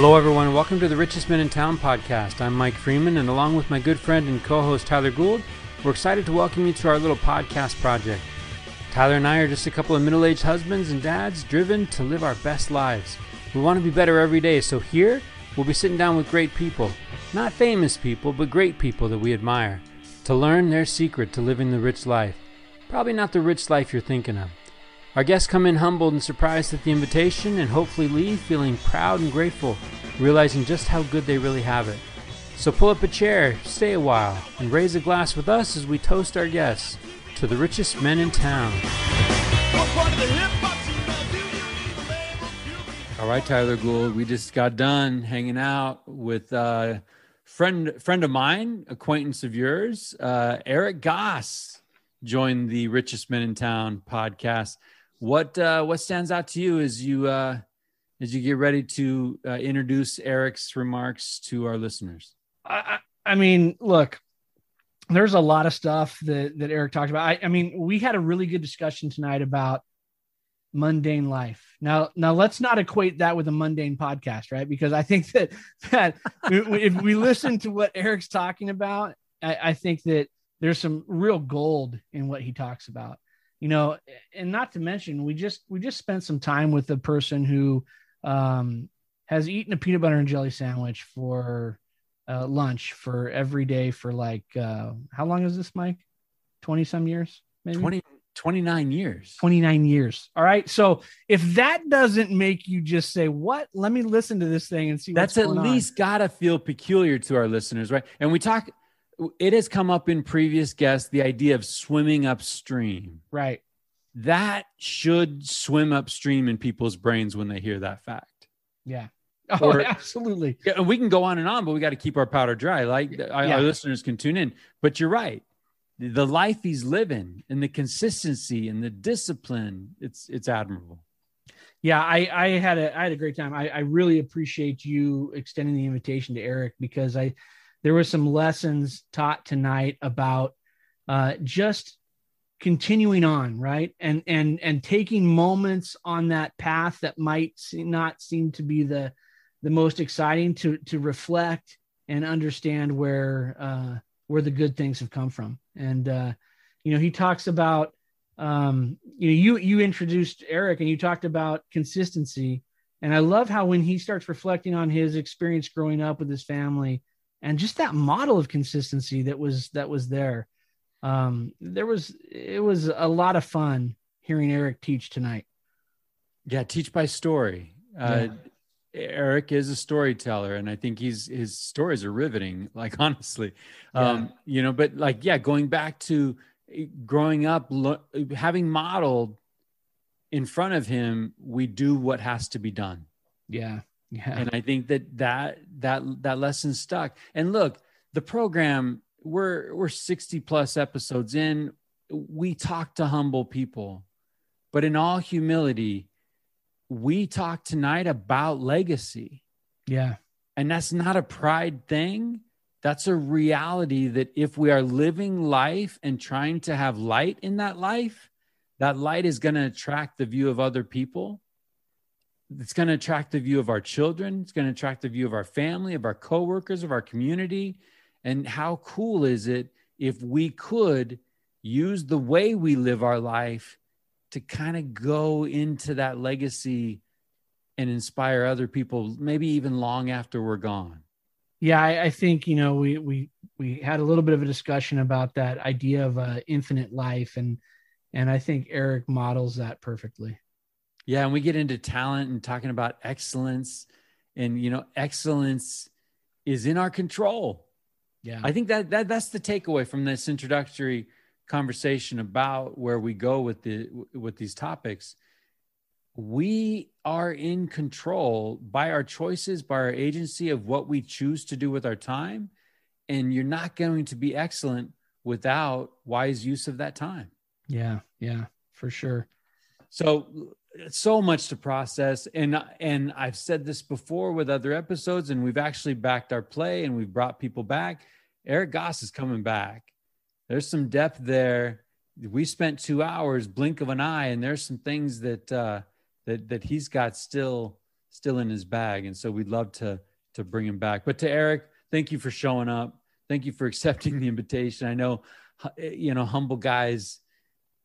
Hello, everyone. Welcome to the Richest Men in Town podcast. I'm Mike Freeman, and along with my good friend and co-host Tyler Gould, we're excited to welcome you to our little podcast project. Tyler and I are just a couple of middle-aged husbands and dads driven to live our best lives. We want to be better every day, so here we'll be sitting down with great people. Not famous people, but great people that we admire, to learn their secret to living the rich life. Probably not the rich life you're thinking of. Our guests come in humbled and surprised at the invitation and hopefully leave feeling proud and grateful, realizing just how good they really have it. So pull up a chair, stay a while, and raise a glass with us as we toast our guests to the richest men in town. All right, Tyler Gould, we just got done hanging out with a friend of mine, acquaintance of yours, Erick Goss, joined the Richest Men in Town podcast. What stands out to you as you get ready to introduce Erick's remarks to our listeners? I mean, look, there's a lot of stuff that Erick talked about. I mean, we had a really good discussion tonight about mundane life. Now let's not equate that with a mundane podcast, right? Because I think that if we listen to what Erick's talking about, I think that there's some real gold in what he talks about. You know, and not to mention, we just spent some time with a person who has eaten a peanut butter and jelly sandwich for lunch for every day for like, how long is this, Mike? 20 some years, maybe? 29 years. 29 years. All right. So if that doesn't make you just say, what, let me listen to this thing and see what's going on. That's at least got to feel peculiar to our listeners, right? And it has come up in previous guests, the idea of swimming upstream. Right. That should swim upstream in people's brains when they hear that fact. Yeah. Oh, absolutely. Yeah, and we can go on and on, but we got to keep our powder dry. Our listeners can tune in. But you're right. The life he's living and the consistency and the discipline, it's admirable. Yeah, I had a great time. I really appreciate you extending the invitation to Erick, because there were some lessons taught tonight about just continuing on, right? And taking moments on that path that might not seem to be the most exciting to reflect and understand where the good things have come from. And he talks about you introduced Erick and you talked about consistency. And I love how when he starts reflecting on his experience growing up with his family, and just that model of consistency that was there. It was a lot of fun hearing Erick teach tonight. Yeah. Teach by story. Erick is a storyteller, and I think his stories are riveting, like, honestly, but going back to growing up, having modeled in front of him, we do what has to be done. Yeah. Yeah. And I think that lesson stuck. And look, the program, we're 60 plus episodes in. We talk to humble people, but in all humility, we talk tonight about legacy. Yeah. And that's not a pride thing. That's a reality that if we are living life and trying to have light in that life is going to attract the view of other people. It's going to attract the view of our children. It's going to attract the view of our family, of our coworkers, of our community. And how cool is it if we could use the way we live our life to kind of go into that legacy and inspire other people, maybe even long after we're gone. Yeah, I think, we had a little bit of a discussion about that idea of infinite life. And I think Erick models that perfectly. Yeah. And we get into talent and talking about excellence, and, excellence is in our control. Yeah. I think that's the takeaway from this introductory conversation about where we go with these topics. We are in control by our choices, by our agency of what we choose to do with our time. And you're not going to be excellent without wise use of that time. Yeah. Yeah, for sure. So much to process. And I've said this before with other episodes, and we've actually backed our play and we've brought people back. Erick Goss is coming back. There's some depth there. We spent 2 hours, blink of an eye, and there's some things that he's got still still in his bag. And so we'd love to bring him back. But to Erick, thank you for showing up. Thank you for accepting the invitation. I know, humble guys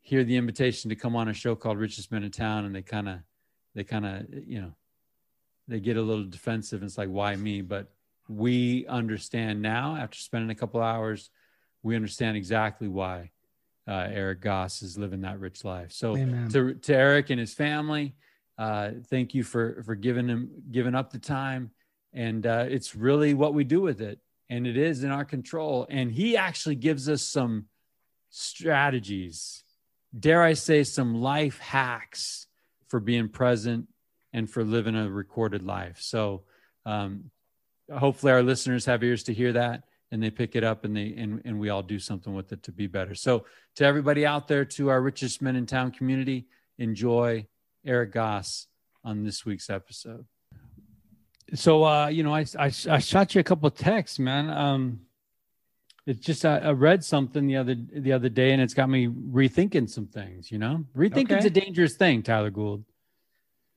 hear the invitation to come on a show called Richest Men in Town, and they kind of, they get a little defensive. And it's like, why me? But we understand now, after spending a couple hours, we understand exactly why Erick Goss is living that rich life. So to Erick and his family, thank you for giving up the time. And it's really what we do with it. And it is in our control. And he actually gives us some strategies, dare I say, some life hacks for being present and for living a recorded life. So hopefully our listeners have ears to hear that, and they pick it up, and we all do something with it to be better. So to everybody out there, to our Richest Men in Town community, enjoy Erick Goss on this week's episode. So, I shot you a couple of texts, man. It's just, I read something the other day, and it's got me rethinking some things, Rethinking's a dangerous thing, Tyler Gould.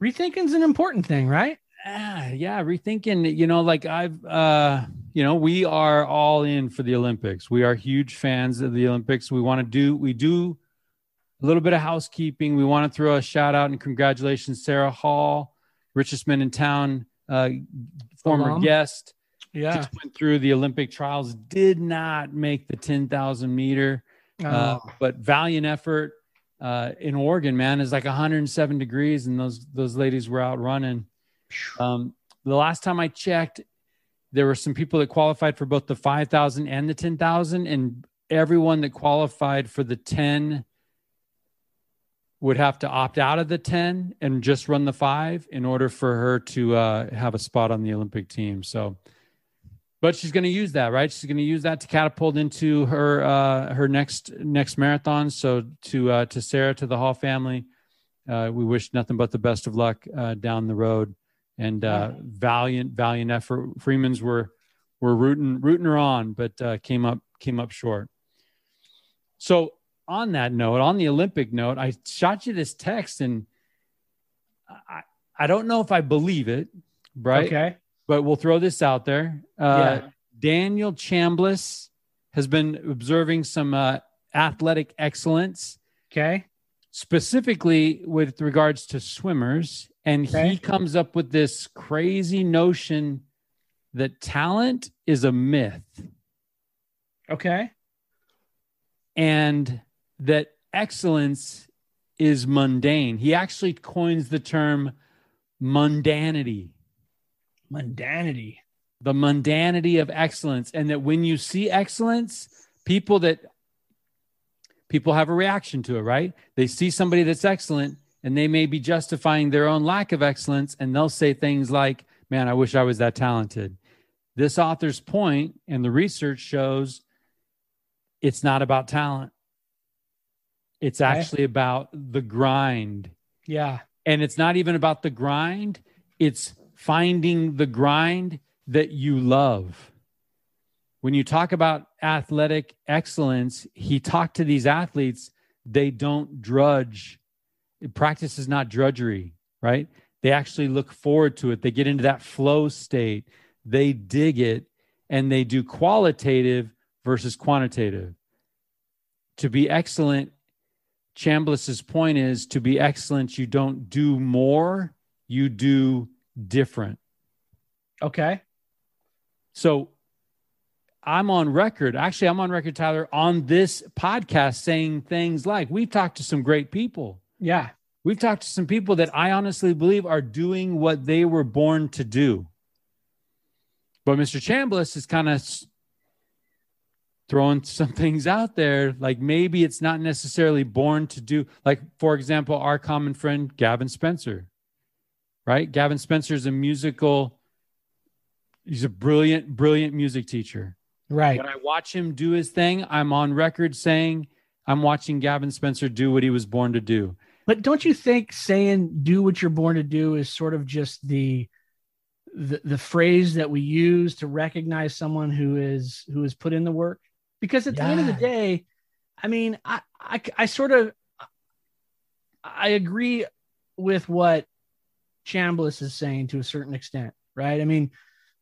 Rethinking's an important thing, right? Yeah. Rethinking, we are all in for the Olympics. We are huge fans of the Olympics. We do a little bit of housekeeping. We want to throw a shout out and congratulations, Sarah Hall, Richest Men in Town, former guest. Yeah. Just went through the Olympic trials, did not make the 10,000 meter, but valiant effort. In Oregon, man, is like 107 degrees, and those ladies were out running. The last time I checked, there were some people that qualified for both the 5,000 and the 10,000, and everyone that qualified for the 10 would have to opt out of the 10 and just run the 5 in order for her to have a spot on the Olympic team. So, but she's going to use that, right? She's going to use that to catapult into her next marathon. So to Sarah, to the Hall family, we wish nothing but the best of luck down the road. And valiant effort. Freeman's were rooting her on, but came up short. So on that note, on the Olympic note, I shot you this text, and I don't know if I believe it, right? Okay. But we'll throw this out there. Daniel Chambliss has been observing some athletic excellence. Okay. Specifically with regards to swimmers. And he comes up with this crazy notion that talent is a myth. Okay. And that excellence is mundane. He actually coins the term mundanity. Mundanity. The mundanity of excellence. And that when you see excellence, people have a reaction to it, right? They see somebody that's excellent, and they may be justifying their own lack of excellence, and they'll say things like, man, I wish I was that talented. This author's point, and the research shows, it's not about talent. It's actually about the grind. Yeah. And it's not even about the grind. It's finding the grind that you love. When you talk about athletic excellence, he talked to these athletes, they don't drudge. Practice is not drudgery, right? They actually look forward to it. They get into that flow state. They dig it, and they do qualitative versus quantitative. To be excellent, Chambliss's point is, to be excellent, you don't do more, you do different. Okay. So I'm on record, Tyler, on this podcast saying things like, we've talked to some great people. Yeah. We've talked to some people that I honestly believe are doing what they were born to do. But Mr. Chambliss is kind of throwing some things out there, like maybe it's not necessarily born to do. Like, for example, our common friend, Gavin Spencer, right? Gavin Spencer is he's a brilliant music teacher. Right. When I watch him do his thing, I'm on record saying I'm watching Gavin Spencer do what he was born to do. But don't you think saying do what you're born to do is sort of just the phrase that we use to recognize someone who is put in the work? Because at the end of the day, I mean, I agree with what Chambliss is saying to a certain extent, right? I mean,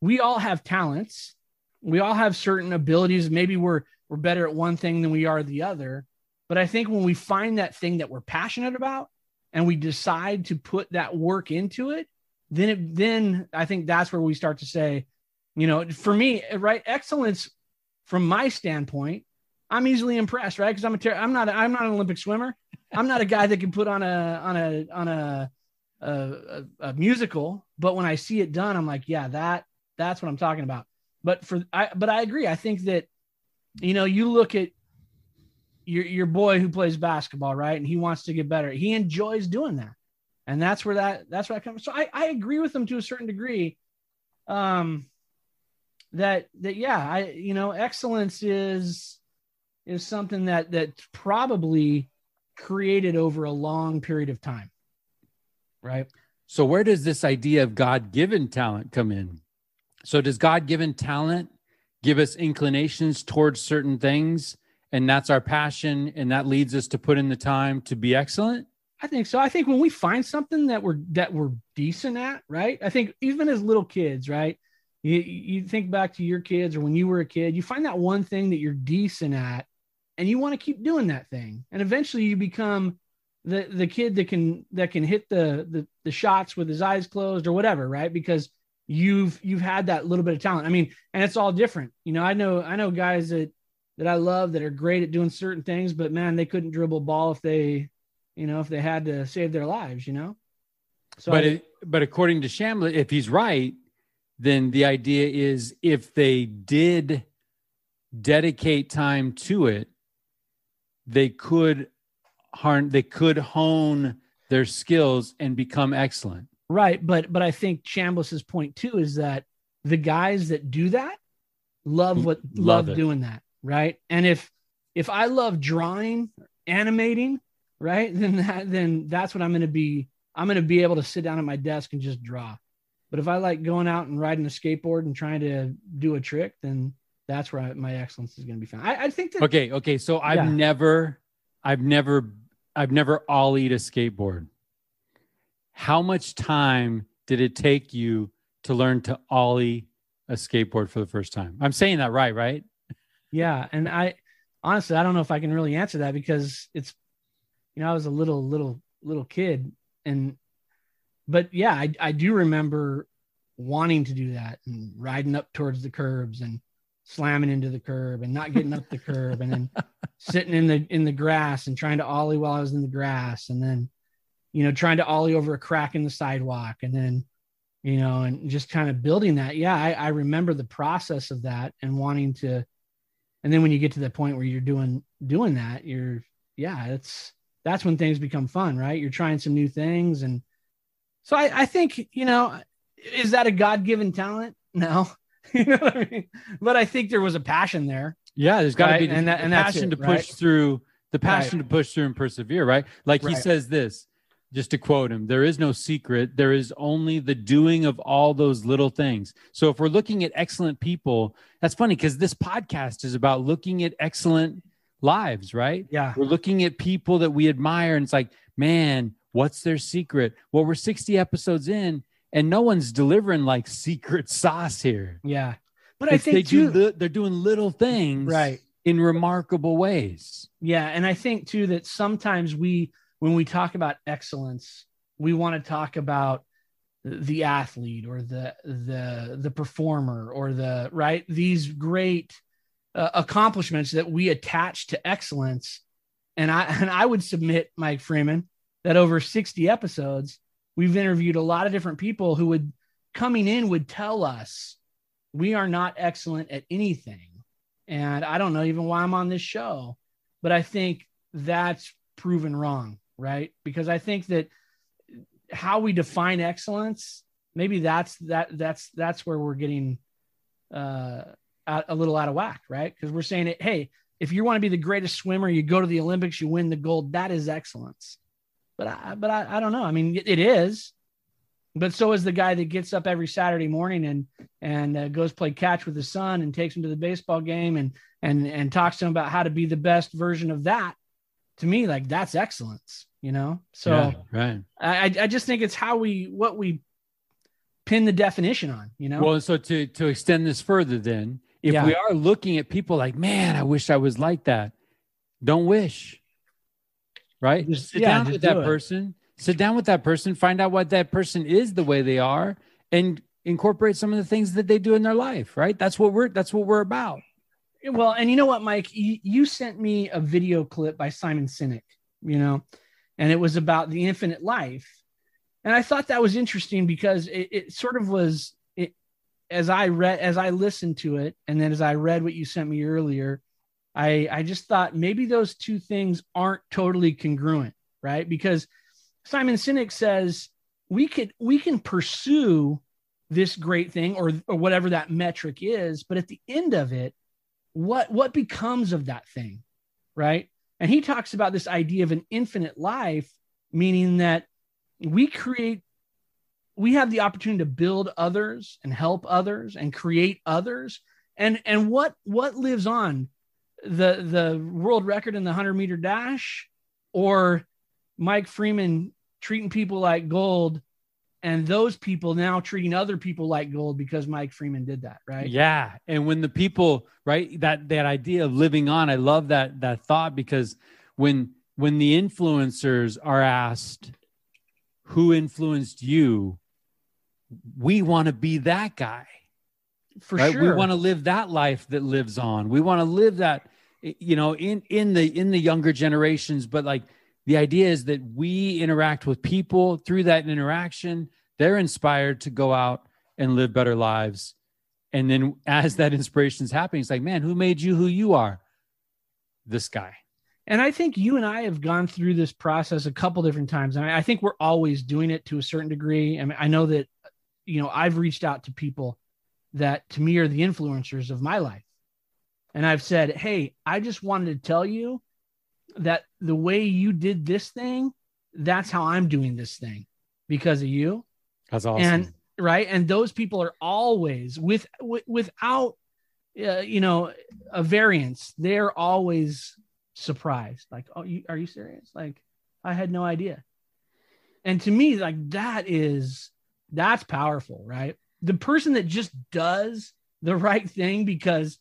we all have talents. We all have certain abilities. Maybe we're better at one thing than we are the other. But I think when we find that thing that we're passionate about and we decide to put that work into it, then I think that's where we start to say, you know, for me, right, excellence from my standpoint, I'm easily impressed, right? Because I'm not an Olympic swimmer. I'm not a guy that can put on a musical, but when I see it done, I'm like, yeah, that's what I'm talking about. But I agree. I think that, you know, you look at your boy who plays basketball, right? And he wants to get better. He enjoys doing that. And that's where that comes. So I agree with him to a certain degree. Excellence is something that's probably created over a long period of time. Right. So where does this idea of God-given talent come in? So does God-given talent give us inclinations towards certain things, and that's our passion, and that leads us to put in the time to be excellent? I think so. I think when we find something that we're decent at, right? I think even as little kids, right? You think back to your kids or when you were a kid, you find that one thing that you're decent at, and you want to keep doing that thing. And eventually you become the kid that can hit the shots with his eyes closed or whatever, right? Because you've had that little bit of talent. I mean, and it's all different. You know, I know guys that I love that are great at doing certain things, but man, they couldn't dribble a ball if they had to save their lives, you know? So but according to Chambliss, if he's right, then the idea is if they did dedicate time to it, they could hone their skills and become excellent. Right. But I think Chambliss's point too is that the guys that do that love doing that. Right. And if I love drawing, animating, right, then that's what I'm going to be. I'm going to be able to sit down at my desk and just draw. But if I like going out and riding a skateboard and trying to do a trick, then that's where my excellence is going to be found. I think that. Okay. So I've never ollied a skateboard. How much time did it take you to learn to ollie a skateboard for the first time? I'm saying that right? Yeah. And I honestly don't know if I can really answer that because it's, you know, I was a little kid but yeah, I do remember wanting to do that and riding up towards the curbs and slamming into the curb and not getting up the curb and then sitting in the grass and trying to ollie while I was in the grass. And then, you know, trying to ollie over a crack in the sidewalk and then, you know, and just kind of building that. Yeah. I remember the process of that and wanting to, and then when you get to the point where you're doing that, that's when things become fun, right? You're trying some new things. And so I think, you know, is that a God-given talent? No, you know what I mean? But I think there was a passion there. Yeah. There's got to be the passion to push through, the passion to push through and persevere, right? Like he says this, just to quote him, there is no secret. There is only the doing of all those little things. So if we're looking at excellent people, that's funny because this podcast is about looking at excellent lives, right? Yeah. We're looking at people that we admire and it's like, man, what's their secret? Well, we're 60 episodes in and no one's delivering like secret sauce here. Yeah. But I think they're doing little things right in remarkable ways. Yeah. And I think too, that sometimes when we talk about excellence, we want to talk about the athlete or the performer or these great accomplishments that we attach to excellence. And I would submit, Mike Freeman, that over 60 episodes, we've interviewed a lot of different people who would tell us we are not excellent at anything. And I don't know even why I'm on this show, but I think that's proven wrong, right? Because I think that how we define excellence, maybe that's where we're getting a little out of whack, right? Because we're saying it, hey, if you want to be the greatest swimmer, you go to the Olympics, you win the gold. That is excellence. But I don't know. I mean, it is, but so is the guy that gets up every Saturday morning and goes play catch with his son and takes him to the baseball game and talks to him about how to be the best version of that. To me, like that's excellence. So yeah, right. I just think it's what we pin the definition on, Well, so to extend this further, then, if we are looking at people like, man, I wish I was like that, don't wish, right? Sit down with that person. Sit down with that person. Find out what that person is the way they are, and incorporate some of the things that they do in their life. Right? That's what we're about. Well, and you know what, Mike, you sent me a video clip by Simon Sinek, and it was about the infinite life. And I thought that was interesting because it sort of was, as I listened to it, and then as I read what you sent me earlier, I just thought maybe those two things aren't totally congruent, right? Because Simon Sinek says we can pursue this great thing or whatever that metric is, but at the end of it, what becomes of that thing, right? And he talks about this idea of an infinite life, meaning that we have the opportunity to build others and help others and create others. And what lives on, the world record in the 100-meter dash, or Mike Freeman treating people like gold, and those people now treating other people like gold because Mike Freeman did that, right? Yeah. And when the people, right, that idea of living on, I love that thought, because when the influencers are asked, who influenced you, we want to be that guy. For right? Sure. We want to live that life that lives on. We want to live that, in the younger generations. But like, the idea is that we interact with people through that interaction. They're inspired to go out and live better lives. And then as that inspiration is happening, it's like, man, who made you who you are? This guy. And I think you and I have gone through this process a couple different times. I think we're always doing it to a certain degree. I mean, I know that, I've reached out to people that to me are the influencers of my life. And I've said, hey, I just wanted to tell you that the way you did this thing, that's how I'm doing this thing because of you. That's awesome. And right. And those people are always without, a variance. They're always surprised. Like, oh, are you serious? Like, I had no idea. And to me, like, that's powerful, right? The person that just does the right thing because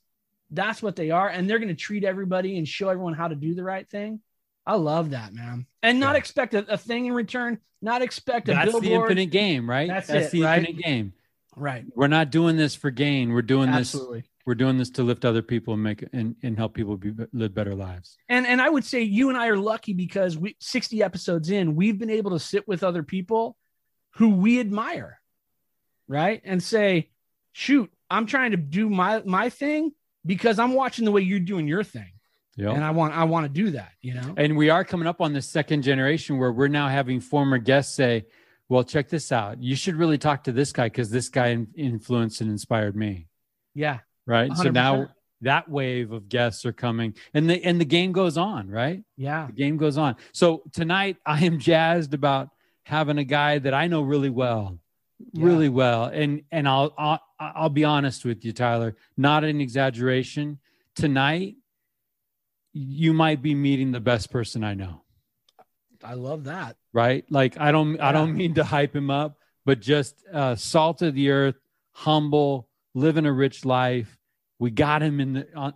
that's what they are, and they're going to treat everybody and show everyone how to do the right thing. I love that, man. And not expect a thing in return, not expect a billboard. That's the infinite game, right? That's the infinite game. Right. We're not doing this for gain. We're doing this. We're doing this to lift other people and make and help people live better lives. And I would say you and I are lucky because 60 episodes in, we've been able to sit with other people who we admire, right? And say, shoot, I'm trying to do my thing because I'm watching the way you're doing your thing. Yep. And I want to do that, And we are coming up on the second generation where we're now having former guests say, well, check this out. You should really talk to this guy because this guy influenced and inspired me. Yeah. Right. 100%. So now that wave of guests are coming and the game goes on, right? Yeah. The game goes on. So tonight I am jazzed about having a guy that I know really well. Really well. And I'll be honest with you, Tyler, not an exaggeration. Tonight, you might be meeting the best person I know. I love that. Right? Like, I don't mean to hype him up, but just salt of the earth, humble, living a rich life. We got him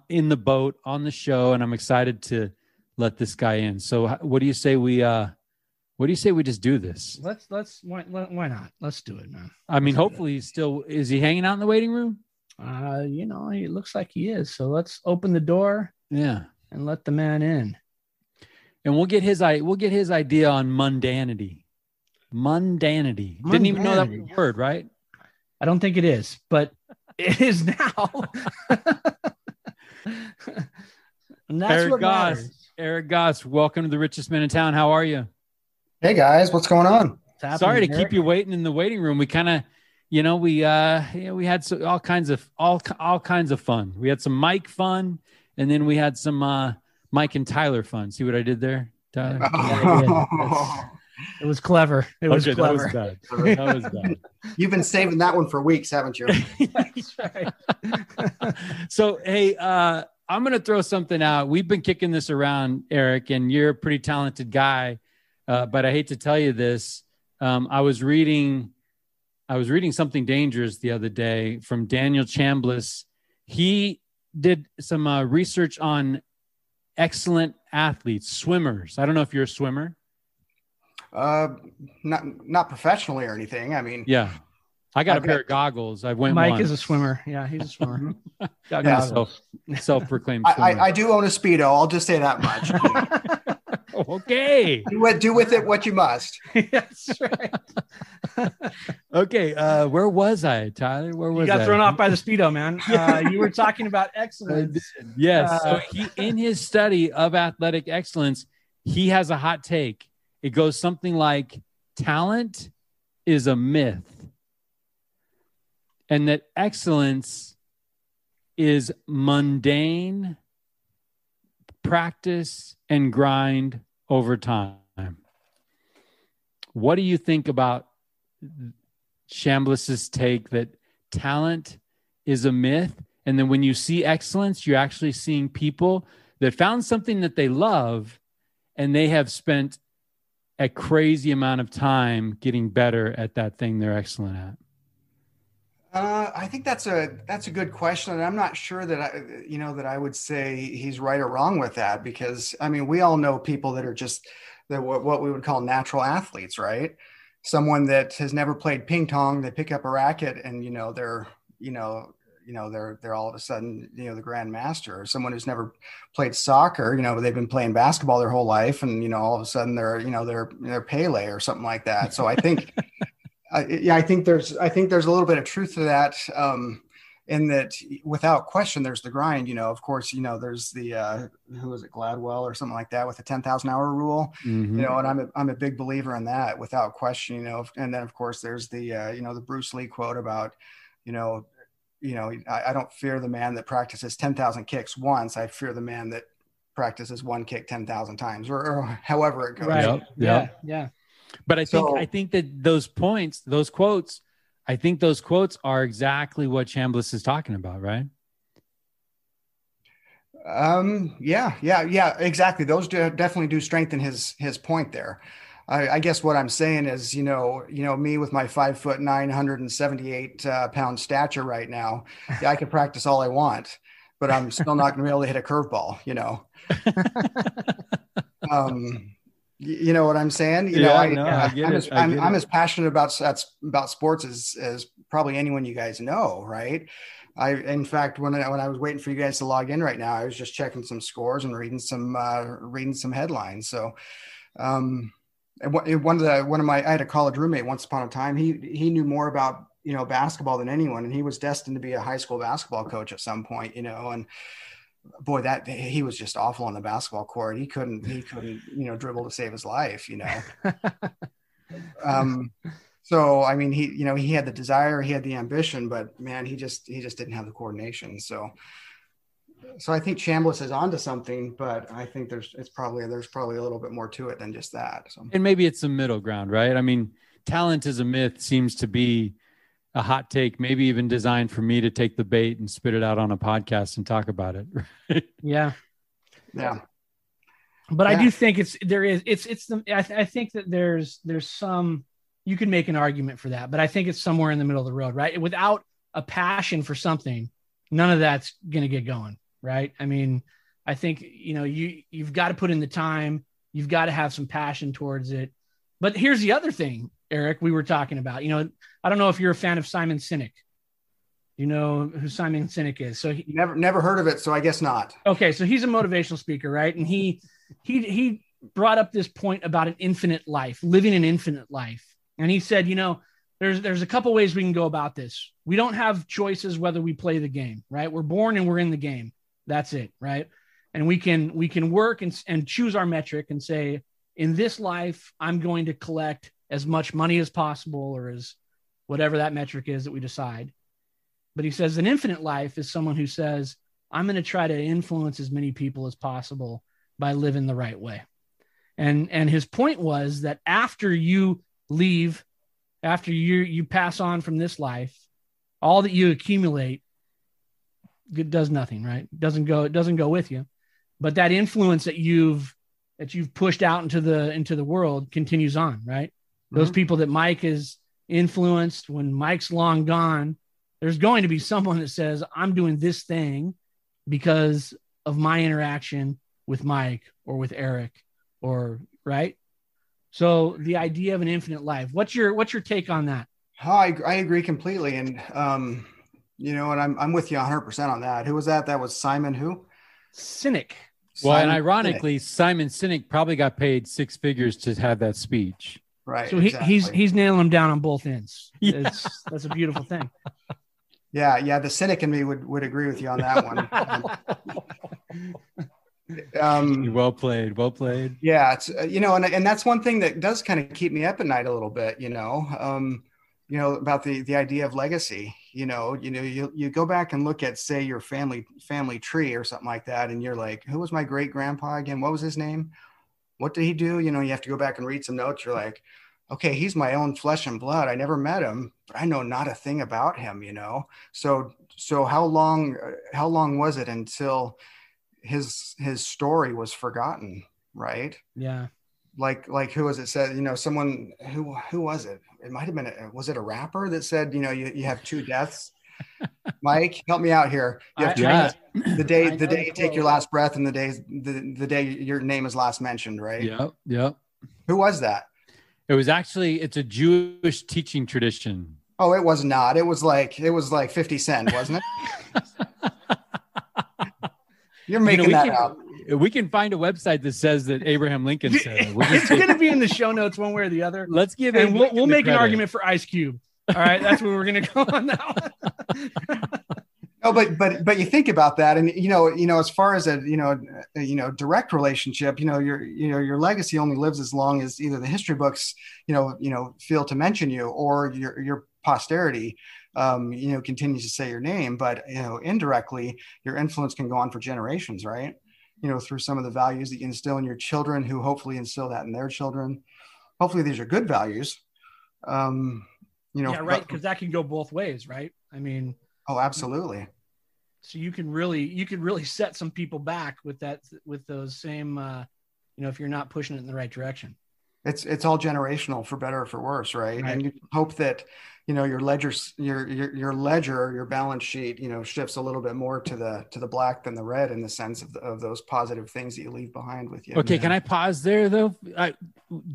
in the boat on the show, and I'm excited to let this guy in. So what do you say we just do this? Why not? Let's do it, man. I mean, hopefully is he hanging out in the waiting room? It looks like he is. So let's open the door. Yeah. And let the man in. And we'll get his idea on mundanity. Mundanity. Didn't even know that was a word, right? I don't think it is, but it is now. And that's Erick what Goss. matters. Erick Goss, welcome to the richest man in town. How are you? Hey guys, what's going on? Sorry to keep you waiting in the waiting room. We kind of, we had all kinds of fun. We had some Mike fun, and then we had some Mike and Tyler fun. See what I did there, Tyler? Yeah, I did. It was clever. It was clever. That was bad. You've been saving that one for weeks, haven't you? That's right. So, hey, I'm going to throw something out. We've been kicking this around, Erick, and you're a pretty talented guy. but I hate to tell you this. I was reading Something Dangerous the other day from Daniel Chambliss. He did some research on excellent athletes, swimmers. I don't know if you're a swimmer. Not professionally or anything. I mean, yeah, I got a pair of goggles. I went. Mike once. is a swimmer. Yeah, he's a swimmer. Self-proclaimed swimmer. I do own a Speedo. I'll just say that much. Okay. Do with it what you must. That's right. Okay. Where was I, Tyler? Where was I? You got thrown off by the Speedo, man. You were talking about excellence. Yes. So in his study of athletic excellence, he has a hot take. It goes something like, talent is a myth, and that excellence is mundane practice and grind over time. What do you think about Chambliss's take that talent is a myth, and then when you see excellence, you're actually seeing people that found something that they love, and they have spent a crazy amount of time getting better at that thing they're excellent at? I think that's a good question, and I'm not sure that I would say he's right or wrong with that, because I mean, we all know people that are just what we would call natural athletes, right? Someone that has never played ping pong, they pick up a racket, and they're all of a sudden the grand master. Or someone who's never played soccer, they've been playing basketball their whole life, and all of a sudden they're Pele or something like that. So I think. I think there's a little bit of truth to that, in that without question, there's the grind. Of course, there's the who is it, Gladwell or something like that, with the 10,000 hour rule. Mm-hmm. And I'm a big believer in that, without question. And then of course there's the the Bruce Lee quote about I don't fear the man that practices 10,000 kicks once. I fear the man that practices one kick 10,000 times, or however it goes. Right. Yep. Yeah. But I think that those quotes are exactly what Chambliss is talking about, right? Yeah, exactly. Those definitely do strengthen his point there. I guess what I'm saying is, me with my 5'9", 178 pound stature right now, I could practice all I want, but I'm still not going to be able to hit a curveball. You know what I'm saying? I get it. I'm as passionate about sports as probably anyone you guys know, right? In fact, when I was waiting for you guys to log in right now, I was just checking some scores and reading some headlines. So, I had a college roommate once upon a time. He knew more about basketball than anyone, and he was destined to be a high school basketball coach at some point. And boy, that he was just awful on the basketball court. He couldn't dribble to save his life. So I mean, he had the desire, he had the ambition, but man, he just didn't have the coordination. So I think Chambliss is onto something, but I think there's probably a little bit more to it than just that. So. And maybe it's a middle ground, right? I mean, talent is a myth seems to be a hot take, maybe even designed for me to take the bait and spit it out on a podcast and talk about it. Yeah. But I do think I think that there's some, you can make an argument for that, but I think it's somewhere in the middle of the road, right? Without a passion for something, none of that's going to get going. Right. I mean, I think, you've got to put in the time, you've got to have some passion towards it. But here's the other thing, Eric, we were talking about, I don't know if you're a fan of Simon Sinek. You know who Simon Sinek is. So never heard of it. So I guess not. Okay. So he's a motivational speaker, right? And he brought up this point about an infinite life, living an infinite life. And he said, there's a couple ways we can go about this. We don't have choices whether we play the game, right? We're born and we're in the game. That's it, right? And we can work and choose our metric and say, in this life, I'm going to collect as much money as possible, or as whatever that metric is that we decide. But he says an infinite life is someone who says, I'm going to try to influence as many people as possible by living the right way. And his point was that after you leave, after you pass on from this life, all that you accumulate, it does nothing, right? It doesn't go with you. But that influence that you've that you've pushed out into the world continues on, right? Those people that Mike has influenced, when Mike's long gone, there's going to be someone that says, I'm doing this thing because of my interaction with Mike or with Eric, or right. So the idea of an infinite life, what's your take on that? Oh, I agree completely. And, and I'm with you 100% on that. Who was that? That was Simon who? Sinek. Well, and ironically, Simon Sinek probably got paid six figures to have that speech. Right. So he's nailing them down on both ends. Yeah. That's a beautiful thing. Yeah. The cynic in me would agree with you on that one. Well played. Yeah. It's, and that's one thing that does kind of keep me up at night a little bit, about the idea of legacy. You go back and look at, say, your family tree or something like that, and you're like, who was my great grandpa again? What was his name? What did he do? You have to go back and read some notes. You're like, okay, he's my own flesh and blood. I never met him, but I know not a thing about him. So how long was it until his story was forgotten? Right. Yeah. Like who was it said, someone who was it? It might've been, was it a rapper that said, you have two deaths? Mike, help me out here. You have the day you take your last breath, and the day your name is last mentioned, right? Yep. Who was that? It's a Jewish teaching tradition. Oh, it was not. It was like 50 Cent, wasn't it? You're making that up. We can find a website that says that Abraham Lincoln said it. It's going to be in the show notes one way or the other. Let's give it. And we'll make an argument for Ice Cube. All right, that's where we're going to go on now. No, but you think about that, and as far as a direct relationship, your legacy only lives as long as either the history books feel to mention you, or your posterity continues to say your name. But indirectly, your influence can go on for generations, right? Through some of the values that you instill in your children, who hopefully instill that in their children. Hopefully these are good values. Right. Because that can go both ways, right? I mean, oh, absolutely. So you could really set some people back with those same, if you're not pushing it in the right direction. It's all generational, for better or for worse, right? And you hope that your ledger, your balance sheet, shifts a little bit more to the black than the red, in the sense of those positive things that you leave behind with you. Okay, can I pause there though?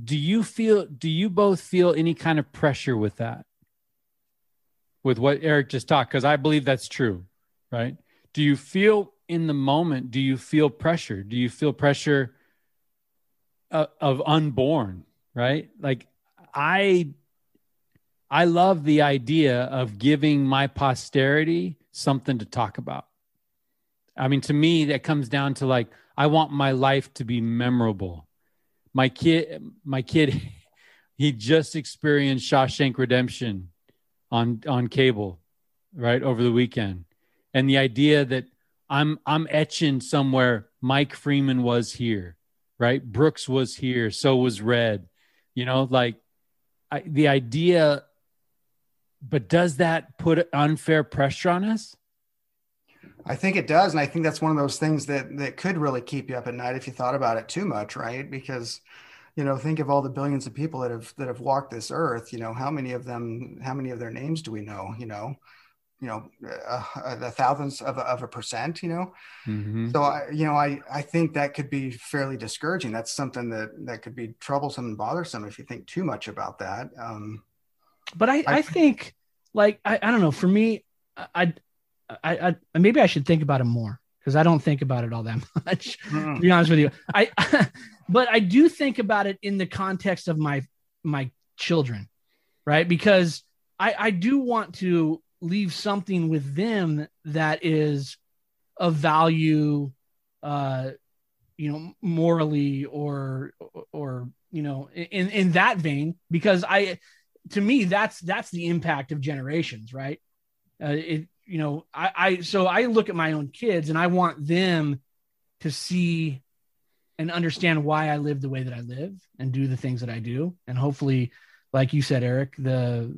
Do you both feel any kind of pressure with that? With what Eric just talked, because I believe that's true, right? Do you feel in the moment? Do you feel pressure? Do you feel pressure of unborn, right? Like I love the idea of giving my posterity something to talk about. I mean, to me, that comes down to like, I want my life to be memorable. My kid, he just experienced Shawshank Redemption on cable, right, over the weekend. And the idea that I'm etching somewhere, Mike Freeman was here, right? Brooks was here. So was Red, the idea, but does that put unfair pressure on us? I think it does. And I think that's one of those things that could really keep you up at night if you thought about it too much, right? Because, think of all the billions of people that have walked this earth. How many of their names do we know? The thousands of a percent, Mm-hmm. So I think that could be fairly discouraging. That's something that could be troublesome and bothersome if you think too much about that. But I think, like, I don't know, for me, I maybe I should think about it more, because I don't think about it all that much, to be honest with you. But I do think about it in the context of my children, right? Because I do want to leave something with them that is of value, morally or in that vein, because to me, that's the impact of generations, right? So I look at my own kids, and I want them to see and understand why I live the way that I live and do the things that I do. And hopefully, like you said, Eric, the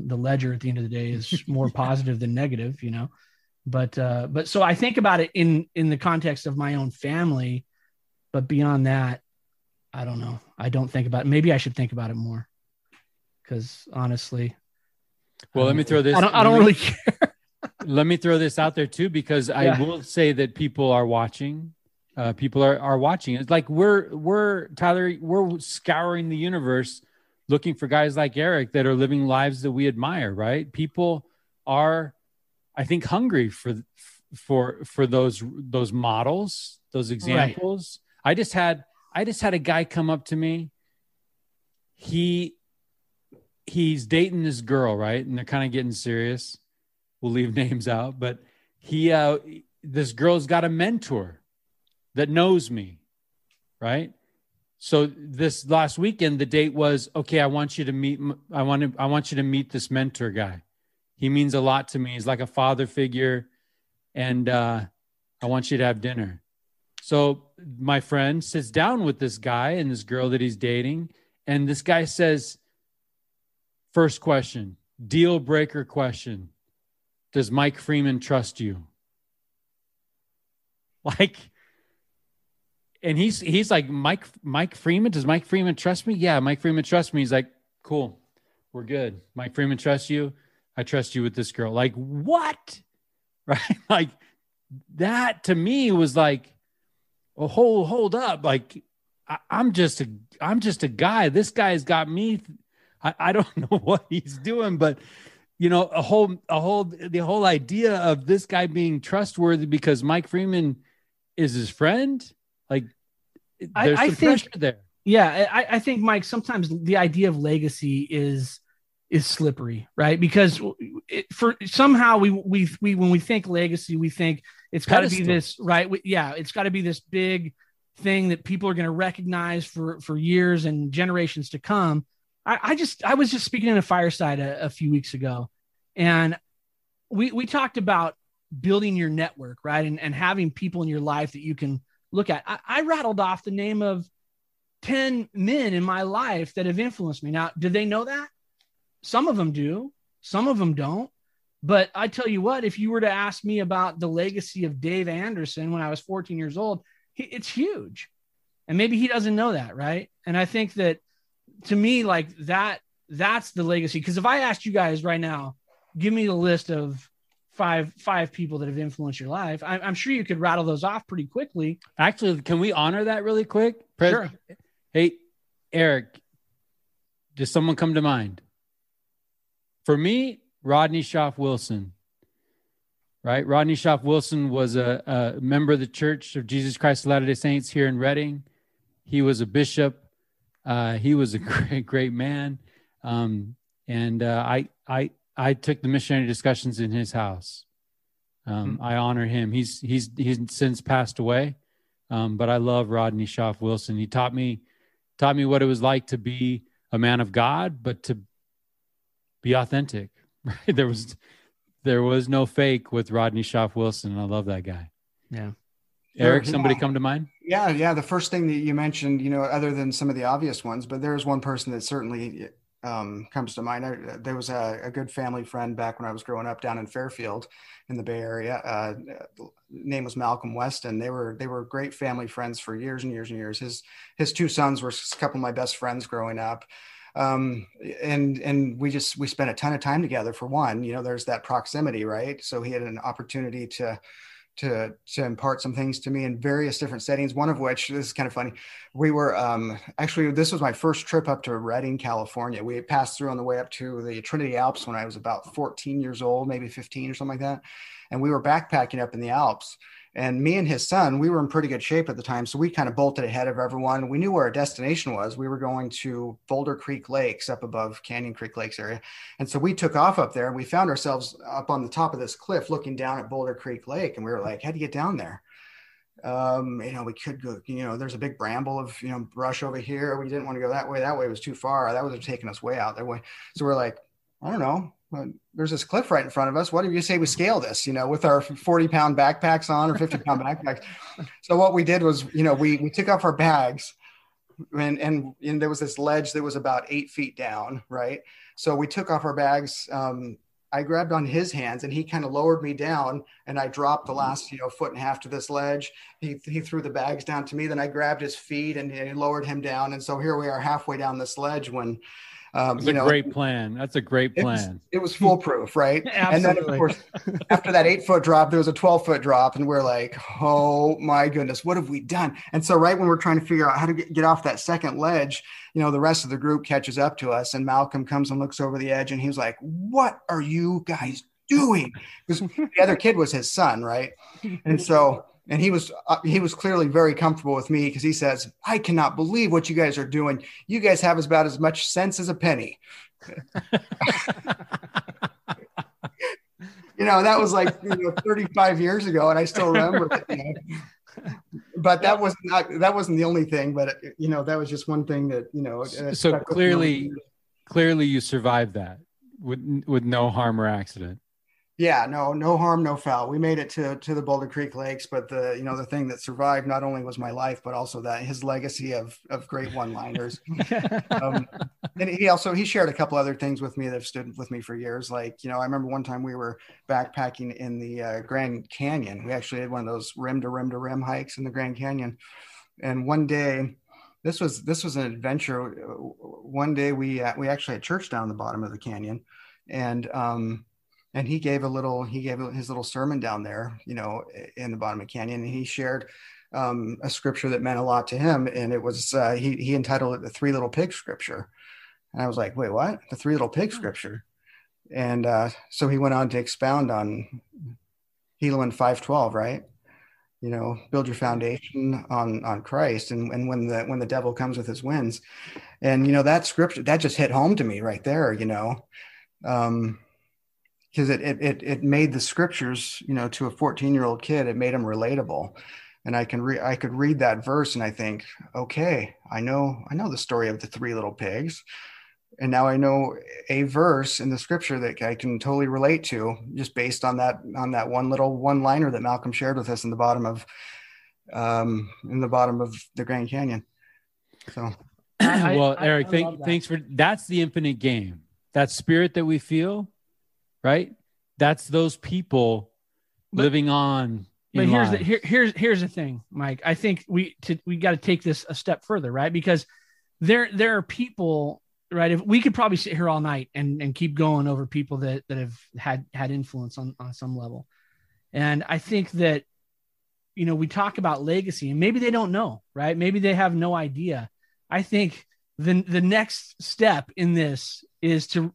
ledger at the end of the day is more positive than negative, but so I think about it in the context of my own family, but beyond that, I don't know. I don't think about it. Maybe I should think about it more, because honestly, well, let me throw this. I don't really care. Let me throw this out there too, because I will say that people are watching. People are watching. It's like we're Tyler, we're scouring the universe looking for guys like Erick that are living lives that we admire, right? People are, I think, hungry for those models, those examples. Right. I just had a guy come up to me. He's dating this girl, right? And they're kind of getting serious. We'll leave names out, but this girl's got a mentor that knows me, right? So this last weekend, the date was, okay, I want you to meet this mentor guy. He means a lot to me. He's like a father figure, and I want you to have dinner. So my friend sits down with this guy and this girl that he's dating, and this guy says, first question, deal breaker question, does Mike Freeman trust you? Like, and he's like, Mike Freeman, does Mike Freeman trust me? Yeah, Mike Freeman trusts me. He's like, cool, we're good. Mike Freeman trusts you. I trust you with this girl. Like, what? Right? Like, that to me was like, oh, hold up. Like, I'm just a guy. This guy's got me. I don't know what he's doing, but you know, the whole idea of this guy being trustworthy because Mike Freeman is his friend. Like, there's some pressure there. Yeah, I think, Mike, sometimes the idea of legacy is slippery, right? Because somehow we when we think legacy, we think it's got to be this, right? It's got to be this big thing that people are going to recognize for years and generations to come. I was just speaking in a fireside a few weeks ago, and we talked about building your network, right? And having people in your life that you can look at. I rattled off the name of 10 men in my life that have influenced me. Now, do they know that? Some of them do, some of them don't. But I tell you what, if you were to ask me about the legacy of Dave Anderson when I was 14 years old, it's huge. And maybe he doesn't know that, right? And I think that, to me, like that's the legacy. Because if I asked you guys right now, give me the list of five people that have influenced your life, I'm sure you could rattle those off pretty quickly. Actually, can we honor that really quick? Sure. Hey, Erick, does someone come to mind? For me, Rodney Schaff Wilson, right? Rodney Schaff Wilson was a member of the Church of Jesus Christ of Latter-day Saints here in Reading. He was a bishop. He was a great man. I took the missionary discussions in his house. I honor him. He's since passed away. But I love Rodney Schaff Wilson. He taught me what it was like to be a man of God, but to be authentic. Right? There was no fake with Rodney Schaff Wilson. I love that guy. Yeah. Erick, somebody come to mind? Yeah. The first thing that you mentioned, you know, other than some of the obvious ones, but there's one person that certainly comes to mind. There was a good family friend back when I was growing up down in Fairfield in the Bay Area. Name was Malcolm Weston. They were great family friends for years and years and years. His two sons were a couple of my best friends growing up. And we spent a ton of time together. For one, you know, there's that proximity, right? So he had an opportunity to impart some things to me in various different settings. One of which, this is kind of funny. We were, actually, this was my first trip up to Redding, California. We had passed through on the way up to the Trinity Alps when I was about 14 years old, maybe 15 or something like that. And we were backpacking up in the Alps. And me and his son, we were in pretty good shape at the time. So we kind of bolted ahead of everyone. We knew where our destination was. We were going to Boulder Creek Lakes up above Canyon Creek Lakes area. And so we took off up there and we found ourselves up on the top of this cliff looking down at Boulder Creek Lake. And we were like, how do you get down there? You know, we could go, you know, there's a big bramble of, you know, brush over here. We didn't want to go that way. That way was too far. That would have taken us way out that way. So we're like, I don't know. There's this cliff right in front of us. What do you say we scale this, you know, with our 40-pound backpacks on or 50-pound backpacks? So what we did was, you know, we took off our bags and there was this ledge that was about 8 feet down. Right. So we took off our bags, I grabbed on his hands and he kind of lowered me down, and I dropped the last, foot and a half to this ledge. He threw the bags down to me. Then I grabbed his feet and he lowered him down. And so here we are halfway down this ledge when, That's a great plan. That's a great plan. It was foolproof, right? Absolutely. And then, of course, after that 8-foot drop, there was a 12-foot drop, and we're like, "Oh my goodness, what have we done?" And so, right when we're trying to figure out how to get off that second ledge, the rest of the group catches up to us, and Malcolm comes and looks over the edge, and he's like, "What are you guys doing?" Because the other kid was his son, right? And so. And he was clearly very comfortable with me, because he says, "I cannot believe what you guys are doing. You guys have about as much sense as a penny." That was like 35 years ago, and I still remember it. But that wasn't the only thing. But that was just one thing that So clearly, you survived that with no harm or accident. Yeah, no harm, no foul. We made it to the Boulder Creek Lakes, but the thing that survived not only was my life, but also that his legacy of great one-liners. And he shared a couple other things with me that have stood with me for years. Like, I remember one time we were backpacking in the Grand Canyon. We actually had one of those rim to rim to rim hikes in the Grand Canyon. And one day, this was an adventure. One day we actually had church down the bottom of the canyon, and he gave his little sermon down there, in the bottom of the canyon. And he shared a scripture that meant a lot to him. And it was, he entitled it the 3 Little Pig Scripture. And I was like, "Wait, what? The 3 Little Pig Scripture?" And so he went on to expound on Helaman 5:12, right? Build your foundation on Christ. And when the devil comes with his winds, and, that scripture, that just hit home to me right there, because it made the scriptures, to a 14-year-old kid, it made him relatable. And I could read that verse and I think, okay, I know the story of the 3 little pigs. And now I know a verse in the scripture that I can totally relate to, just based on that one little one-liner that Malcolm shared with us in the bottom of the Grand Canyon. So, well, Eric, thanks for, that's the infinite game. That spirit that we feel, right? That's those people living on. But here's the thing, Mike. I think we got to take this a step further, right? Because there are people, right? If we could probably sit here all night and keep going over people that have had influence on some level. And I think that, we talk about legacy and maybe they don't know, right? Maybe they have no idea. I think the next step in this is to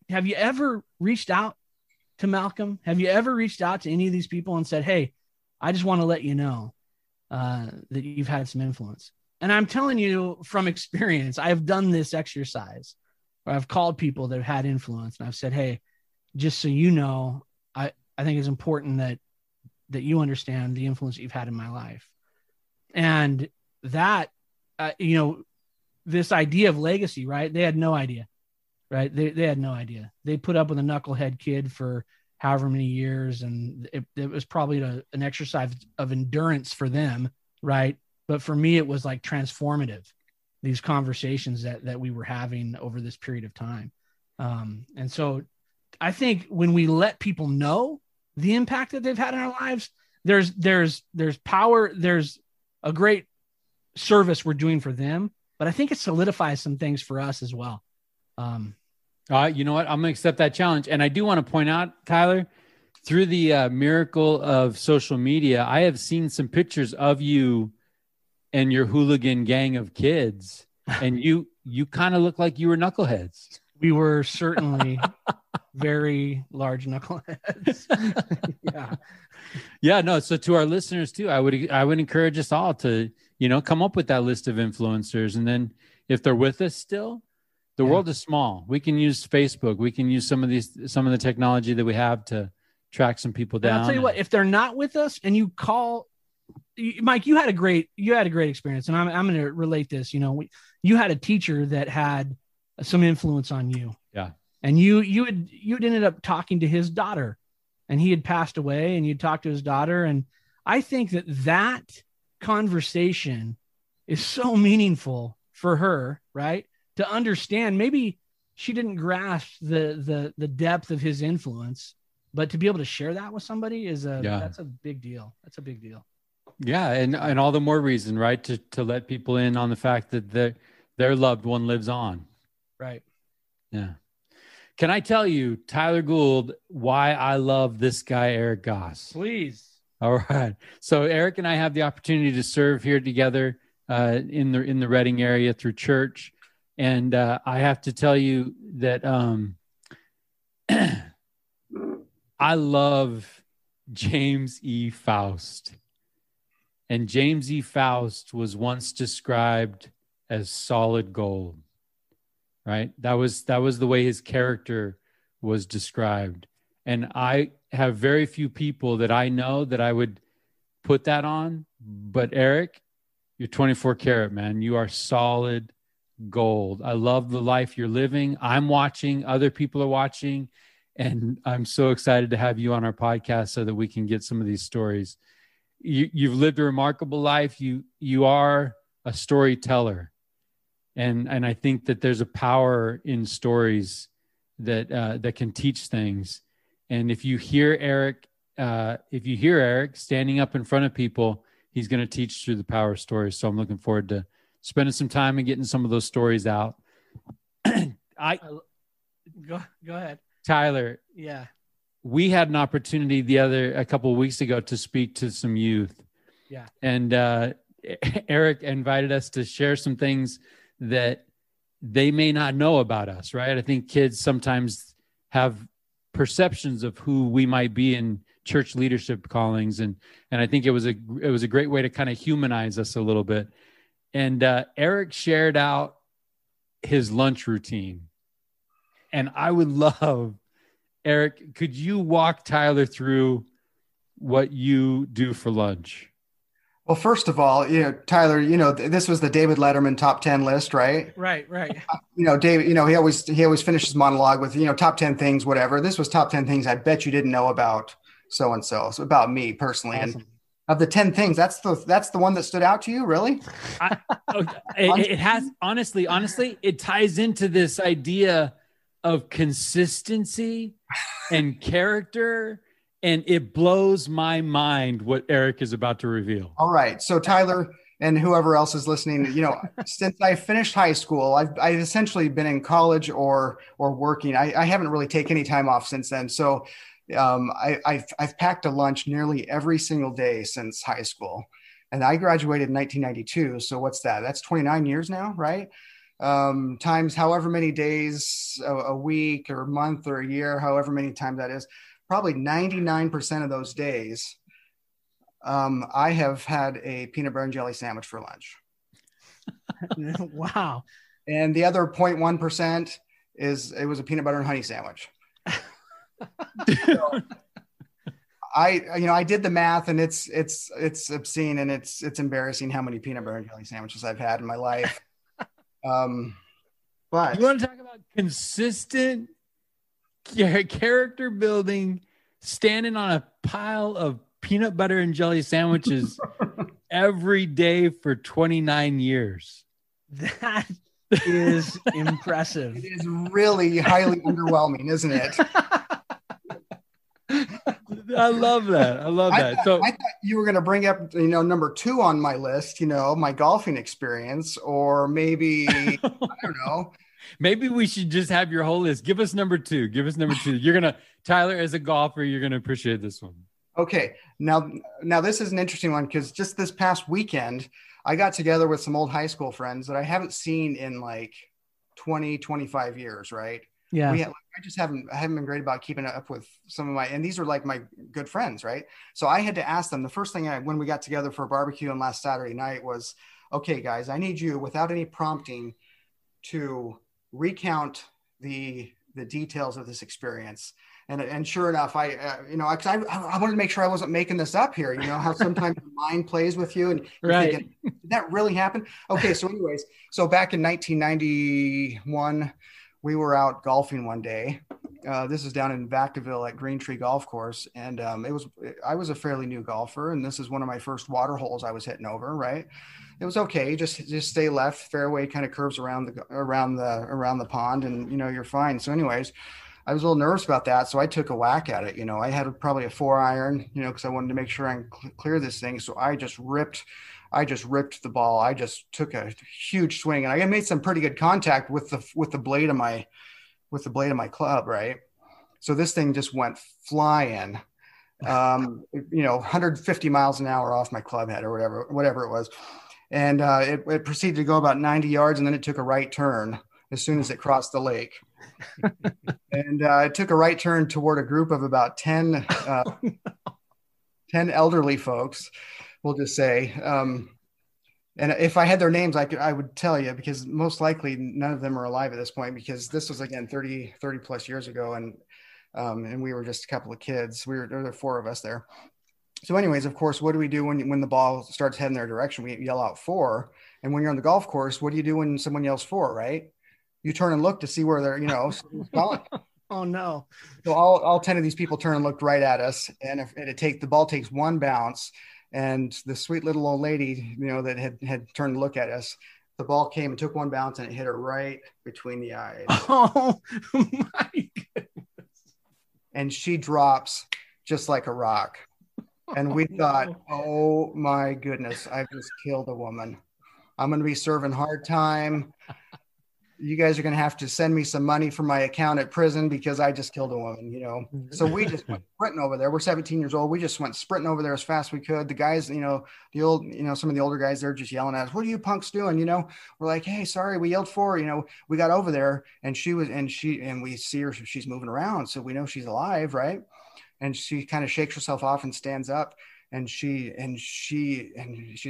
have you ever reached out to Malcolm? Have you ever reached out to any of these people and said, "Hey, I just want to let you know that you've had some influence"? And I'm telling you from experience, I've done this exercise where I've called people that have had influence and I've said, "Hey, just so you know, I think it's important that you understand the influence that you've had in my life." And that, this idea of legacy, right? They had no idea. Right. They had no idea. They put up with a knucklehead kid for however many years. And it was probably an exercise of endurance for them. Right. But for me, it was like transformative, these conversations that we were having over this period of time. And so I think when we let people know the impact that they've had in our lives, there's power, there's a great service we're doing for them, but I think it solidifies some things for us as well. You know what? I'm going to accept that challenge. And I do want to point out, Tyler, through the miracle of social media, I have seen some pictures of you and your hooligan gang of kids. And you kind of look like you were knuckleheads. We were certainly very large knuckleheads. Yeah. Yeah, no. So to our listeners too, I would encourage us all to, come up with that list of influencers. And then if they're with us still, the world is small. We can use Facebook. We can use some of the technology that we have to track some people down. And I'll tell you what, if they're not with us and you call, Mike, you had a great experience. And I'm going to relate this. You had a teacher that had some influence on you. Yeah. And you had ended up talking to his daughter, and he had passed away, and you'd talked to his daughter. And I think that conversation is so meaningful for her, right? To understand, maybe she didn't grasp the depth of his influence, but to be able to share that with somebody that's a big deal. That's a big deal. Yeah. And all the more reason, right. To let people in on the fact that their loved one lives on. Right. Yeah. Can I tell you, Tyler Gould, why I love this guy, Erick Goss? Please. All right. So Eric and I have the opportunity to serve here together in the Reading area through church. And I have to tell you that I love James E. Faust. And James E. Faust was once described as solid gold, right? That was the way his character was described. And I have very few people that I know that I would put that on. But Eric, you're 24 karat, man. You are solid gold. I love the life you're living. I'm watching. Other people are watching. And I'm so excited to have you on our podcast so that we can get some of these stories. You've lived a remarkable life. You are a storyteller. And I think that there's a power in stories that can teach things. And if you hear Eric standing up in front of people, he's going to teach through the power of stories. So I'm looking forward to spending some time and getting some of those stories out. Go ahead, Tyler. Yeah. We had an opportunity a couple of weeks ago to speak to some youth. Yeah. And Eric invited us to share some things that they may not know about us, right? I think kids sometimes have perceptions of who we might be in church leadership callings. And I think it was a great way to kind of humanize us a little bit. And Eric shared out his lunch routine. And I would love, Eric, could you walk Tyler through what you do for lunch? Well, first of all, Tyler, this was the David Letterman top 10 list, right? Right. David, he always finished his monologue with, top 10 things, whatever. This was top 10 things I bet you didn't know about so-and-so. So about me personally. Awesome. And of the 10 things, that's the one that stood out to you, really? It has, honestly, it ties into this idea of consistency and character. And it blows my mind what Eric is about to reveal. All right. So Tyler and whoever else is listening, since I finished high school, I've essentially been in college or working. I haven't really taken any time off since then. So I've packed a lunch nearly every single day since high school. And I graduated in 1992. So what's that? That's 29 years now, right? Times however many days a week or month or a year, however many times that is. Probably 99% of those days, I have had a peanut butter and jelly sandwich for lunch. Wow. And the other 0.1% it was a peanut butter and honey sandwich. So I did the math, and it's obscene, and it's embarrassing how many peanut butter and jelly sandwiches I've had in my life. But you want to talk about consistent character building, standing on a pile of peanut butter and jelly sandwiches every day for 29 years. That is impressive. It is really highly underwhelming, isn't it? I love that. I thought you were going to bring up, number 2 on my list, my golfing experience, or maybe, I don't know. Maybe we should just have your whole list. Give us number 2. Tyler, as a golfer, you're going to appreciate this one. Okay. Now this is an interesting one, because just this past weekend, I got together with some old high school friends that I haven't seen in like 20, 25 years. Right. Yeah. I haven't been great about keeping up with some of and these are like my good friends. Right. So I had to ask them, the first thing when we got together for a barbecue on last Saturday night was, okay, guys, I need you, without any prompting, to recount the details of this experience. And sure enough, I wanted to make sure I wasn't making this up here. How sometimes your mind plays with you, and you're right. thinking, did that really happen? Okay. So anyways, back in 1991, we were out golfing one day. This is down in Vacaville at Green Tree Golf Course. And I was a fairly new golfer, and this is one of my first water holes I was hitting over. Right. it was okay. Just stay left. Fairway kind of curves around the pond, and you're fine. So, anyways, I was a little nervous about that, so I took a whack at it. I had probably a 4-iron, because I wanted to make sure I clear this thing. So I just ripped the ball. I just took a huge swing, and I made some pretty good contact with the blade of my club, right? So this thing just went flying, 150 miles an hour off my club head or whatever it was. And it proceeded to go about 90 yards, and then it took a right turn as soon as it crossed the lake. And it took a right turn toward a group of about 10 elderly folks, we'll just say. And if I had their names, I would tell you, because most likely none of them are alive at this point, because this was, again, 30 plus years ago. And we were just a couple of kids. There were 4 of us there. So anyways, of course, what do we do when the ball starts heading their direction? We yell out 4. And when you're on the golf course, what do you do when someone yells 4, right? You turn and look to see where they're, going. Oh no. So all 10 of these people turn and looked right at us. And the ball takes 1 bounce, and the sweet little old lady, that had turned to look at us, the ball came and took 1 bounce, and it hit her right between the eyes. Oh my goodness. And she drops just like a rock. And we thought, oh my goodness, I've just killed a woman. I'm going to be serving hard time. You guys are going to have to send me some money from my account at prison because I just killed a woman, So we just went sprinting over there. We're 17 years old. We just went sprinting over there as fast as we could. The guys, some of the older guys, they're just yelling at us, "What are you punks doing?" We're like, "Hey, sorry, we yelled 4." We got over there, and we see her, she's moving around. So we know she's alive, right? And she kind of shakes herself off and stands up. And she's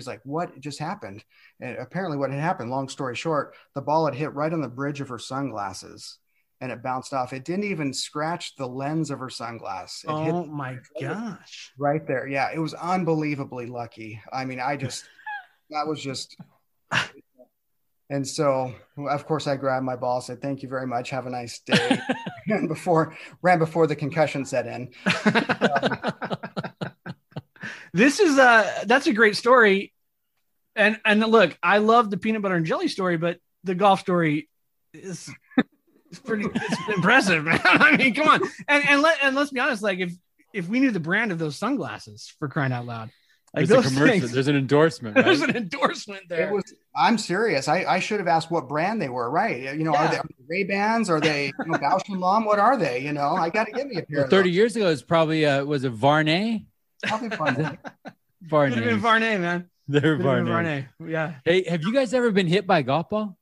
like, "What just happened?" And apparently what had happened, long story short, the ball had hit right on the bridge of her sunglasses, and it bounced off. It didn't even scratch the lens of her sunglass. It hit my gosh. Right there. Yeah. It was unbelievably lucky. I mean, that was just, and so of course I grabbed my ball, said, "Thank you very much. Have a nice day." ran before the concussion set in. That's a great story. And look, I love the peanut butter and jelly story, but the golf story is it's impressive, man. I mean, come on. And let's be honest, like if we knew the brand of those sunglasses, for crying out loud, like there's a commercial, there's an endorsement, right? There's an endorsement there. I'm serious. I should have asked what brand they were, right? Are they Ray-Bans? Are they Bausch & Lomb? What are they? I got to give me a pair. 30 years ago, it's probably was it Varney? Probably Varney. Varney. Could have been Varney, man. They're Varney. Yeah. Hey, have you guys ever been hit by a golf ball?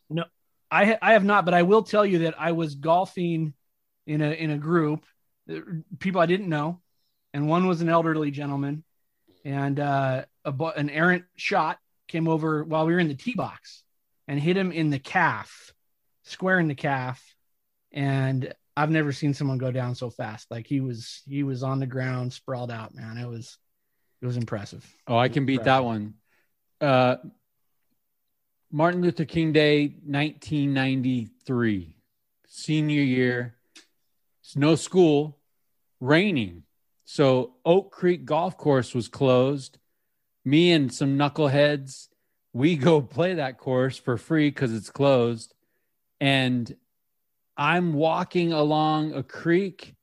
No, I have not, but I will tell you that I was golfing in a group, people I didn't know, and one was an elderly gentleman, and an errant shot came over while we were in the tee box and hit him in the calf, square in the calf, and I've never seen someone go down so fast. Like he was on the ground, sprawled out, man. It was impressive. Oh, I can beat that one. Martin Luther King Day, 1993, senior year. It's no school, raining. So Oak Creek Golf Course was closed. Me and some knuckleheads, we go play that course for free because it's closed. And I'm walking along a creek.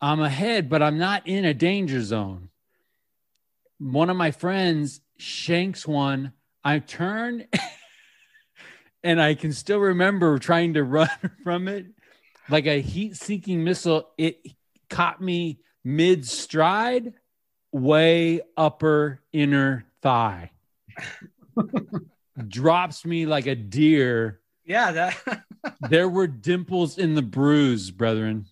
I'm ahead, but I'm not in a danger zone. One of my friends shanks one. I turn and I can still remember trying to run from it like a heat-seeking missile. It caught me mid-stride, way upper inner thigh. Drops me like a deer. Yeah, there were dimples in the bruise, brethren.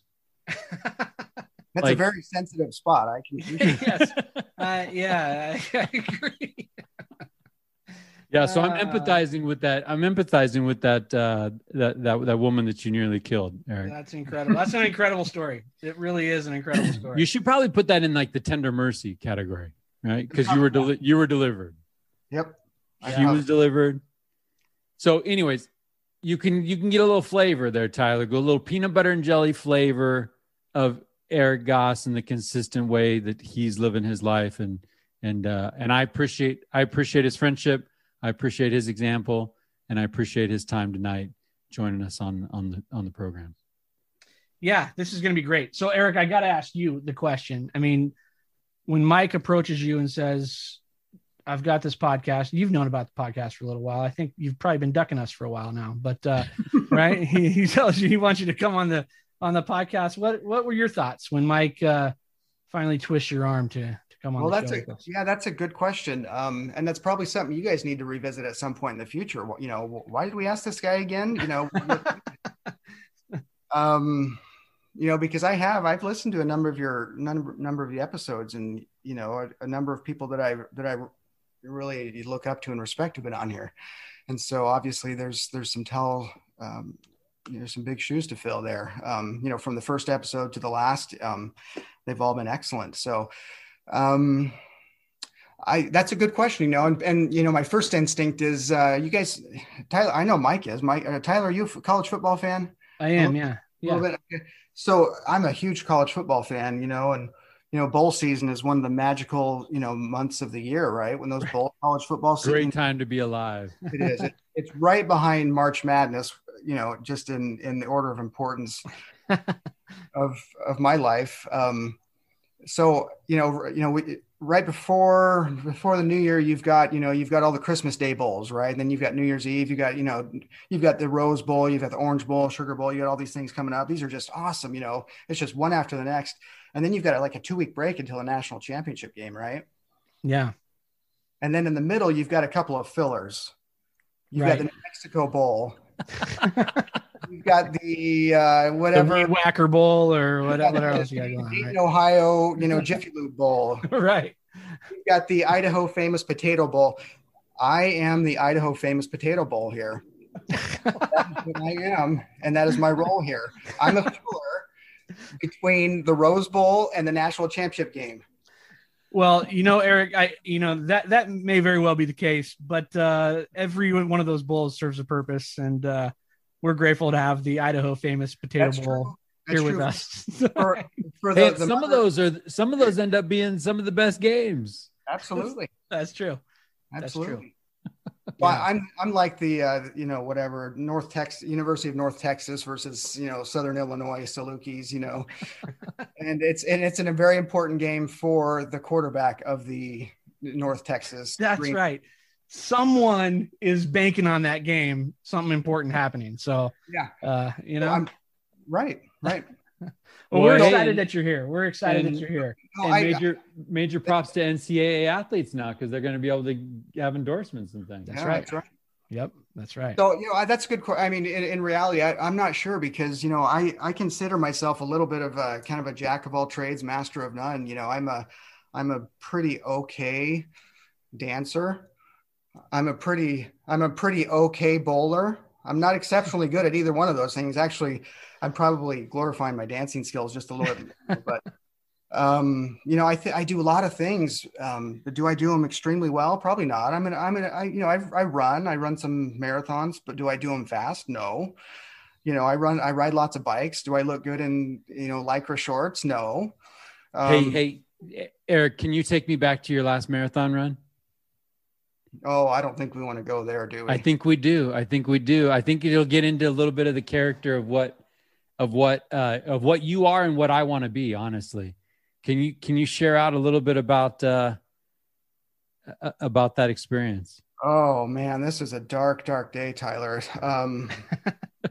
That's a very sensitive spot. I can yes. Yeah, I agree. Yeah, so I'm empathizing with that. I'm empathizing with that woman that you nearly killed, Eric. That's incredible. That's an incredible story. It really is an incredible story. You should probably put that in like the tender mercy category, right? Because you were delivered. Yep. She was delivered. So, anyways, you can get a little flavor there, Tyler. Go a little peanut butter and jelly flavor of Erick Goss and the consistent way that he's living his life, and And I appreciate his friendship. I appreciate his example, and I appreciate his time tonight joining us on the program. Yeah, this is going to be great. So Eric, I got to ask you the question. I mean, when Mike approaches you and says, I've got this podcast, you've known about the podcast for a little while. I think you've probably been ducking us for a while now, but right. He tells you he wants you to come on the podcast. What were your thoughts when Mike finally twists your arm to come on the show? That's a good question. And that's probably something you guys need to revisit at some point in the future. You know, why did we ask this guy again? You know, because I've listened to a number of the episodes, and, you know, a number of people that I really look up to and respect have been on here. And so obviously there's some some big shoes to fill there. You know, from the first episode to the last, they've all been excellent. So, that's a good question, you know, and, you know, my first instinct is, you guys, Tyler, I know Mike is. Tyler, are you a college football fan? I am. Yeah. A little bit. So I'm a huge college football fan, you know, and, you know, bowl season is one of the magical, you know, months of the year, right? When those college football season. Great time to be alive. It is. It's right behind March Madness, you know, just in the order of importance of my life. So, right before the new year, you've got all the Christmas Day bowls, right? And then you've got New Year's Eve, you've got the Rose Bowl, you've got the Orange Bowl, Sugar Bowl, you got all these things coming up. These are just awesome. You know, it's just one after the next. And then you've got like a 2-week break until a national championship game, right? Yeah. And then in the middle, you've got a couple of fillers. You've got the New Mexico Bowl. You've got the whatever the Weed Whacker Bowl or whatever else you got going on, right? Ohio, Jiffy Lube Bowl. Right. You've got the Idaho Famous Potato Bowl. I am the Idaho Famous Potato Bowl here. That's what I am, and that is my role here. I'm a filler between the Rose Bowl and the national championship game. Well, Eric, that may very well be the case, but every one of those bowls serves a purpose, and we're grateful to have the Idaho Famous Potato Bowl here with us. Some of those end up being some of the best games. Absolutely, that's true. Absolutely. That's true. Well, I'm like the whatever University of North Texas versus Southern Illinois Salukis, and it's in a very important game for the quarterback of the North Texas. That's Green. Right. Someone is banking on that game, something important happening. So I'm right. Well, we're excited that you're here. We're excited that you're here. And major props to NCAA athletes now, because they're going to be able to have endorsements and things. That's right. That's right. Yep, that's right. So that's a good. I mean, in reality, I'm not sure, because I consider myself a little bit of a kind of a jack of all trades, master of none. I'm a pretty okay dancer. I'm a pretty okay bowler. I'm not exceptionally good at either one of those things. Actually, I'm probably glorifying my dancing skills just a little bit, but I do a lot of things. But do I do them extremely well? Probably not. I run some marathons, but do I do them fast? No. I ride lots of bikes. Do I look good in, Lycra shorts? No. Hey, Eric, can you take me back to your last marathon run? Oh, I don't think we want to go there, do we? I think we do. I think it'll get into a little bit of the character of what you are and what I want to be, honestly. Can you share out a little bit about that experience? Oh man, this is a dark day, Tyler.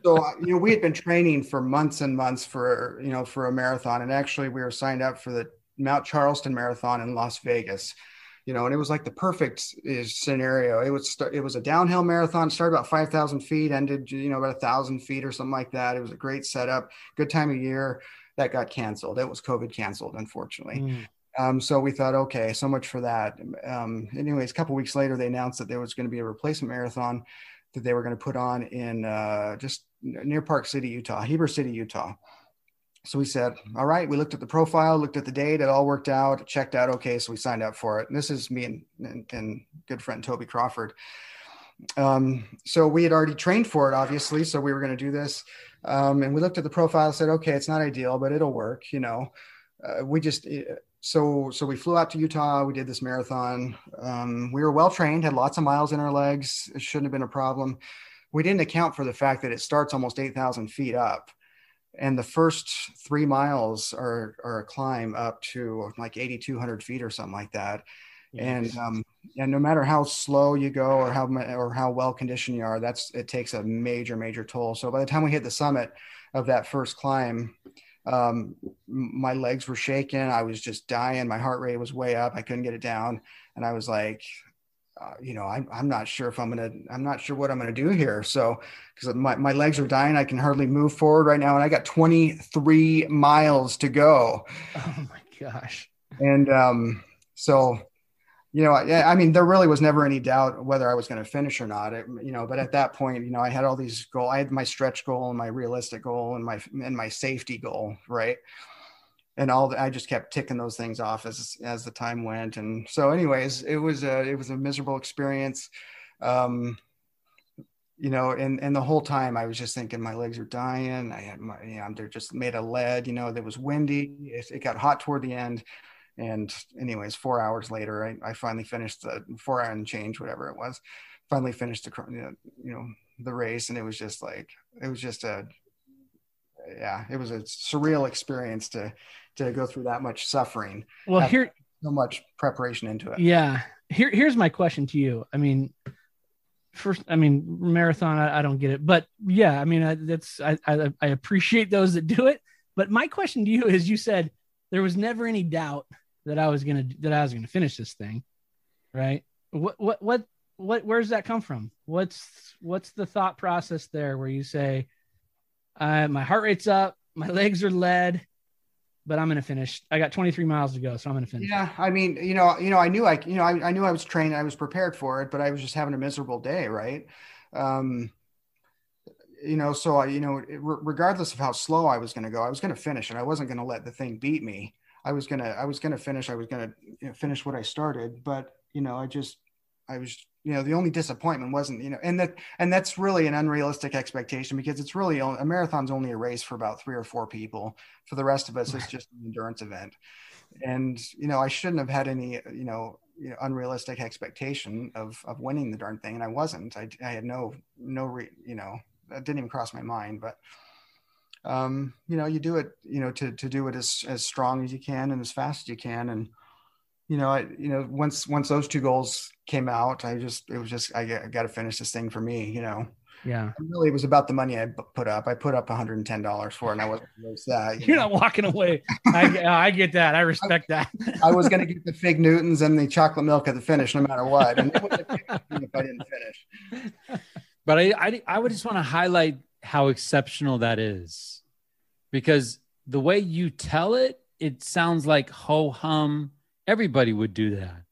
So we had been training for months and months for a marathon, and actually we were signed up for the Mount Charleston Marathon in Las Vegas. And it was like the perfect scenario. It was a downhill marathon, started about 5,000 feet, ended, about 1,000 feet or something like that. It was a great setup, good time of year. That got canceled. It was COVID canceled, unfortunately. So we thought, okay, so much for that. Anyways, a couple of weeks later, they announced that there was going to be a replacement marathon that they were going to put on in just near Park City, Utah, Heber City, Utah. So we said, all right, we looked at the profile, looked at the date, it all worked out, checked out. Okay. So we signed up for it. And this is me and good friend, Toby Crawford. So we had already trained for it, obviously. So we were going to do this. And we looked at the profile, said, okay, it's not ideal, but it'll work. We just, so we flew out to Utah. We did this marathon. We were well trained, had lots of miles in our legs. It shouldn't have been a problem. We didn't account for the fact that it starts almost 8,000 feet up. And the first 3 miles are a climb up to like 8,200 feet or something like that. Yes. And no matter how slow you go or how well conditioned you are, it takes a major toll. So by the time we hit the summit of that first climb, my legs were shaking. I was just dying. My heart rate was way up. I couldn't get it down. And I was like, I'm not sure I'm not sure what I'm going to do here. So, because my legs are dying, I can hardly move forward right now. And I got 23 miles to go. Oh my gosh. And, so, I mean, there really was never any doubt whether I was going to finish or not, but at that point, I had all these goals. I had my stretch goal and my realistic goal and my safety goal. Right. And I just kept ticking those things off as the time went. And so anyways, it was a miserable experience. And the whole time I was just thinking my legs are dying. I had they're just made of lead, it was windy. It got hot toward the end. And anyways, 4 hours later, I finally finished the 4 hour and change, whatever it was, finally finished the race. And it was just it was a surreal experience to go through that much suffering. Well, so much preparation into it. Yeah. Here's my question to you. I mean, marathon, I don't get it, but yeah, I mean, I appreciate those that do it. But my question to you is, you said there was never any doubt that I was going to finish this thing. Right. Where does that come from? What's the thought process there where you say, my heart rate's up, my legs are lead, but I'm going to finish. I got 23 miles to go, so I'm going to finish. Yeah. I mean, I knew I was trained, I was prepared for it, but I was just having a miserable day. Right. Regardless of how slow I was going to go, I was going to finish, and I wasn't going to let the thing beat me. I was going to finish. I was going to finish what I started, but, I was, the only disappointment wasn't, and that's really an unrealistic expectation, because it's really a marathon's only a race for about 3 or 4 people. For the rest of us, it's just an endurance event. And, I shouldn't have had any, unrealistic expectation of winning the darn thing. And I wasn't. I had that didn't even cross my mind. But, you do it, to do it as strong as you can and as fast as you can. And, once those 2 goals came out, I got to finish this thing for me, Yeah. Really, it was about the money I put up. I put up $110 for it, and I wasn't going to lose that. You're not walking away. I get that. I respect that. I was going to get the fig Newtons and the chocolate milk at the finish, no matter what. And it wouldn't have if I didn't finish. But I would just want to highlight how exceptional that is, because the way you tell it, it sounds like ho hum. Everybody would do that.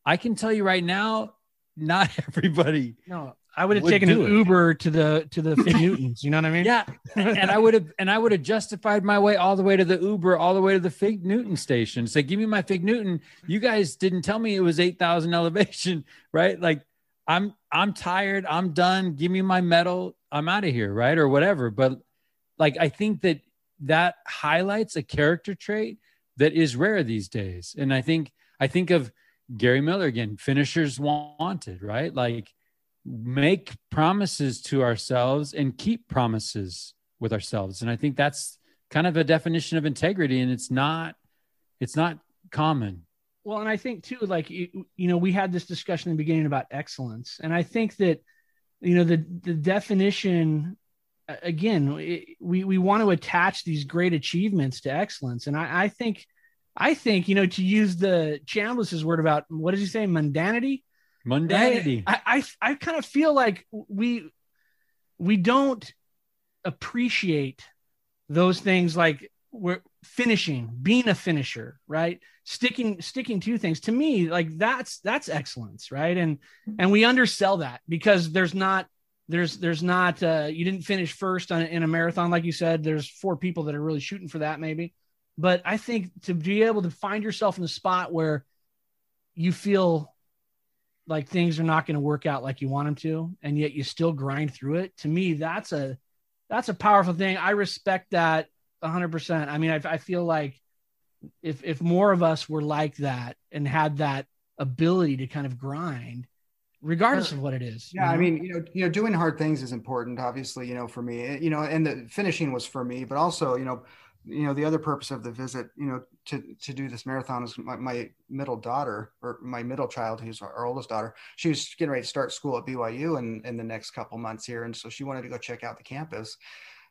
I can tell you right now, not everybody. No, I would have taken an Uber to the Fig Newtons. You know what I mean? Yeah. And I would have justified my way all the way to the Uber, all the way to the Fig Newton station. Say, give me my Fig Newton. You guys didn't tell me it was 8,000 elevation, right? Like, I'm tired. I'm done. Give me my medal. I'm out of here, right? Or whatever. But like, I think that highlights a character trait that is rare these days. And I think of Gary Miller again, finishers wanted, right? Like, make promises to ourselves and keep promises with ourselves. And I think that's kind of a definition of integrity, and it's not common. Well, and I think too, like, we had this discussion in the beginning about excellence. And I think that, the definition, again, we want to attach these great achievements to excellence. And I think, to use the Chambliss's word about, what does he say? Mundanity. I kind of feel like we don't appreciate those things, like we're finishing, being a finisher, right? Sticking to things. To me, like that's excellence, right? And we undersell that, because there's not you didn't finish first in a marathon, like you said. There's 4 people that are really shooting for that, maybe. But I think to be able to find yourself in a spot where you feel like things are not going to work out like you want them to, and yet you still grind through it, to me, that's a powerful thing. I respect that 100%. I mean, I feel like if more of us were like that and had that ability to kind of grind, regardless of what it is. Yeah, I mean, doing hard things is important, obviously, for me, and the finishing was for me, but also, the other purpose of the visit, to do this marathon is my middle daughter, or my middle child, who's our oldest daughter. She was getting ready to start school at BYU in the next couple months here. And so she wanted to go check out the campus.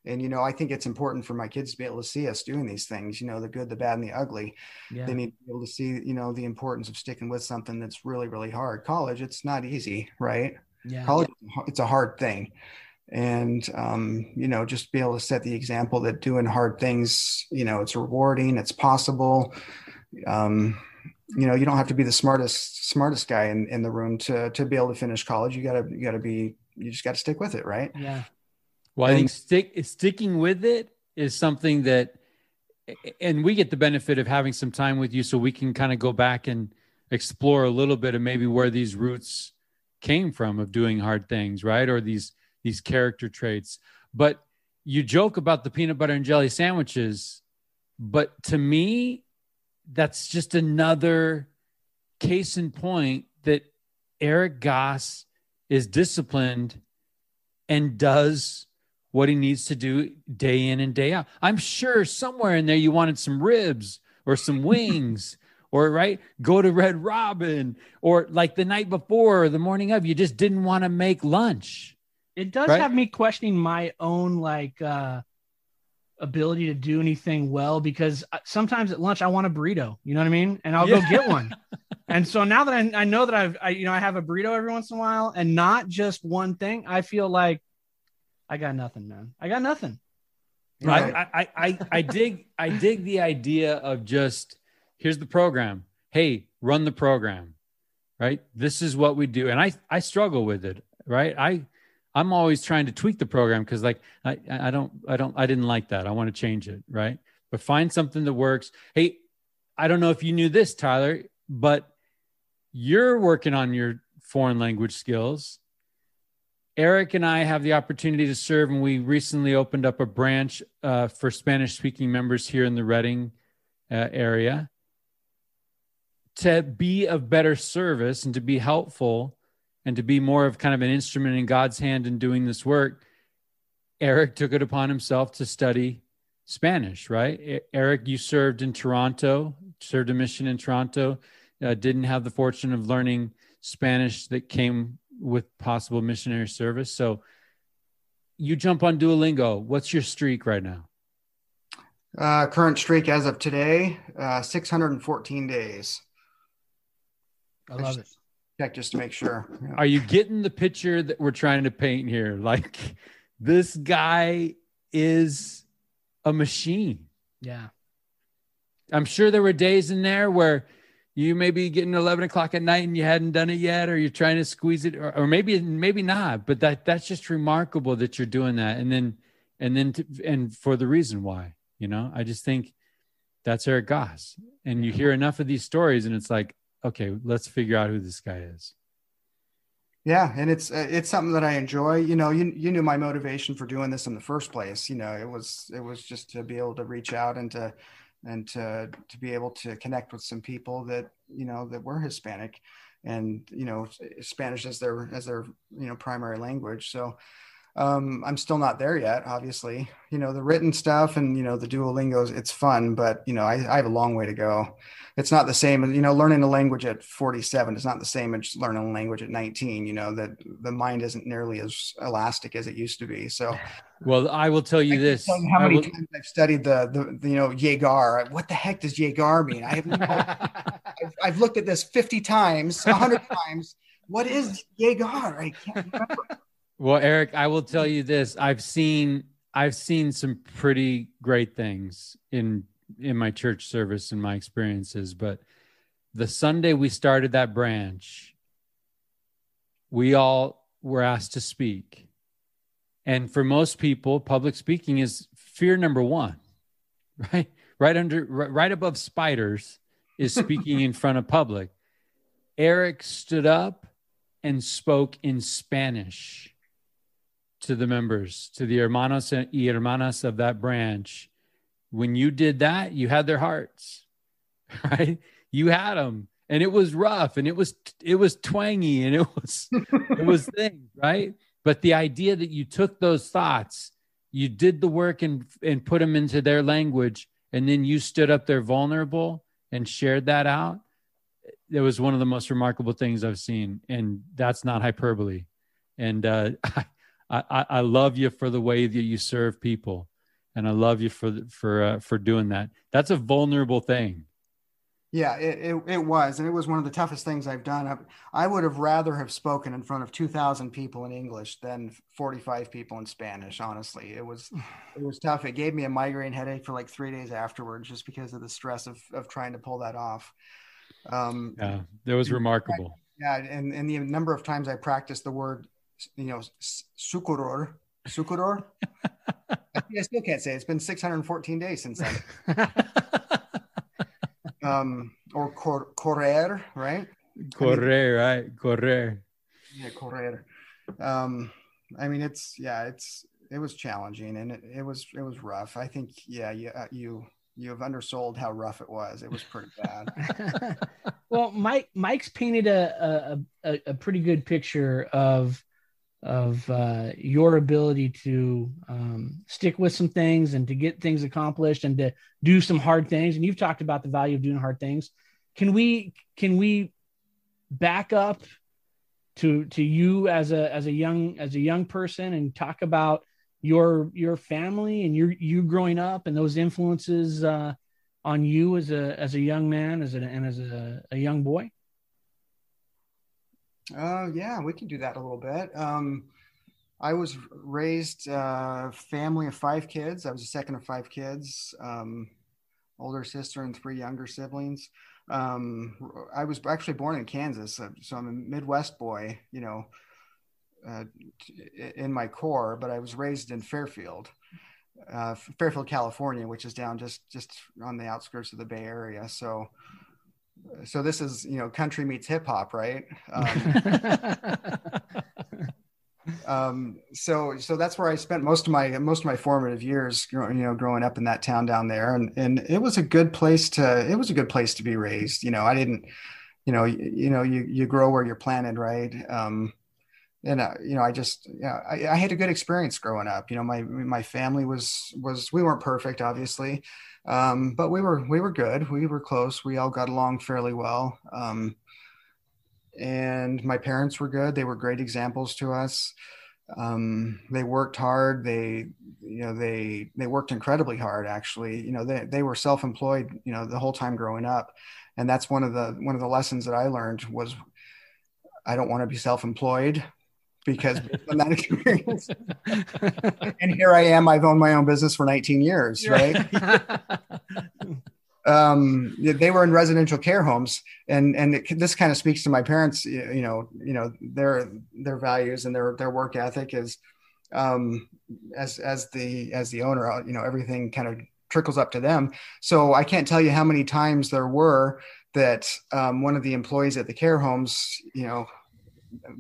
And, I think it's important for my kids to be able to see us doing these things, the good, the bad, and the ugly. Yeah. They need to be able to see, the importance of sticking with something that's really, really hard. College, it's not easy, right? Yeah. College, it's a hard thing. And, just be able to set the example that doing hard things, it's rewarding, it's possible. You don't have to be the smartest guy in the room to be able to finish college. You just got to stick with it. Right. Yeah. Well, I think sticking with it is something that, and we get the benefit of having some time with you, so we can kind of go back and explore a little bit of maybe where these roots came from of doing hard things, right? Or these character traits. But you joke about the peanut butter and jelly sandwiches, but to me, that's just another case in point that Erick Goss is disciplined and does what he needs to do day in and day out. I'm sure somewhere in there you wanted some ribs or some wings or go to Red Robin, or like the night before or the morning of, you just didn't want to make lunch. It does have me questioning my own ability to do anything well, because sometimes at lunch I want a burrito, you know what I mean? And I'll go get one. And so now that I know that I have a burrito every once in a while and not just one thing, I feel like I got nothing, man. I got nothing. Right. I dig the idea of just, here's the program. Hey, run the program, right? This is what we do. And I struggle with it, right? I'm always trying to tweak the program because I didn't like that. I want to change it, right? But find something that works. Hey, I don't know if you knew this, Tyler, but you're working on your foreign language skills. Eric and I have the opportunity to serve, and we recently opened up a branch for Spanish-speaking members here in the Reading area to be of better service and to be helpful and to be more of kind of an instrument in God's hand in doing this work. Eric took it upon himself to study Spanish, right? Eric, you served in Toronto, served a mission in Toronto, didn't have the fortune of learning Spanish that came with possible missionary service. So you jump on Duolingo. What's your streak right now? Current streak as of today, 614 days. I love it. Check just to make sure. Yeah. Are you getting the picture that we're trying to paint here? Like, this guy is a machine. Yeah. I'm sure there were days in there where you may be getting 11 o'clock at night and you hadn't done it yet, or you're trying to squeeze it, or maybe not, but that's just remarkable that you're doing that. And for the reason why, I just think that's Erick Goss. And you hear enough of these stories and it's like, okay, let's figure out who this guy is. Yeah. And it's something that I enjoy. You knew my motivation for doing this in the first place. It was just to be able to reach out and to be able to connect with some people that, that were Hispanic and, Spanish as their primary language. So I'm still not there yet, obviously, the written stuff and, the Duolingos, it's fun, but, I have a long way to go. It's not the same as, learning a language at 47 is not the same as learning a language at 19, that the mind isn't nearly as elastic as it used to be. So, well, I will tell you this. Tell you how many times I've studied the Yegar. What the heck does Yegar mean? I've looked at this 50 times, 100 times. What is Yegar? I can't remember. Well, Eric, I will tell you this. I've seen some pretty great things in my church service and my experiences, but the Sunday we started that branch, we all were asked to speak. And for most people, public speaking is fear number one, right? Right above spiders is speaking in front of public. Eric stood up and spoke in Spanish to the members, to the hermanos y hermanas of that branch. When you did that, you had their hearts. right? You had them, and it was rough, and it was twangy, and it was things, right? But the idea that you took those thoughts, you did the work and put them into their language, and then you stood up there vulnerable and shared that out. It was one of the most remarkable things I've seen, and that's not hyperbole. And I love you for the way that you serve people, and I love you for doing that. That's a vulnerable thing. Yeah, it was, and it was one of the toughest things I've done. I would have rather have spoken in front of 2,000 people in English than 45 people in Spanish. Honestly, it was tough. It gave me a migraine headache for like 3 days afterwards, just because of the stress of trying to pull that off. Yeah, that was remarkable. Yeah, and the number of times I practiced the word, sukuror. I still can't say it. It's been 614 days since then. Or correr, right? Correr. Yeah, correr. I mean, it was challenging, and it was rough. I think, you have undersold how rough it was. It was pretty bad. Well, Mike's painted a pretty good picture of your ability to stick with some things and to get things accomplished and to do some hard things. And you've talked about the value of doing hard things. Can we back up to you as a young person and talk about your family and you growing up and those influences on you as a young man, as a young boy? Yeah, we can do that a little bit. I was raised family of 5 kids. I was the second of 5 kids, older sister and 3 younger siblings. I was actually born in Kansas, so I'm a Midwest boy, in my core, but I was raised in Fairfield, California, which is down just on the outskirts of the Bay Area. So this is, country meets hip hop, right? So that's where I spent most of my formative years, growing up in that town down there, and it was a good place to be raised. I didn't, you grow where you're planted, right? And I had a good experience growing up. My family was we weren't perfect, obviously, but we were good. We were close. We all got along fairly well. And my parents were good. They were great examples to us. They worked hard. They worked incredibly hard, actually. They were self-employed, the whole time growing up. And that's one of the lessons that I learned was I don't want to be self-employed, because from that experience, and here I am, I've owned my own business for 19 years, right? They were in residential care homes, and this kind of speaks to my parents, their values and their work ethic is, as the owner, everything kind of trickles up to them. So I can't tell you how many times there were that one of the employees at the care homes,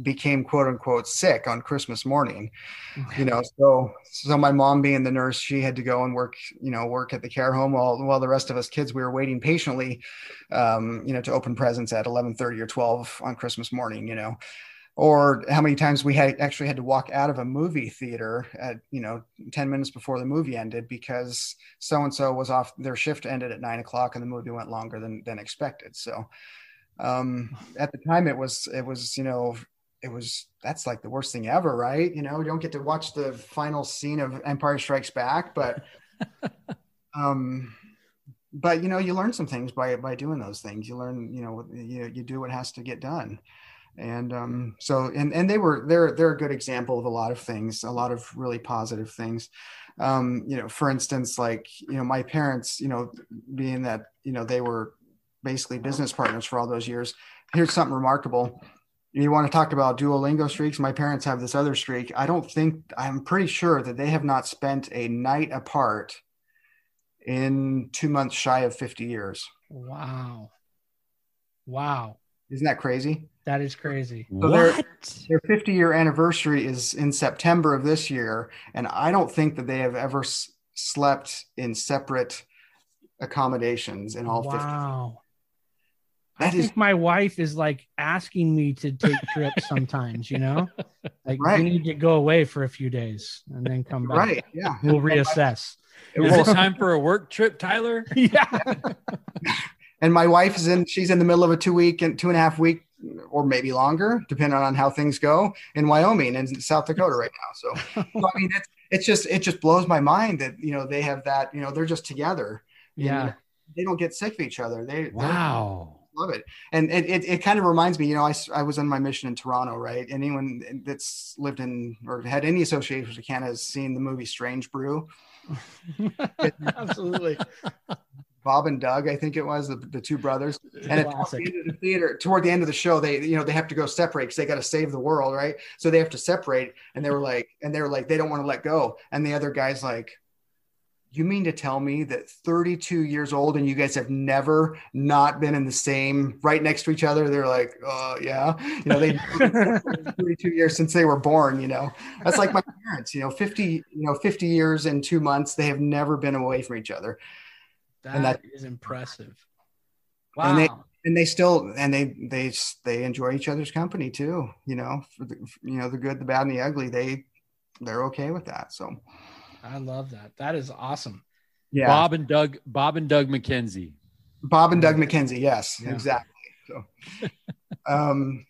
became quote unquote sick on Christmas morning. So my mom, being the nurse, she had to go and work at the care home while the rest of us kids, we were waiting patiently, to open presents at 11:30 or 12 on Christmas morning, or how many times we actually had to walk out of a movie theater at, 10 minutes before the movie ended because so-and-so was off, their shift ended at 9 o'clock and the movie went longer than expected. So at the time it was that's like the worst thing ever, right? You don't get to watch the final scene of Empire Strikes Back, but you learn some things by doing those things. You learn, you do what has to get done. And they're a good example of a lot of things, a lot of really positive things. For instance, like, my parents, being that, they were basically business partners for all those years. Here's something remarkable. You want to talk about Duolingo streaks? My parents have this other streak. I'm pretty sure that they have not spent a night apart in 2 months shy of 50 years. Wow. Isn't that crazy? That is crazy. So their 50-year anniversary is in September of this year. And I don't think that they have ever slept in separate accommodations in all 50. Wow. That I think my wife is like asking me to take trips sometimes, like Right. we need to go away for a few days and then come back. Right. Yeah. We'll reassess. Is it time for a work trip, Tyler? Yeah. And my wife she's in the middle of a 2.5 week, or maybe longer, depending on how things go, in Wyoming and South Dakota right now. So I mean, it just blows my mind that, they have that, they're just together. Yeah. And, they don't get sick of each other. Wow. Love it. And it kind of reminds me, I was on my mission in Toronto, right? Anyone that's lived in or had any association with Canada has seen the movie Strange Brew. Absolutely. Bob and Doug, I think it was, the two brothers. And toward the end of the show, they have to go separate because they got to save the world, right? So they have to separate, and they were like, they don't want to let go. And the other guy's like, you mean to tell me that 32 years old and you guys have never not been in the same, right next to each other? They're like, oh yeah. They 32 years since they were born, that's like my parents, 50 years and 2 months. They have never been away from each other. That is impressive. Wow. And they still, they enjoy each other's company too, for the good, the bad, and the ugly. They're okay with that. So I love that. That is awesome. Yeah. Bob and Doug McKenzie. Bob and Doug McKenzie. Yes, Yeah. exactly.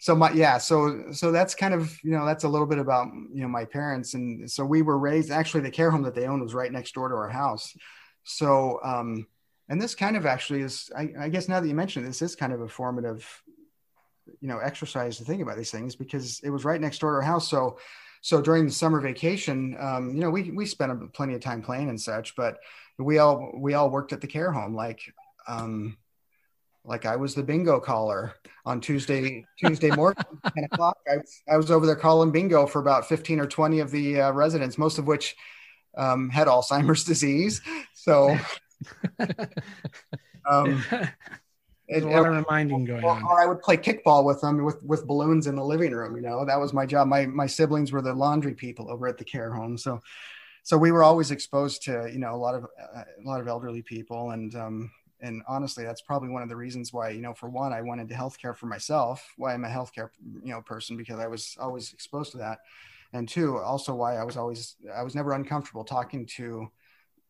So that's kind of, that's a little bit about, my parents. And so we were raised, actually the care home that they owned was right next door to our house. So, and this kind of actually is, I guess now that you mention it, this is kind of a formative, exercise to think about these things, because it was right next door to our house. So during the summer vacation, we spent plenty of time playing and such, but we all worked at the care home. Like I was the bingo caller on Tuesday morning, 10 o'clock. I was over there calling bingo for about 15 or 20 of the residents, most of which had Alzheimer's disease. So there's a lot of reminding going on. Or I would play kickball with them with balloons in the living room. That was my job. My siblings were the laundry people over at the care home. So we were always exposed to, a lot of elderly people. And honestly, that's probably one of the reasons why, for one, I went into healthcare for myself, why I'm a healthcare, person, because I was always exposed to that. And two, also why I was never uncomfortable talking to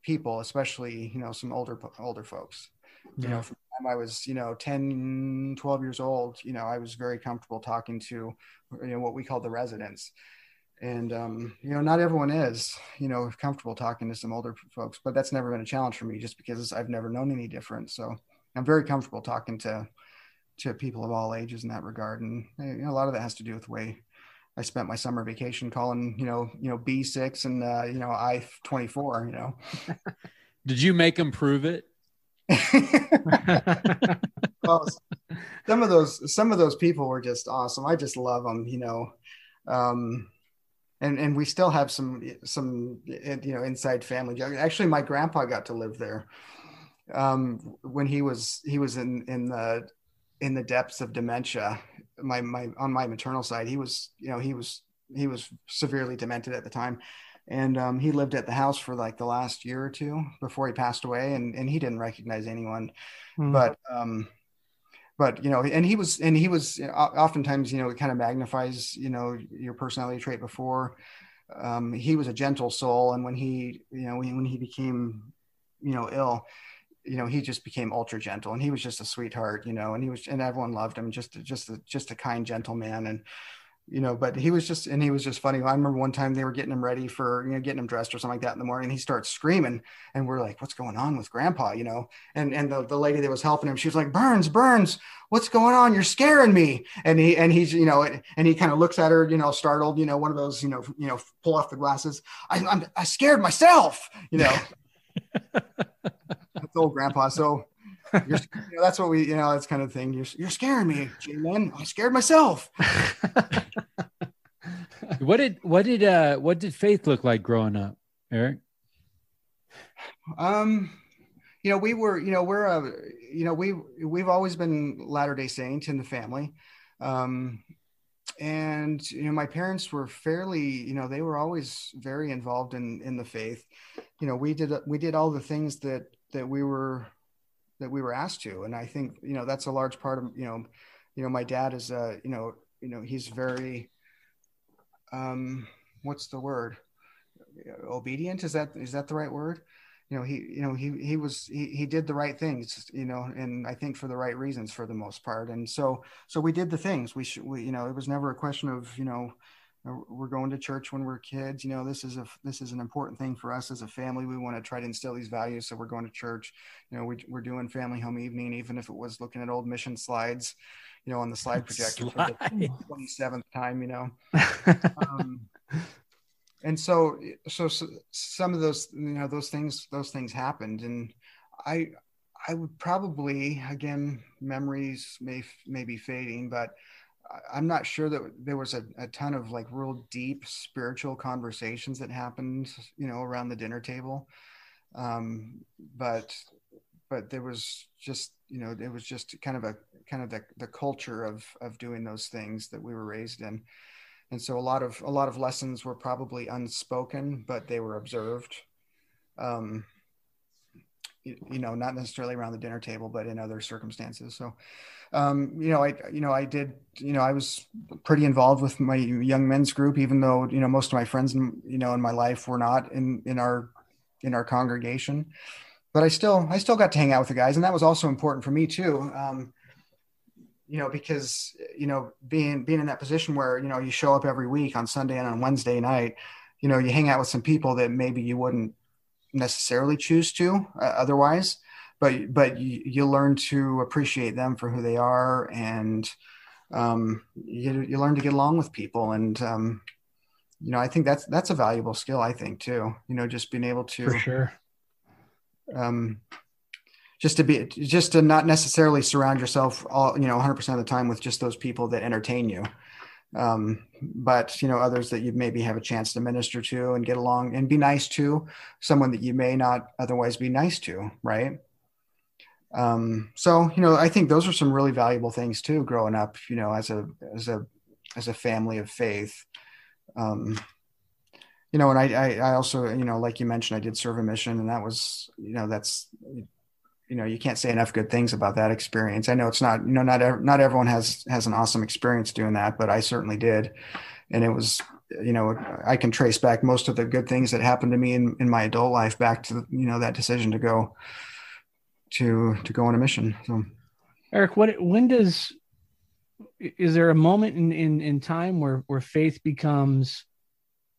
people, especially, some older folks. Yeah. From the time I was, 10, 12 years old, I was very comfortable talking to, what we call the residents. And, not everyone is, comfortable talking to some older folks, but that's never been a challenge for me just because I've never known any different. So I'm very comfortable talking to people of all ages in that regard. And, a lot of that has to do with the way I spent my summer vacation calling, B6 and, I-24, Did you make them prove it? Well, some of those people were just awesome. I just love them, and we still have some inside family. Actually, my grandpa got to live there when he was in the depths of dementia. On my maternal side, he was severely demented at the time. And he lived at the house for like the last year or two before he passed away, and he didn't recognize anyone. But and he was oftentimes, it kind of magnifies, your personality trait before. He was a gentle soul. And when he became, ill, he just became ultra gentle, and he was just a sweetheart, and everyone loved him, just a kind, gentle man. And, but he was just funny. I remember one time they were getting him ready for, getting him dressed or something like that in the morning. And he starts screaming, and we're like, what's going on with Grandpa? And the lady that was helping him, she was like, Burns, what's going on? You're scaring me. And he's, and he kind of looks at her, startled, one of those, pull off the glasses. I scared myself, That's old Grandpa. So that's what we, that's kind of thing. You're scaring me, J-Man. I scared myself. What did faith look like growing up, Eric? We've always been Latter-day Saint in the family. And, my parents were fairly, they were always very involved in the faith. We did all the things that we were that we were asked to. And I think, that's a large part of, my dad is, he's very, what's the word? Obedient. Is that the right word? He did the right things, and I think for the right reasons for the most part. And so we did the things it was never a question of, we're going to church when we're kids. This is an important thing for us as a family. We want to try to instill these values. So we're going to church, we're doing family home evening, even if it was looking at old mission slides, on the slide projector for the 27th time, and so some of those, those things happened. And I would probably, again, memories may be fading, but I'm not sure that there was a ton of like real deep spiritual conversations that happened, around the dinner table. But there was just, it was just kind of the culture of doing those things that we were raised in. And so a lot of lessons were probably unspoken, but they were observed. Not necessarily around the dinner table, but in other circumstances. So, I was pretty involved with my young men's group, even though, most of my friends, in my life were not in our congregation, but I still got to hang out with the guys. And that was also important for me too. Because, being in that position where, you show up every week on Sunday and on Wednesday night, you hang out with some people that maybe you wouldn't necessarily choose to otherwise, but you learn to appreciate them for who they are. And you learn to get along with people. And, I think that's a valuable skill, I think too, just being able to, for sure. Just to not necessarily surround yourself all, 100% of the time with just those people that entertain you. But, others that you maybe have a chance to minister to and get along and be nice to, someone that you may not otherwise be nice to. Right. So, I think those are some really valuable things too, growing up, as a family of faith. And I also, like you mentioned, I did serve a mission, and that was, that's, you can't say enough good things about that experience. I know it's not, not everyone has an awesome experience doing that, but I certainly did. And it was, I can trace back most of the good things that happened to me in my adult life back to, that decision to go on a mission. So, Erick, is there a moment in time where faith becomes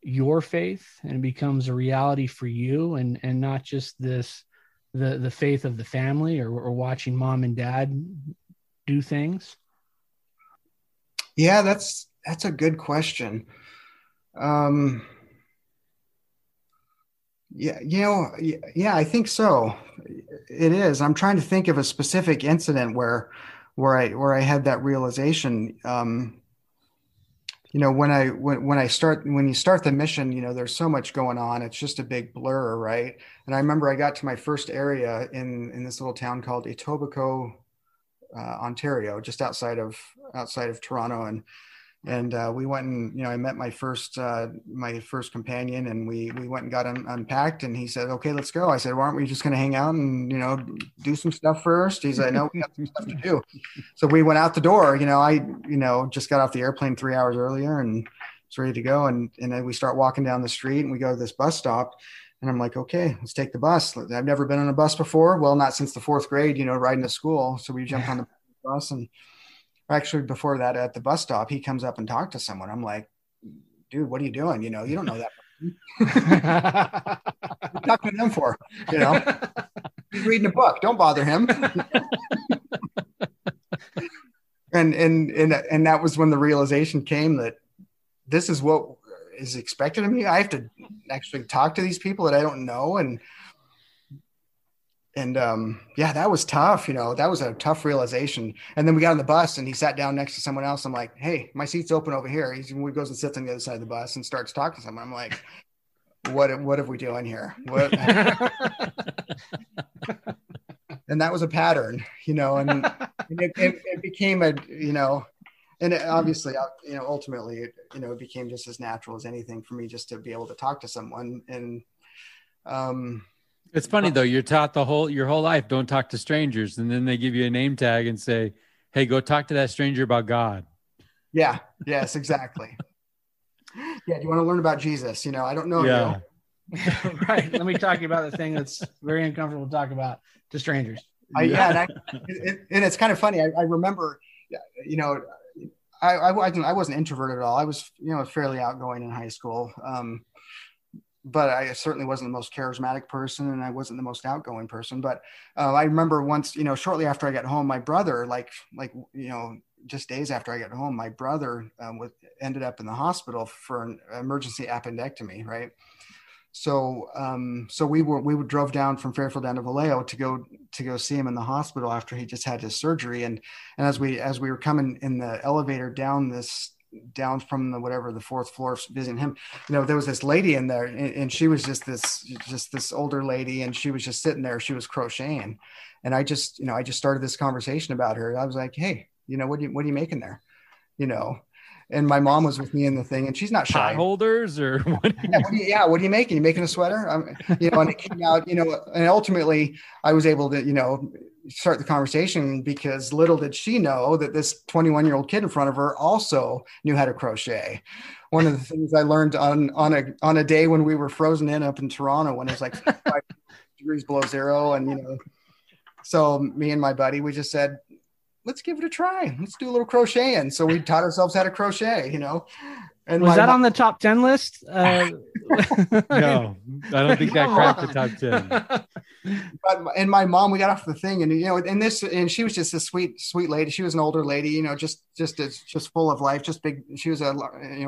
your faith and becomes a reality for you, and not just the faith of the family or watching mom and dad do things? Yeah, that's a good question. Yeah, I think so. It is. I'm trying to think of a specific incident where I had that realization. When you start the mission, there's so much going on. It's just a big blur, right? And I remember I got to my first area in this little town called Etobicoke, Ontario, just outside of Toronto, and we went and I met my first companion, and we went and got unpacked, and he said, "Okay, let's go." I said, "Well, aren't we just going to hang out and do some stuff first?" He said, "No, we got some stuff to do." So we went out the door. I just got off the airplane 3 hours earlier and was ready to go, and then we start walking down the street, and we go to this bus stop, and I'm like, "Okay, let's take the bus." I've never been on a bus before. Well, not since the fourth grade, riding to school. So we jumped on the bus, and actually before that, at the bus stop, he comes up and talked to someone. I'm like, "Dude, what are you doing? You don't know that person." What are you talking to them for? He's reading a book. Don't bother him. and that was when the realization came that this is what is expected of me. I have to actually talk to these people that I don't know. And that was tough. That was a tough realization. And then we got on the bus, and he sat down next to someone else. I'm like, "Hey, my seat's open over here." He goes and sits on the other side of the bus and starts talking to someone. I'm like, what have we doing here? What? And that was a pattern, and it became and it obviously, ultimately, it became just as natural as anything for me just to be able to talk to someone. And, It's funny though. You're taught your whole life, don't talk to strangers. And then they give you a name tag and say, hey, go talk to that stranger about God. Yeah. Yes, exactly. Yeah. Do you want to learn about Jesus? I don't know you. Right. Let me talk to you about the thing that's very uncomfortable to talk about to strangers. And it's kind of funny. I remember, I wasn't introverted at all. I was, fairly outgoing in high school. But I certainly wasn't the most charismatic person, and I wasn't the most outgoing person. But I remember once, shortly after I got home, my brother, just days after I got home, my brother ended up in the hospital for an emergency appendectomy, right? So we drove down from Fairfield down to Vallejo to go see him in the hospital after he just had his surgery. And as we were coming in the elevator down from the fourth floor visiting him, there was this lady in there, and she was just this older lady, and she was just sitting there. She was crocheting, and I just started this conversation about her. I was like, hey, what are you making there? And my mom was with me in the thing, and she's not shy. Pot holders or what? What are you making? You making a sweater? And it came out, and ultimately I was able to, start the conversation, because little did she know that this 21-year-old kid in front of her also knew how to crochet. One of the things I learned on a day when we were frozen in up in Toronto, when it was like 5 degrees below zero. And, so me and my buddy, we just said, let's give it a try. Let's do a little crocheting. So we taught ourselves how to crochet, And was that on the top 10 list? No, I don't think that cracked the top 10. And my mom, we got off the thing, and she was just a sweet lady. She was an older lady, just full of life, just big. She was a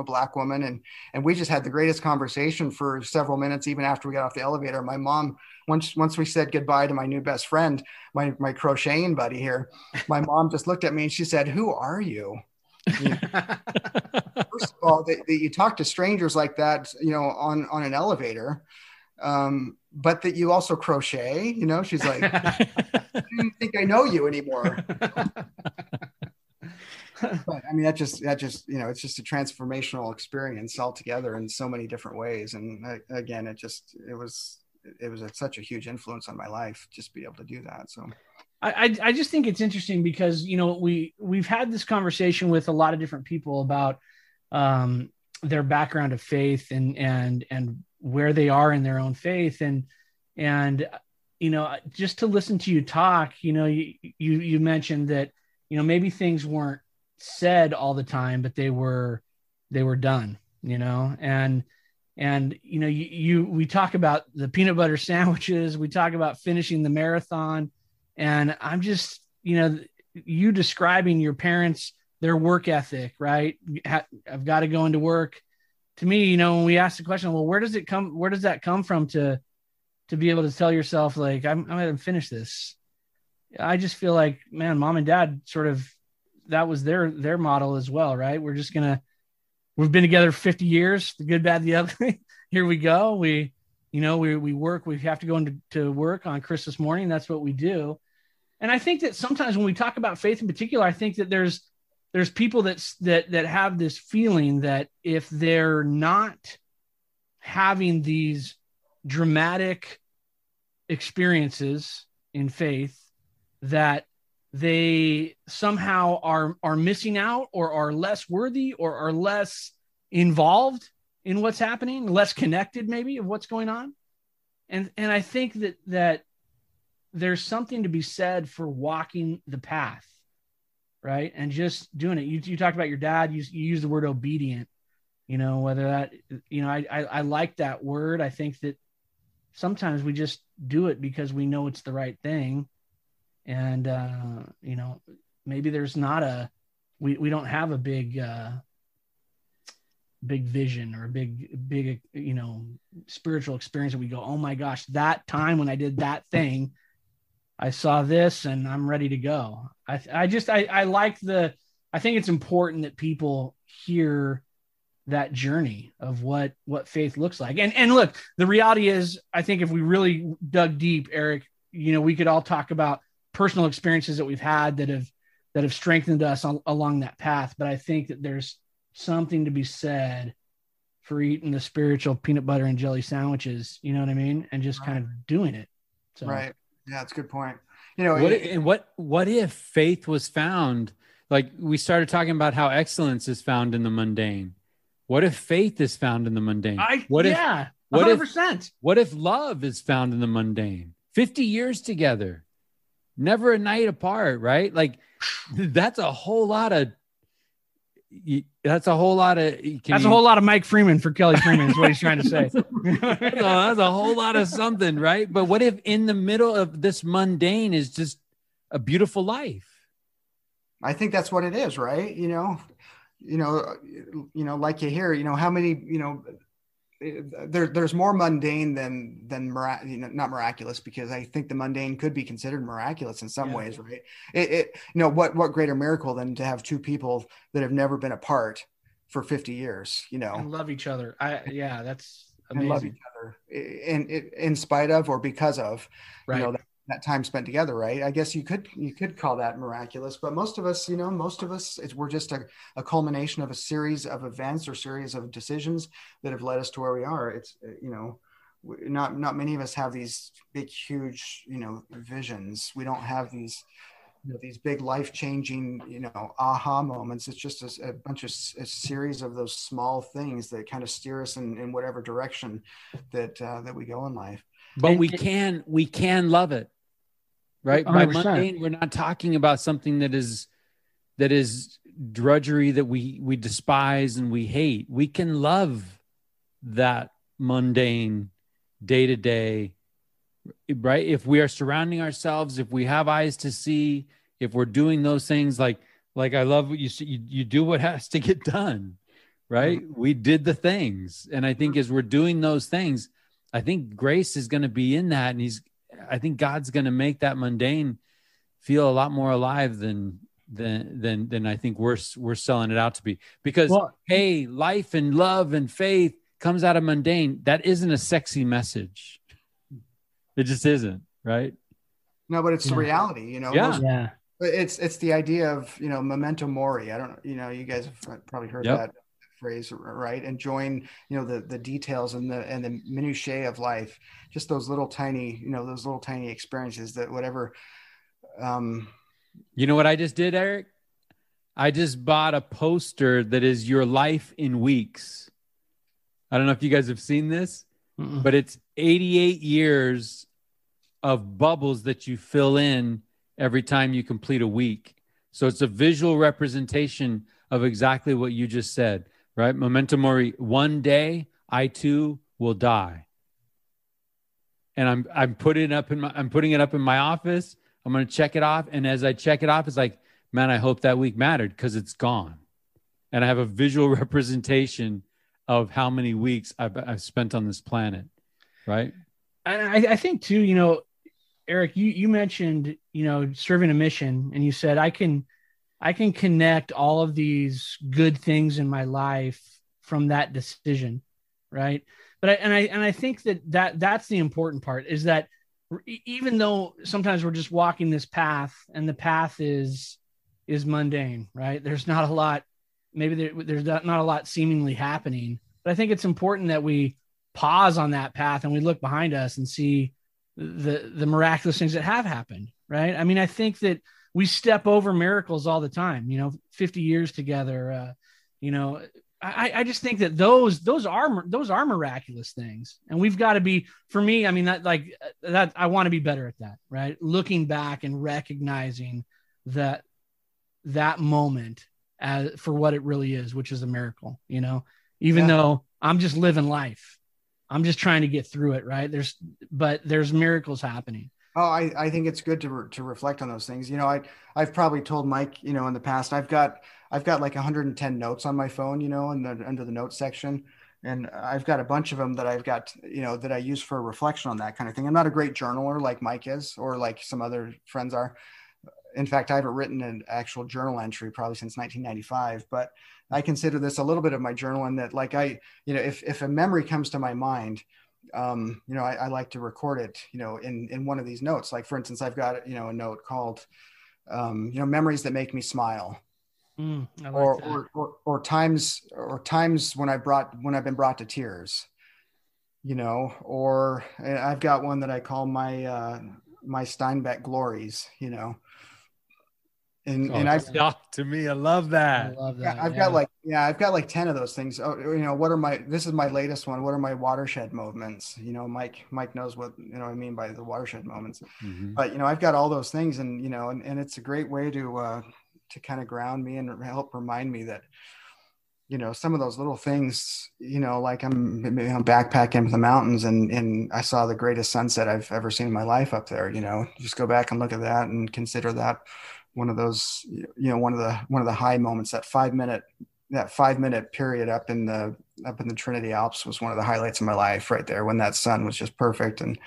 Black woman, and we just had the greatest conversation for several minutes, even after we got off the elevator. My mom, once we said goodbye to my new best friend, my crocheting buddy here, my mom just looked at me and she said, "Who are you?" First of all, that you talk to strangers like that, on an elevator, but that you also crochet, she's like, I don't think I know you anymore. But I mean, that just, it's just a transformational experience altogether in so many different ways. And again, it was such a huge influence on my life, just be able to do that. So I just think it's interesting because, we've had this conversation with a lot of different people about their background of faith and where they are in their own faith. And just to listen to you talk, you mentioned that, maybe things weren't said all the time, but they were done, and we talk about the peanut butter sandwiches, we talk about finishing the marathon. And I'm just, you describing your parents, their work ethic, right? I've got to go into work. To me, when we ask the question, well, where does that come from to be able to tell yourself, like, I'm going to finish this? I just feel like, man, mom and dad sort of, that was their model as well, right? We've been together 50 years, the good, bad, the ugly. Here we go. We work, we have to go into work on Christmas morning. That's what we do. And I think that sometimes when we talk about faith in particular, I think that there's people that have this feeling that if they're not having these dramatic experiences in faith, that they somehow are missing out, or are less worthy, or are less involved in what's happening, less connected maybe of what's going on. And I think that there's something to be said for walking the path, right? And just doing it. You talked about your dad, you used the word obedient, whether that, I like that word. I think that sometimes we just do it because we know it's the right thing. And, maybe there's not we don't have a big vision or a big, spiritual experience that we go, oh my gosh, that time when I did that thing, I saw this and I'm ready to go. I think it's important that people hear that journey of what faith looks like. And look, the reality is, I think if we really dug deep, Erick, we could all talk about personal experiences that we've had that have strengthened us along that path. But I think that there's something to be said for eating the spiritual peanut butter and jelly sandwiches, you know what I mean? And just kind of doing it. So. Right. Yeah, that's a good point. What if faith was found? Like we started talking about how excellence is found in the mundane. What if faith is found in the mundane? 100%. What if love is found in the mundane? 50 years together, never a night apart, right? Like that's a whole lot of That's a whole lot of Mike Freeman for Kelly Freeman is what he's trying to say. That's a whole lot of something, right? But what if in the middle of this mundane is just a beautiful life? I think that's what it is, right? Like you hear, how many, there's more mundane than not miraculous, because I think the mundane could be considered miraculous in some ways, right? What greater miracle than to have two people that have never been apart for 50 years, and love each other. That's amazing. And love each other in spite of or because of, right. That time spent together, right? I guess you could call that miraculous, but most of us, we're just a culmination of a series of events or series of decisions that have led us to where we are. It's, not many of us have these big, huge, visions. We don't have these big life-changing, aha moments. It's just a series of those small things that kind of steer us in whatever direction that we go in life. But we can love it. Right. 100%. By mundane, we're not talking about something that is drudgery that we despise and we hate. We can love that mundane day to day, right? If we are surrounding ourselves, if we have eyes to see, if we're doing those things, like I love what you do what has to get done, right? Mm-hmm. We did the things. And I think as we're doing those things, I think grace is going to be in that. And I think God's going to make that mundane feel a lot more alive than I think we're selling it out to be. Because hey, life and love and faith comes out of mundane. That isn't a sexy message. It just isn't, right? No, but it's the reality, Yeah. It's the idea of, memento mori. I don't know, you guys have probably heard that phrase, right? Enjoying, the details and the minutiae of life, just those little tiny experiences that whatever. You know what I just did, Eric? I just bought a poster that is your life in weeks. I don't know if you guys have seen this, but it's 88 years of bubbles that you fill in every time you complete a week. So it's a visual representation of exactly what you just said. Right? Memento mori. One day I too will die. And I'm putting it up in my office. I'm going to check it off. And as I check it off, it's like, man, I hope that week mattered because it's gone. And I have a visual representation of how many weeks I've spent on this planet. Right. And I think too, Eric, you mentioned, serving a mission, and you said, I can connect all of these good things in my life from that decision. Right. But I think that's the important part, is that even though sometimes we're just walking this path and the path is mundane, right? There's not a lot, maybe there's not a lot seemingly happening, but I think it's important that we pause on that path and we look behind us and see the miraculous things that have happened. Right. I mean, I think that we step over miracles all the time, 50 years together. I just think that those are miraculous things. And we've got to be, for me, I mean, that I want to be better at that, right? Looking back and recognizing that moment for what it really is, which is a miracle, even though I'm just living life, I'm just trying to get through it. Right. There's miracles happening. Oh, I think it's good to reflect on those things. I've probably told Mike, in the past, I've got like 110 notes on my phone, under the notes section. And I've got a bunch of them that I've got, that I use for reflection on that kind of thing. I'm not a great journaler like Mike is, or like some other friends are. In fact, I haven't written an actual journal entry probably since 1995, but I consider this a little bit of my journal, and that if a memory comes to my mind, I like to record it, in one of these notes. Like, for instance, I've got, a note called, memories that make me smile, or times when I've been brought to tears. or I've got one that I call my Steinbeck glories, and I've Stop to me. I love I that. love yeah, that. I've got like 10 of those things. Oh, this is my latest one. What are my watershed moments? Mike knows what, I mean by the watershed moments, Mm-hmm. but, I've got all those things and, and it's a great way to kind of ground me and help remind me that, some of those little things, like I'm backpacking into the mountains and I saw the greatest sunset I've ever seen in my life up there, just go back and look at that and consider that one of those, one of the high moments, that 5 minute period up in the Trinity Alps was one of the highlights of my life right there, when that sun was just perfect and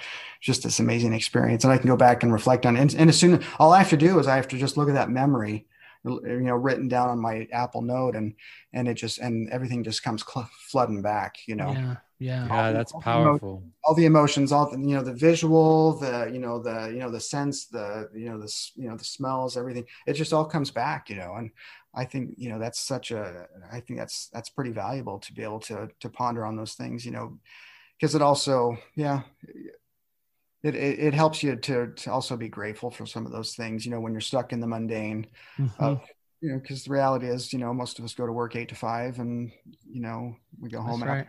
just this amazing experience. And I can go back and reflect on it. And as soon all I have to do is I have to just look at that memory, written down on my Apple Note, and everything just comes flooding back, Yeah. Yeah, that's powerful. all the emotions, all the, the visual, the sense, the smells, everything. It just all comes back, and I think, I think that's pretty valuable to be able to ponder on those things, because it also, it helps you to also be grateful for some of those things, when you're stuck in the mundane. Mm-hmm. Because the reality is, most of us go to work 8 to 5 and, we go home. That's right.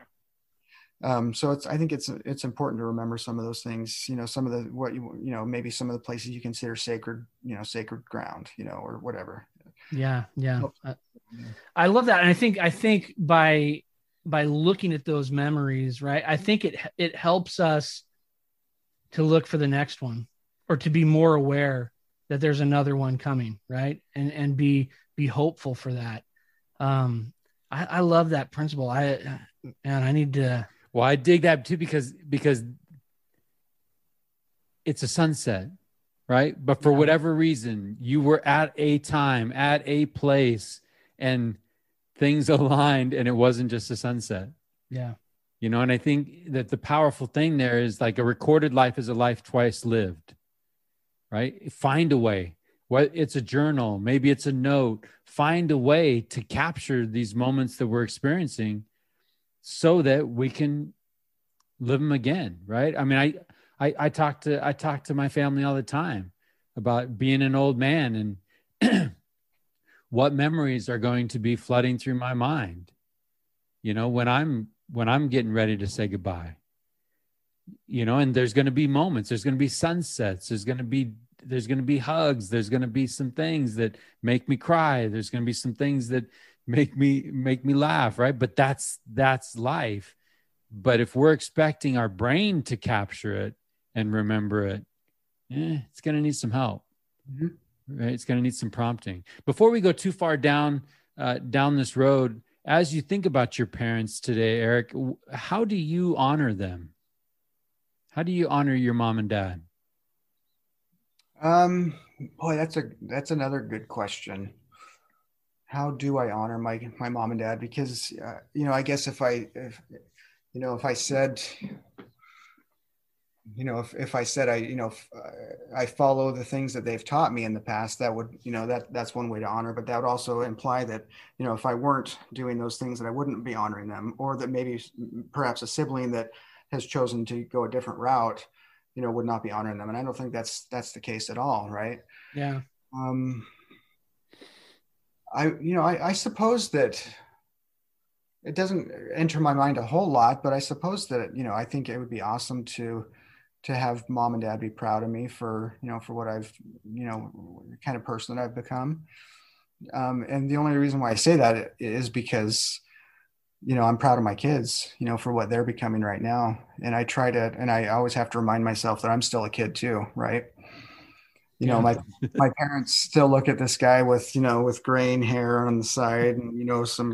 So I think it's important to remember some of those things, some of maybe some of the places you consider sacred, sacred ground, or whatever. Yeah. I love that. And I think by looking at those memories, right, I think it helps us to look for the next one, or to be more aware that there's another one coming, right? And be hopeful for that. I love that principle. I need to. Well, I dig that too, because it's a sunset, right? But for whatever reason, you were at a time, at a place, and things aligned, and it wasn't just a sunset. Yeah. And I think that the powerful thing there is, like, a recorded life is a life twice lived, right? Find a way. What it's a journal, maybe it's a note. Find a way to capture these moments that we're experiencing, so that we can live them again, right? I mean, I talk to my family all the time about being an old man and what memories are going to be flooding through my mind, when I'm getting ready to say goodbye, and there's going to be moments, there's going to be sunsets, there's going to be hugs, there's going to be some things that make me cry, there's going to be some things that make me laugh, right? But that's life. But if we're expecting our brain to capture it and remember it, it's going to need some help. Mm-hmm. Right? It's going to need some prompting. Before we go too far down this road, as you think about your parents today, Erick, how do you honor them? How do you honor your mom and dad? Boy, that's another good question. How do I honor my mom and dad? Because I guess if I said, if I said I follow the things that they've taught me in the past, that would, that's one way to honor. But that would also imply that, if I weren't doing those things, that I wouldn't be honoring them, or that maybe perhaps a sibling that has chosen to go a different route, would not be honoring them. And I don't think that's the case at all. Right. Yeah. I suppose that it doesn't enter my mind a whole lot, but I suppose that, I think it would be awesome to have mom and dad be proud of me for, for what I've, kind of person that I've become. And the only reason why I say that is because, I'm proud of my kids, for what they're becoming right now. And I always have to remind myself that I'm still a kid too. Right. My parents still look at this guy with, with graying hair on the side and,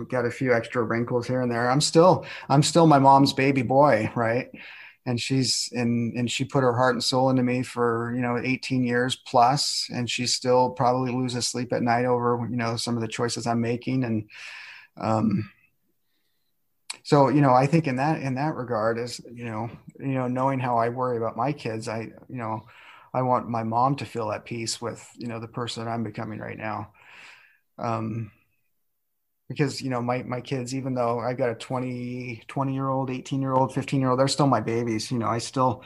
got a few extra wrinkles here and there. I'm still my mom's baby boy. Right. And she put her heart and soul into me for, 18 years plus. And she still probably loses sleep at night over, some of the choices I'm making. And, so, I think in that regard is, knowing how I worry about my kids, I want my mom to feel at peace with, the person that I'm becoming right now. because, my kids, even though I've got a 20-year-old, 18-year-old, 15-year-old, they're still my babies. I still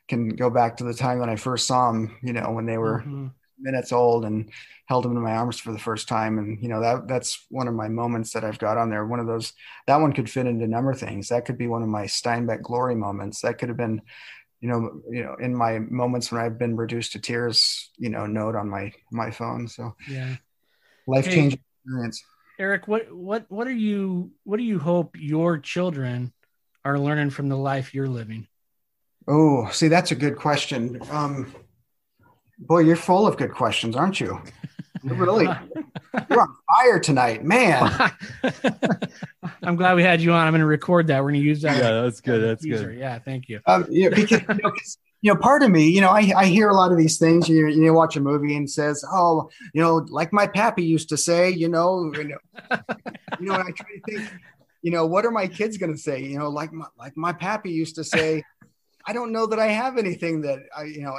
can go back to the time when I first saw them, when they were minutes old, and held them in my arms for the first time. And, that's one of my moments that I've got on there. One of those, that one could fit into a number of things. That could be one of my Steinbeck glory moments. That could have been, in my moments when I've been reduced to tears, note on my phone. So yeah, life-changing experience. Erick, what do you hope your children are learning from the life you're living? Oh, see, that's a good question. Boy, you're full of good questions, aren't you? You're on fire tonight, man. I'm glad we had you on. I'm going to record that. We're going to use that. Yeah, that's good. That's good. Yeah, thank you. Because part of me, I hear a lot of these things. You watch a movie and it says, "Oh, like my pappy used to say," and I try to think, what are my kids going to say? Like my pappy used to say. I don't know that I have anything that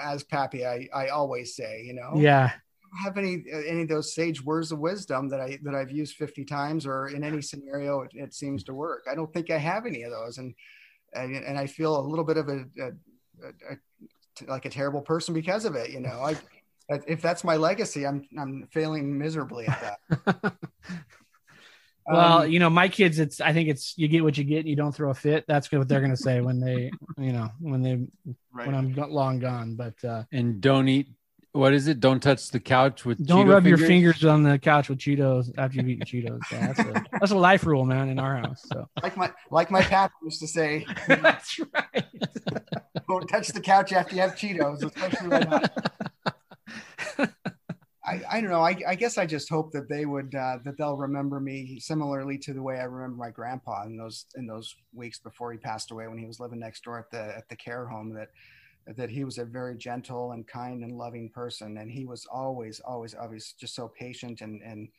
as pappy, I always say, Yeah. I don't have any of those sage words of wisdom that I've used 50 times, or in any scenario it seems to work. I don't think I have any of those. And I feel a little bit of like a terrible person because of it. If that's my legacy, I'm failing miserably at that. Well, my kids, I think it's, you get what you get and you don't throw a fit. That's what they're going to say when when I'm long gone. But, and don't eat, what is it? Don't touch the couch with don't Cheeto rub fingers? your fingers on the couch with Cheetos after you've eaten Cheetos. Yeah, that's a life rule, man, in our house. So like my pap used to say, that's right. Don't touch the couch after you have Cheetos, especially right now. I don't know. I guess I just hope that they would that they'll remember me similarly to the way I remember my grandpa in those weeks before he passed away, when he was living next door at the care home. That he was a very gentle and kind and loving person, and he was always just so patient and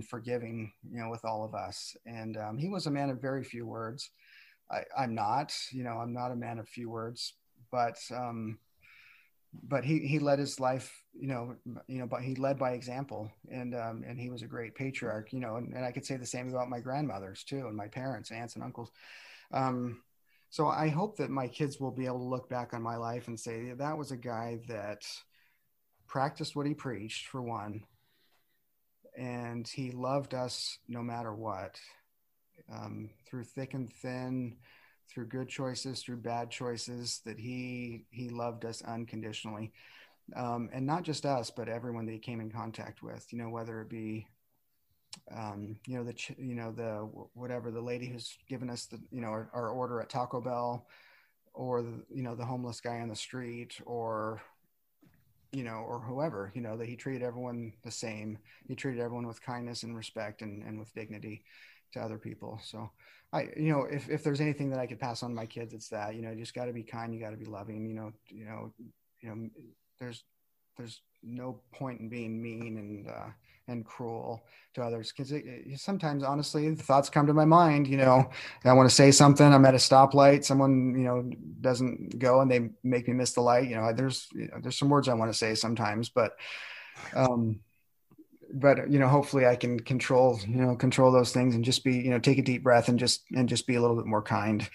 forgiving, with all of us. And he was a man of very few words. I'm not a man of few words, but he led his life, but he led by example, and he was a great patriarch, and I could say the same about my grandmothers too, and my parents, aunts and uncles. So I hope that my kids will be able to look back on my life and say, that was a guy that practiced what he preached, for one, and he loved us no matter what, through thick and thin, through good choices, through bad choices, that he loved us unconditionally. And not just us, but everyone that he came in contact with, whether it be, the lady who's given us our order at Taco Bell, or the homeless guy on the street, or whoever, that he treated everyone the same. He treated everyone with kindness and respect and with dignity to other people. So if there's anything that I could pass on to my kids, it's that, you just got to be kind. You got to be loving, there's no point in being mean and cruel to others. Cause sometimes, honestly, the thoughts come to my mind, I want to say something. I'm at a stoplight, someone, doesn't go and they make me miss the light. There's some words I want to say sometimes, but hopefully I can control those things, and just be, take a deep breath and just be a little bit more kind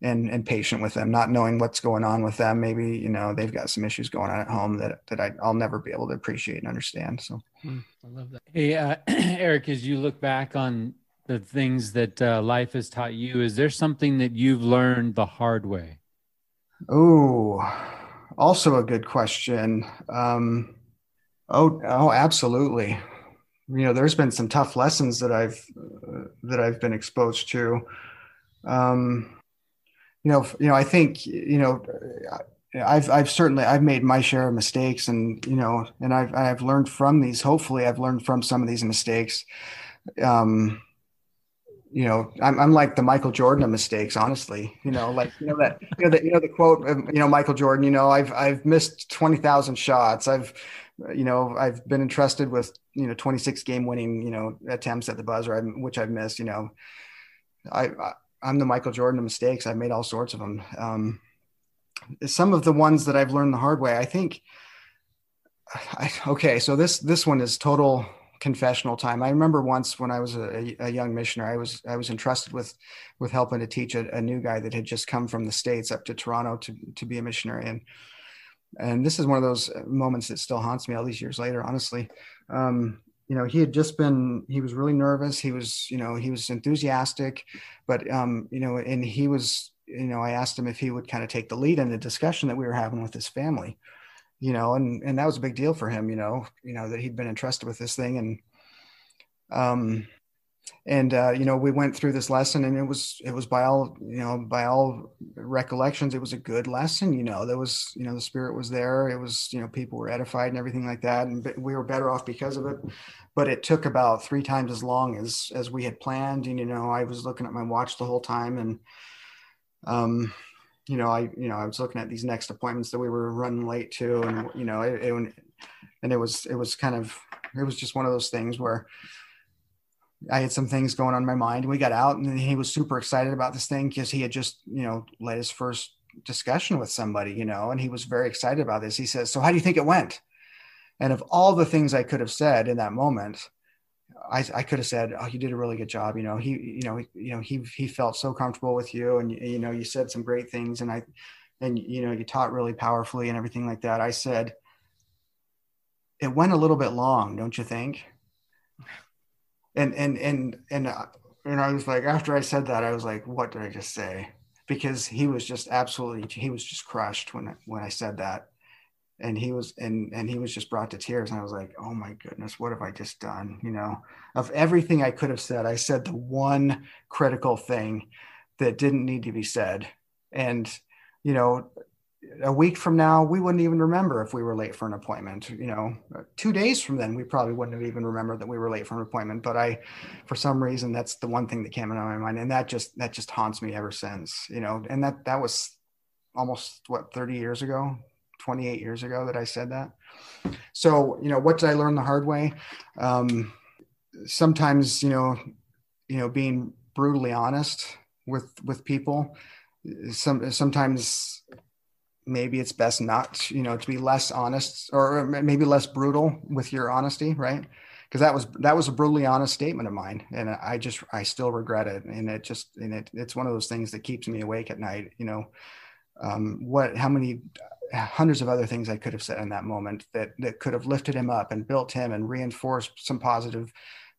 and patient with them, not knowing what's going on with them. Maybe, they've got some issues going on at home that I'll never be able to appreciate and understand. So I love that. Hey, Erick, as you look back on the things that life has taught you, is there something that you've learned the hard way? Oh, also a good question. Oh, absolutely. There's been some tough lessons that I've been exposed to. I think, I've made my share of mistakes, and, and I've learned from these. Hopefully I've learned from some of these mistakes. I'm like the Michael Jordan of mistakes, honestly, the quote of, Michael Jordan, I've missed 20,000 shots. I've been entrusted with, 26 game winning, attempts at the buzzer, which I've missed. I'm the Michael Jordan of mistakes. I've made all sorts of them. Some of the ones that I've learned the hard way, I think. Okay, so this one is total confessional time. I remember once when I was a young missionary, I was entrusted with helping to teach a new guy that had just come from the States up to Toronto to be a missionary. And this is one of those moments that still haunts me all these years later, honestly. He was really nervous. He was enthusiastic, but, and he was, I asked him if he would kind of take the lead in the discussion that we were having with his family, and that was a big deal for him, that he'd been entrusted with this thing. We went through this lesson, and it was by all recollections, it was a good lesson. There was, the Spirit was there. It was, people were edified and everything like that. And we were better off because of it, but it took about 3 times as long as we had planned. And, I was looking at my watch the whole time, and, I was looking at these next appointments that we were running late to, and it was just one of those things where I had some things going on in my mind, and we got out, and he was super excited about this thing because he had just, led his first discussion with somebody, and he was very excited about this. He says, "So how do you think it went?" And of all the things I could have said in that moment, I could have said, "Oh, you did a really good job. He felt so comfortable with you, and, you said some great things, and you taught really powerfully and everything like that." I said, "It went a little bit long, don't you think?" And I was like, after I said that, I was like, what did I just say? Because he was just crushed when I said that. And he was just brought to tears. And I was like, oh my goodness, what have I just done? Of everything I could have said, I said the one critical thing that didn't need to be said. And, a week from now, we wouldn't even remember if we were late for an appointment. 2 days from then, we probably wouldn't have even remembered that we were late for an appointment. But for some reason, that's the one thing that came into my mind, and that just haunts me ever since. And that was almost 30 years ago, 28 years ago that I said that. So what did I learn the hard way? Sometimes being brutally honest with people. Sometimes maybe it's best not, to be less honest, or maybe less brutal with your honesty, right? Because that was a brutally honest statement of mine, and I still regret it, and it's one of those things that keeps me awake at night. How many hundreds of other things I could have said in that moment that could have lifted him up and built him and reinforced some positive,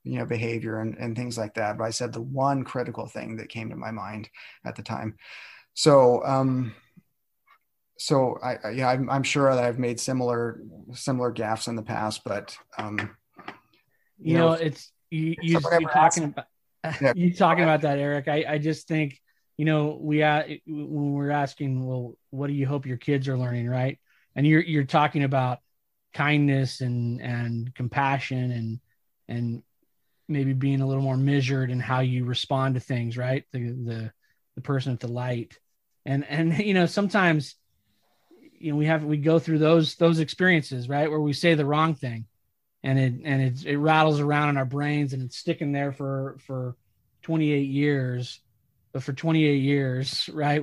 behavior and things like that. But I said the one critical thing that came to my mind at the time. So, I'm sure that I've made similar gaffes in the past, but it's you talking about you talking about that, Eric. I just think when we're asking, well, what do you hope your kids are learning, right? And you're talking about kindness and compassion and maybe being a little more measured in how you respond to things, right? The person at the light, and sometimes. We go through those experiences, right, where we say the wrong thing, and it rattles around in our brains, and it's sticking there for 28 years. But for 28 years, right,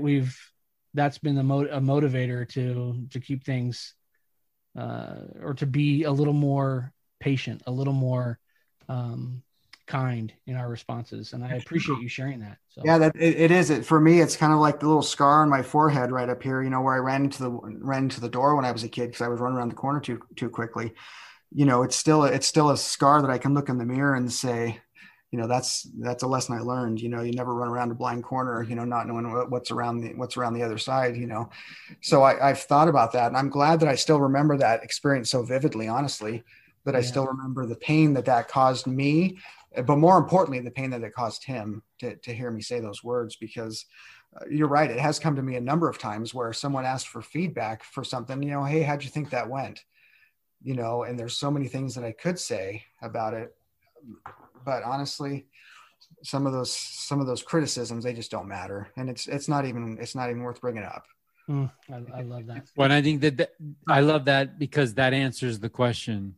that's been a motivator to keep things, or to be a little more patient, a little more kind in our responses. And I appreciate you sharing that. So. Yeah, that it is. For me, it's kind of like the little scar on my forehead right up here, where I ran into the door when I was a kid, because I was running around the corner too quickly. It's still a scar that I can look in the mirror and say, that's a lesson I learned. You never run around a blind corner, not knowing what's around the other side, So I've thought about that, and I'm glad that I still remember that experience so vividly, honestly, that I still remember the pain that caused me, but more importantly, the pain that it caused him to hear me say those words. Because you're right, it has come to me a number of times where someone asked for feedback for something, hey, how'd you think that went? And there's so many things that I could say about it, but honestly, some of those criticisms, they just don't matter, and it's not even worth bringing up. I love that. Well, I think that I love that, because that answers the question,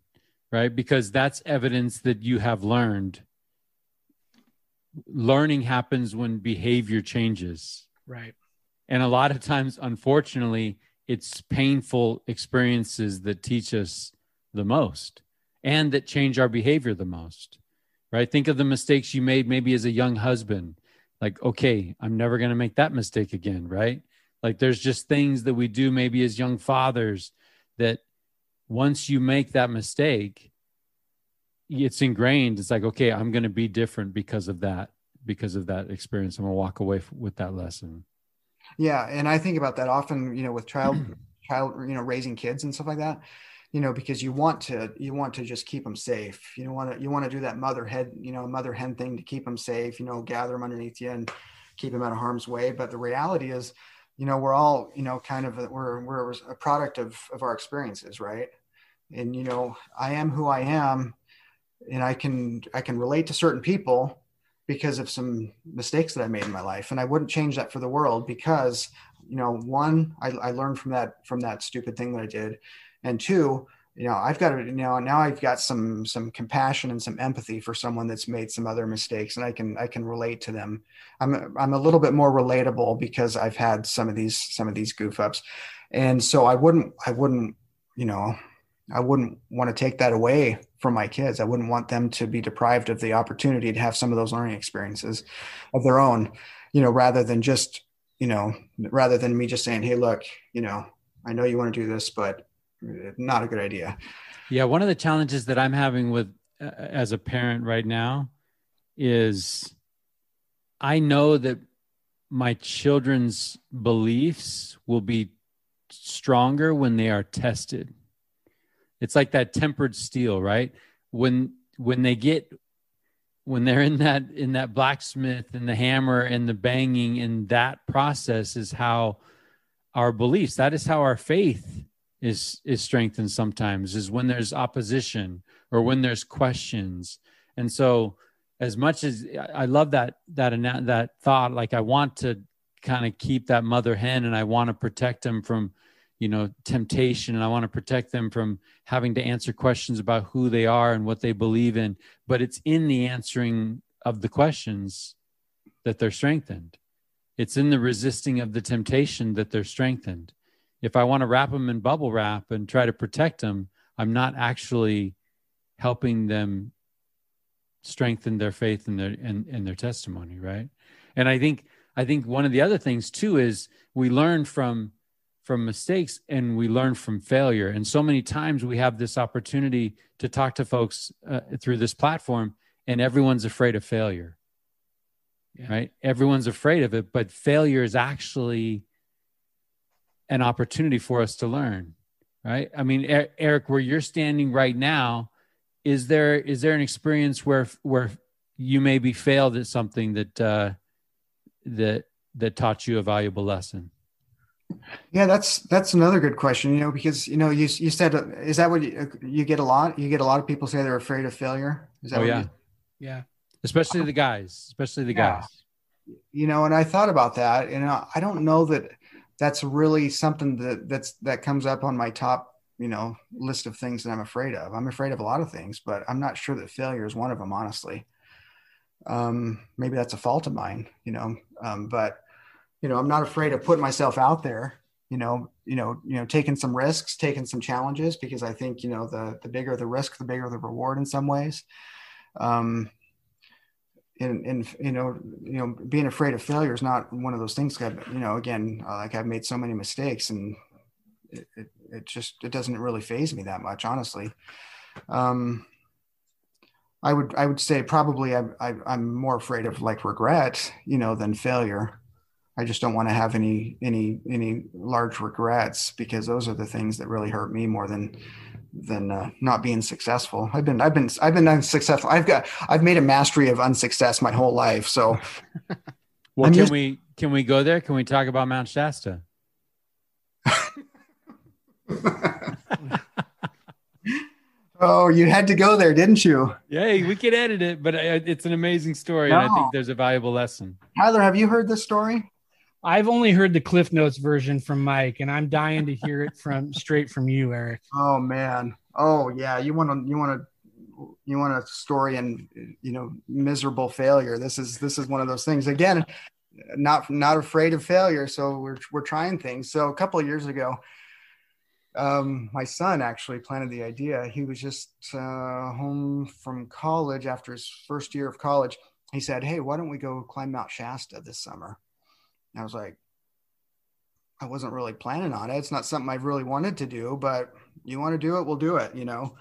right? Because that's evidence that you have learned. Learning happens when behavior changes. Right. And a lot of times, unfortunately, it's painful experiences that teach us the most. and that change our behavior the most, right? Think of the mistakes you made maybe as a young husband. Like, okay, I'm never going to make that mistake again, right? Like there's just things that we do maybe as young fathers that once you make that mistake, it's ingrained. It's like, okay, I'm going to be different because of that experience. I'm going to walk away with that lesson. Yeah. And I think about that often, with child, raising kids and stuff like that, because you want to just keep them safe. You want to do that mother hen thing to keep them safe, gather them underneath you and keep them out of harm's way. But the reality is, we're all, we're a product of our experiences. Right. And, I am who I am, and I can relate to certain people because of some mistakes that I made in my life. And I wouldn't change that for the world because, one, I learned from that stupid thing that I did. And two, I've got to, now I've got some compassion and some empathy for someone that's made some other mistakes, and I can relate to them. I'm a little bit more relatable because I've had some of these goof ups. And so I wouldn't want to take that away from my kids. I wouldn't want them to be deprived of the opportunity to have some of those learning experiences of their own, rather than me just saying, hey, look, I know you want to do this, but not a good idea. Yeah. One of the challenges that I'm having with as a parent right now is I know that my children's beliefs will be stronger when they are tested. It's like that tempered steel, right? When they're in that blacksmith and the hammer and the banging, and that process is how our beliefs, that is how our faith is strengthened sometimes, is when there's opposition or when there's questions. And so as much as I love that thought, like I want to kind of keep that mother hen, and I want to protect them from, temptation, and I want to protect them from having to answer questions about who they are and what they believe in. But it's in the answering of the questions that they're strengthened. It's in the resisting of the temptation that they're strengthened. If I want to wrap them in bubble wrap and try to protect them, I'm not actually helping them strengthen their faith and their testimony, right? And I think one of the other things too is we learn from mistakes and we learn from failure. And so many times we have this opportunity to talk to folks through this platform, and everyone's afraid of failure, right? Everyone's afraid of it, but failure is actually an opportunity for us to learn, right? I mean, Erick, where you're standing right now, is there an experience where you maybe failed at something that taught you a valuable lesson? Yeah, that's another good question, because, you said, is that what you get a lot? You get a lot of people say they're afraid of failure. Is that Yeah. Especially the guys, guys. And I thought about that, and I don't know that that's really something that comes up on my top, list of things that I'm afraid of. I'm afraid of a lot of things, but I'm not sure that failure is one of them, honestly. Maybe that's a fault of mine, but I'm not afraid of putting myself out there, taking some risks, taking some challenges, because I think, the bigger the risk, the bigger the reward in some ways. Being afraid of failure is not one of those things that, again, like I've made so many mistakes, and it doesn't really faze me that much, honestly. I would say probably I'm more afraid of like regret, than failure. I just don't want to have any large regrets, because those are the things that really hurt me more than not being successful. I've been unsuccessful. I've made a mastery of unsuccess my whole life. So, well, can we go there? Can we talk about Mount Shasta? Oh, you had to go there, didn't you? Yeah, we could edit it, but it's an amazing story, and I think there's a valuable lesson. Tyler, have you heard this story? I've only heard the Cliff Notes version from Mike, and I'm dying to hear it straight from you, Erick. Oh man. Oh yeah. You want a story and miserable failure. This is one of those things. Again, not afraid of failure. So we're trying things. So a couple of years ago, My son actually planted the idea. He was just home from college after his first year of college. He said, "Hey, why don't we go climb Mount Shasta this summer?" And I was like, I wasn't really planning on it. It's not something I really wanted to do, but you want to do it, we'll do it, you know?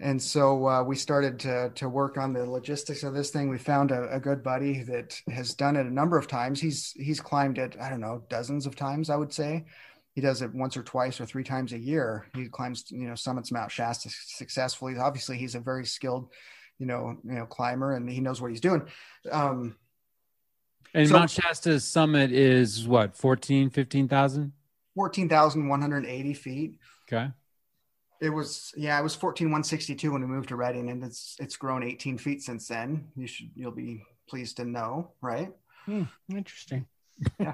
And so we started to work on the logistics of this thing. We found a good buddy that has done it a number of times. He's climbed it, I don't know, dozens of times, I would say. He does it once or twice or three times a year. He climbs, summits Mount Shasta successfully. Obviously, he's a very skilled, climber, and he knows what he's doing. And Mount Shasta's summit is what, 15,000? 14,180 feet. Okay. It was 14,162 when we moved to Redding, and it's grown 18 feet since then. You'll be pleased to know, right? Interesting. Yeah.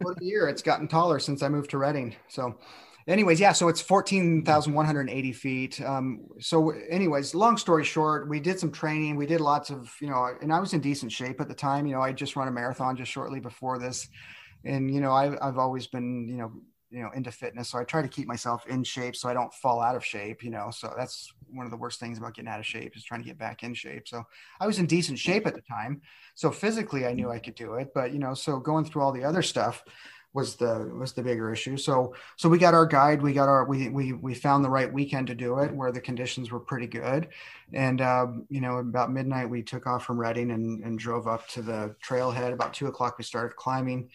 For the year, it's gotten taller since I moved to Redding. So anyways, so it's 14,180 feet. So anyways, long story short, we did some training. We did lots of, and I was in decent shape at the time. I just run a marathon just shortly before this. And, I've always been, into fitness. So I try to keep myself in shape so I don't fall out of shape, so that's one of the worst things about getting out of shape is trying to get back in shape. So I was in decent shape at the time. So physically I knew I could do it, but, so going through all the other stuff was the bigger issue. So we got our guide, we found the right weekend to do it where the conditions were pretty good. And, about midnight we took off from Redding and drove up to the trailhead. About 2:00 we started climbing.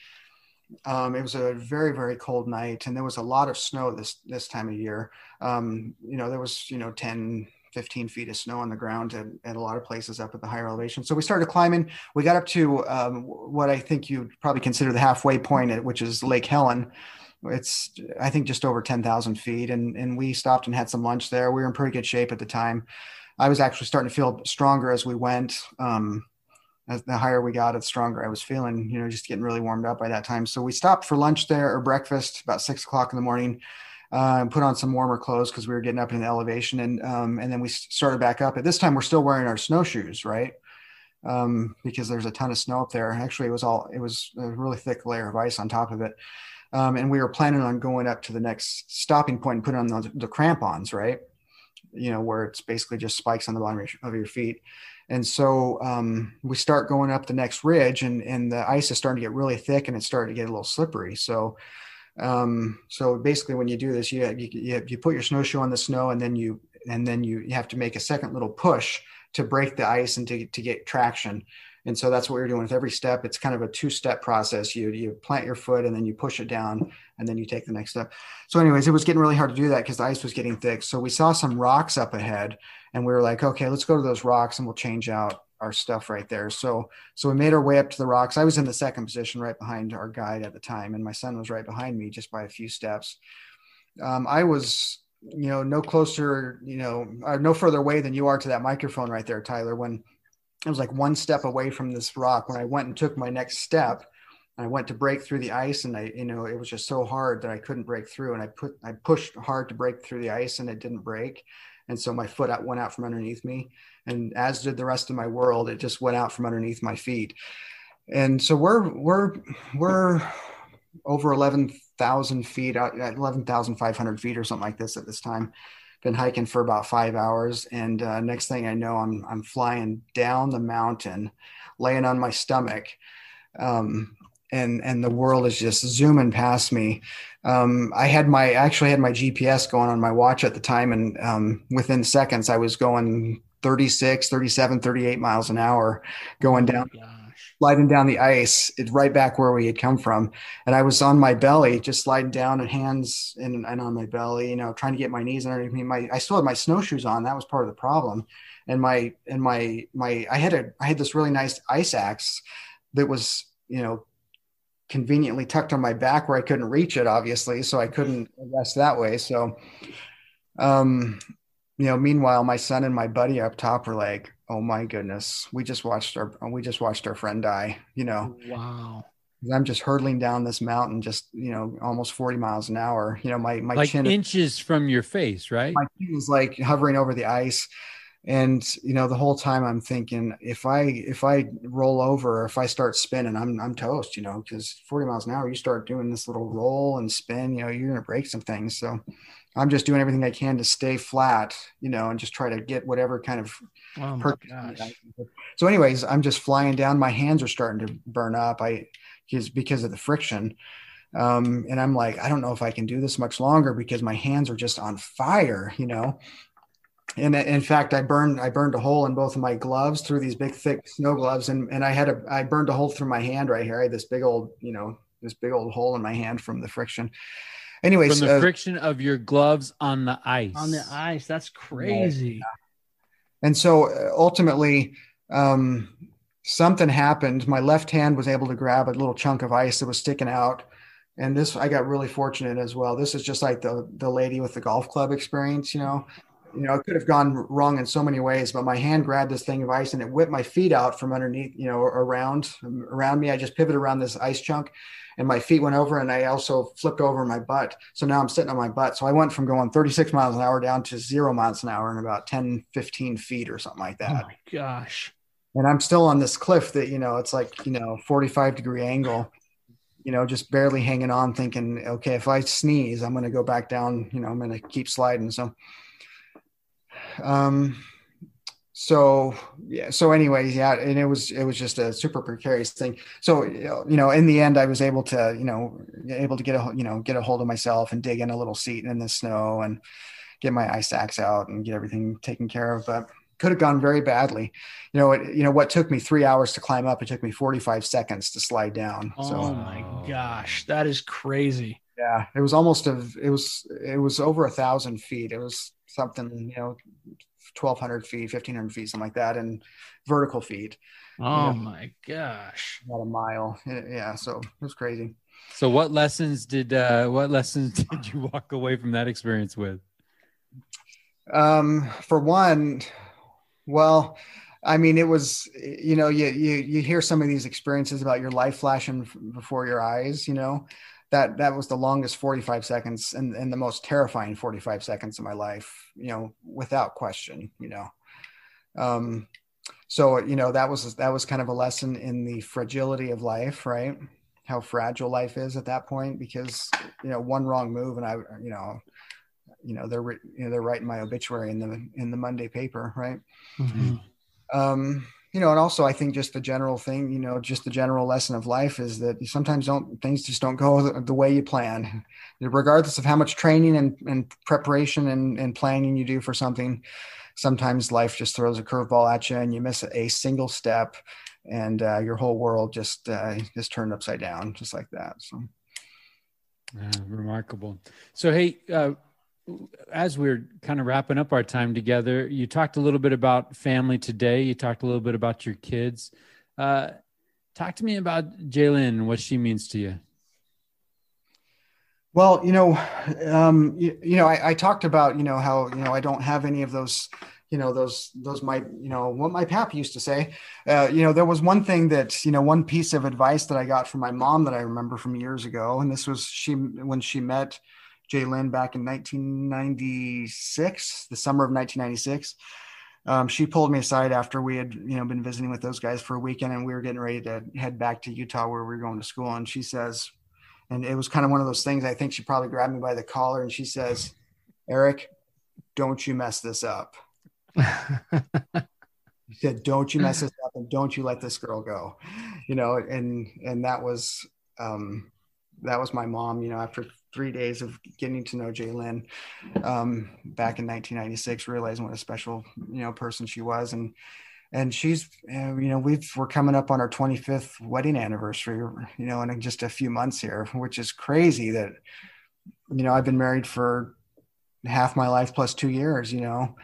It was a very, very cold night, and there was a lot of snow this time of year. There was, 10, 15 feet of snow on the ground at a lot of places up at the higher elevation. So we started climbing. We got up to what I think you'd probably consider the halfway point, which is Lake Helen. It's, I think, just over 10,000 feet. And we stopped and had some lunch there. We were in pretty good shape at the time. I was actually starting to feel stronger as we went. As the higher we got, the stronger I was feeling, just getting really warmed up by that time. So we stopped for lunch there or breakfast about 6:00 in the morning, and put on some warmer clothes because we were getting up in the elevation. And then we started back up. At this time, we're still wearing our snowshoes, right? Because there's a ton of snow up there. Actually, it was a really thick layer of ice on top of it. And we were planning on going up to the next stopping point and putting on the crampons, right? Where it's basically just spikes on the bottom of your feet. And so we start going up the next ridge, and the ice is starting to get really thick, and it's starting to get a little slippery. So basically, when you do this, you put your snowshoe on the snow, and then you have to make a second little push to break the ice and to get traction. And so that's what we're doing with every step. It's kind of a two-step process. You plant your foot, and then you push it down, and then you take the next step. So anyways, it was getting really hard to do that because the ice was getting thick. So we saw some rocks up ahead, and we were like, okay, let's go to those rocks and we'll change out our stuff right there. So we made our way up to the rocks. I was in the second position right behind our guide at the time, and my son was right behind me just by a few steps. I was, no closer, no further away than you are to that microphone right there, Tyler, when I was like one step away from this rock. When I went and took my next step, I went to break through the ice, and it was just so hard that I couldn't break through. And I pushed hard to break through the ice, and it didn't break. And so my foot went out from underneath me, and as did the rest of my world. It just went out from underneath my feet. And so we're over 11,000 feet, 11,500 feet or something like this at this time. Been hiking for about 5 hours. And next thing I know, I'm flying down the mountain, laying on my stomach. And the world is just zooming past me. I actually had my GPS going on my watch at the time. And within seconds, I was going 36, 37, 38 miles an hour going down, sliding down the ice. It's right back where we had come from. And I was on my belly, just sliding down, and hands and on my belly, trying to get my knees underneath me. I still had my snowshoes on. That was part of the problem. And I had this really nice ice axe that was, conveniently tucked on my back where I couldn't reach it, obviously. So I couldn't rest that way. So, meanwhile, my son and my buddy up top were like, "Oh my goodness, we just watched our friend die." Wow. I'm just hurtling down this mountain, just almost 40 miles an hour. My like chin inches from your face, right? My chin is like hovering over the ice. And, the whole time I'm thinking, if I roll over, or if I start spinning, I'm toast, because 40 miles an hour, you start doing this little roll and spin, you're going to break some things. So I'm just doing everything I can to stay flat, and just try to get whatever kind of. Oh my gosh. So anyways, I'm just flying down. My hands are starting to burn up. Because of the friction. And I'm like, I don't know if I can do this much longer because my hands are just on fire, And in fact, I burned a hole in both of my gloves through these big, thick snow gloves. And I burned a hole through my hand right here. I had this big old hole in my hand from the friction. Anyways, from the friction of your gloves on the ice. On the ice. That's crazy. And so ultimately, something happened. My left hand was able to grab a little chunk of ice that was sticking out. And I got really fortunate as well. This is just like the lady with the golf club experience, it could have gone wrong in so many ways, but my hand grabbed this thing of ice and it whipped my feet out from underneath, around me. I just pivoted around this ice chunk and my feet went over, and I also flipped over my butt. So now I'm sitting on my butt. So I went from going 36 miles an hour down to 0 miles an hour in about 10, 15 feet or something like that. Oh my gosh. And I'm still on this cliff that, it's like, 45-degree angle, just barely hanging on, thinking, okay, if I sneeze, I'm going to go back down, I'm going to keep sliding. So anyways, and it was just a super precarious thing. So, in the end, I was able to get a hold of myself and dig in a little seat in the snow and get my ice axe out and get everything taken care of. But could have gone very badly. What took me 3 hours to climb up, it took me 45 seconds to slide down. Oh my gosh. That is crazy. Yeah. It was it was over 1,000 feet. It was something, 1,200 feet, 1,500 feet, something like that. And vertical feet. Oh my gosh. About a mile. Yeah. So it was crazy. So what lessons did you walk away from that experience with? For one, well, I mean, it was, you hear some of these experiences about your life flashing before your eyes, that was the longest 45 seconds and the most terrifying 45 seconds of my life, without question, so, that was kind of a lesson in the fragility of life, right? How fragile life is at that point, because, one wrong move and they're writing my obituary in the Monday paper. Right. Mm-hmm. And also I think just the general thing, just the general lesson of life is that sometimes things just don't go the way you plan, regardless of how much training and preparation and planning you do for something. Sometimes life just throws a curveball at you and you miss a single step and your whole world just turned upside down, just like that. So. Remarkable. So, hey, as we're kind of wrapping up our time together, you talked a little bit about family today. You talked a little bit about your kids. Talk to me about Jaylin and what she means to you. Well, I talked about, how, I don't have any of those, what my pap used to say. There was one thing that, one piece of advice that I got from my mom that I remember from years ago. And this was when she met Jaylin back in 1996, the summer of 1996. She pulled me aside after we had, been visiting with those guys for a weekend and we were getting ready to head back to Utah where we were going to school. And she says, and it was kind of one of those things, I think she probably grabbed me by the collar and she says, "Erick, don't you mess this up." She said, "Don't you mess this up and don't you let this girl go." And that was my mom, after 3 days of getting to know Jaylin back in 1996, realizing what a special, person she was. And she's, we're coming up on our 25th wedding anniversary, in just a few months here, which is crazy that, I've been married for half my life plus 2 years, and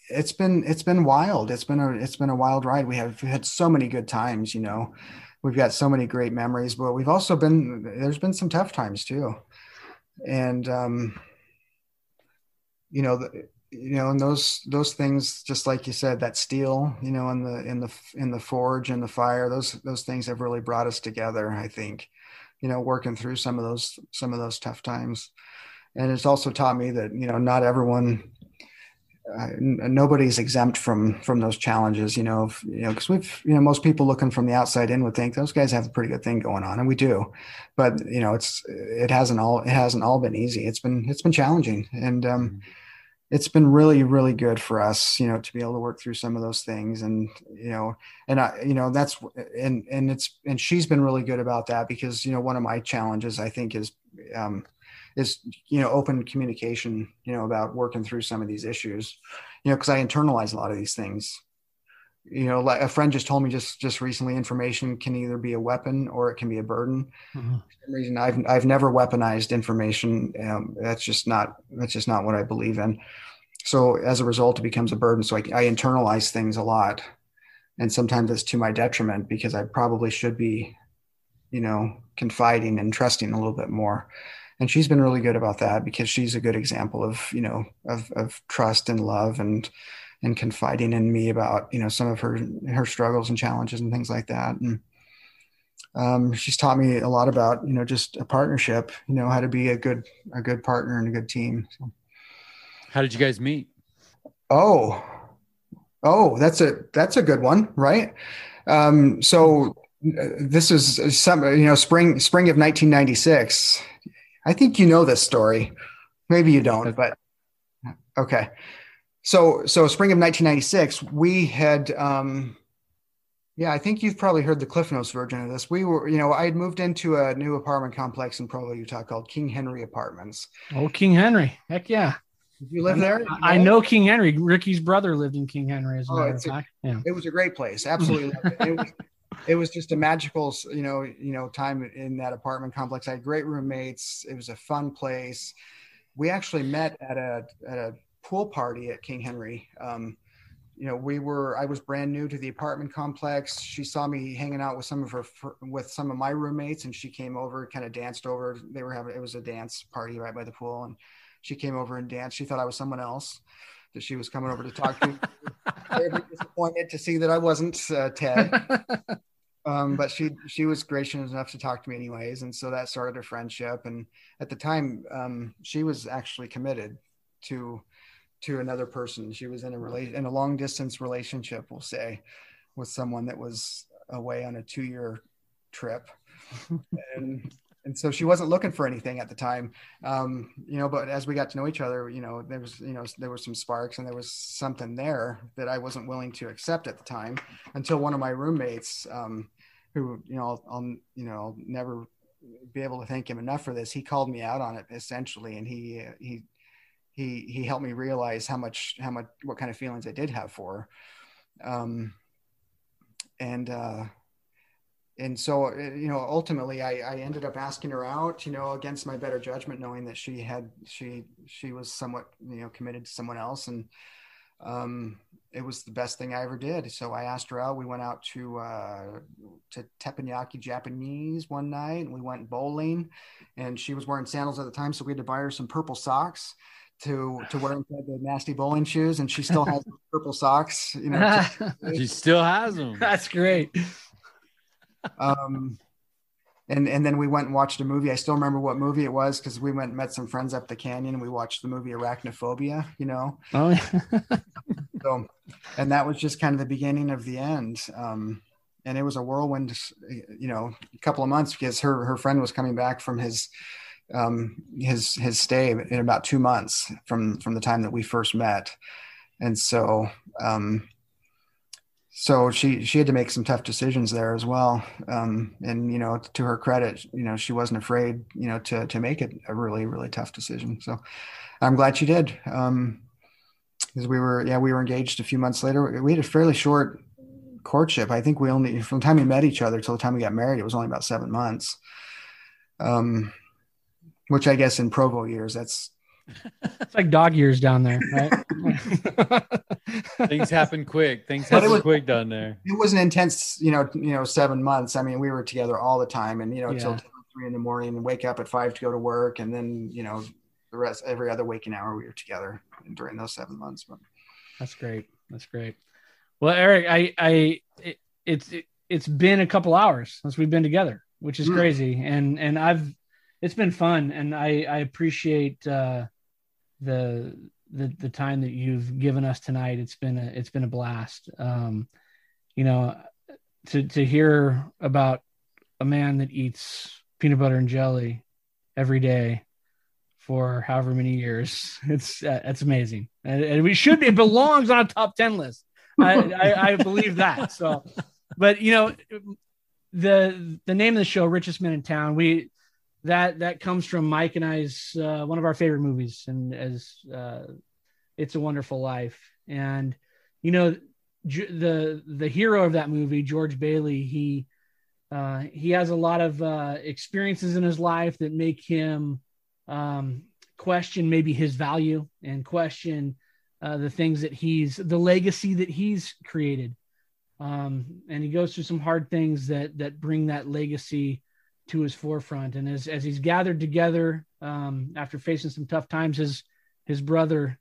it's been wild. It's been a wild ride. We've had so many good times, we've got so many great memories, but we've also there's been some tough times too. And, and those things, just like you said, that steel, in the forge and the fire, those things have really brought us together, I think, working through some of those tough times. And it's also taught me that, not everyone, nobody's exempt from those challenges, because most people looking from the outside in would think those guys have a pretty good thing going on, and we do, but it hasn't all been easy. It's been challenging, and it's been really, really good for us, to be able to work through some of those things. And, and she's been really good about that, because, one of my challenges, I think, is open communication, about working through some of these issues, because I internalize a lot of these things. Like a friend just told me just recently, information can either be a weapon or it can be a burden. Mm-hmm. For some reason, I've never weaponized information. That's just not what I believe in. So as a result, it becomes a burden. So I internalize things a lot, and sometimes it's to my detriment, because I probably should be, confiding and trusting a little bit more. And she's been really good about that, because she's a good example of, of trust and love and confiding in me about, some of her struggles and challenges and things like that. And she's taught me a lot about, just a partnership, how to be a good partner and a good team. So. How did you guys meet? Oh, that's a good one, right? So this is spring of 1996. I think this story. Maybe you don't, but okay. So spring of 1996, we had, I think you've probably heard the Cliff Notes version of this. We were, I had moved into a new apartment complex in Provo, Utah called King Henry Apartments. Oh, King Henry. Heck yeah. Did you live there? I know King Henry. Ricky's brother lived in King Henry, as a matter of fact. Yeah. It was a great place. Absolutely. It was just a magical, time in that apartment complex. I had great roommates. It was a fun place. We actually met at a pool party at King Henry. I was brand new to the apartment complex. She saw me hanging out with some of my roommates, and she came over, kind of danced over. It was a dance party right by the pool, and she came over and danced. She thought I was someone else that she was coming over to talk to. Very disappointed to see that I wasn't Ted. But she was gracious enough to talk to me anyways. And so that started a friendship. And at the time, she was actually committed to another person. She was in a long distance relationship, we'll say, with someone that was away on a 2-year trip. And so she wasn't looking for anything at the time. But as we got to know each other, there was some sparks, and there was something there that I wasn't willing to accept at the time, until one of my roommates, who, I'll never be able to thank him enough for this. He called me out on it, essentially. And he helped me realize what kind of feelings I did have for her. And so, ultimately I ended up asking her out, against my better judgment, knowing that she was somewhat, committed to someone else. And it was the best thing I ever did. So I asked her out. We went out to teppanyaki Japanese one night, and we went bowling, and she was wearing sandals at the time. So we had to buy her some purple socks to wear inside the nasty bowling shoes. And she still has purple socks, She still has them. That's great. And then we went and watched a movie. I still remember what movie it was, because we went and met some friends up the canyon, and we watched the movie Arachnophobia, Oh, yeah. So, and that was just kind of the beginning of the end. And it was a whirlwind, a couple of months, because her friend was coming back from his stay in about 2 months from the time that we first met. And so, so she had to make some tough decisions there as well. And, to her credit, she wasn't afraid, to make it a really, really tough decision. So I'm glad she did. Because we were engaged a few months later. We had a fairly short courtship. I think from the time we met each other till the time we got married, it was only about 7 months. Which I guess in Provo years, it's like dog years down there, right? Things happen quick. Things happen quick down there. It was an intense, 7 months. I mean, we were together all the time, and till 3 a.m, and wake up at 5 to go to work, and then the rest, every other waking hour, we were together during those 7 months. But that's great. Well, Erick, it's been a couple hours since we've been together, which is crazy, and it's been fun, and I appreciate the time that you've given us tonight. It's been a blast. You know, to hear about a man that eats peanut butter and jelly every day for however many years, it's amazing, and it belongs on a top 10 list. I believe that. So, but you know, the name of the show, Richest Men in Town, that comes from Mike and I's one of our favorite movies, and as It's a Wonderful Life. And you know, the hero of that movie, George Bailey, he has a lot of experiences in his life that make him question maybe his value, and question the legacy that he's created. And he goes through some hard things that bring that legacy to his forefront. And as he's gathered together after facing some tough times, his brother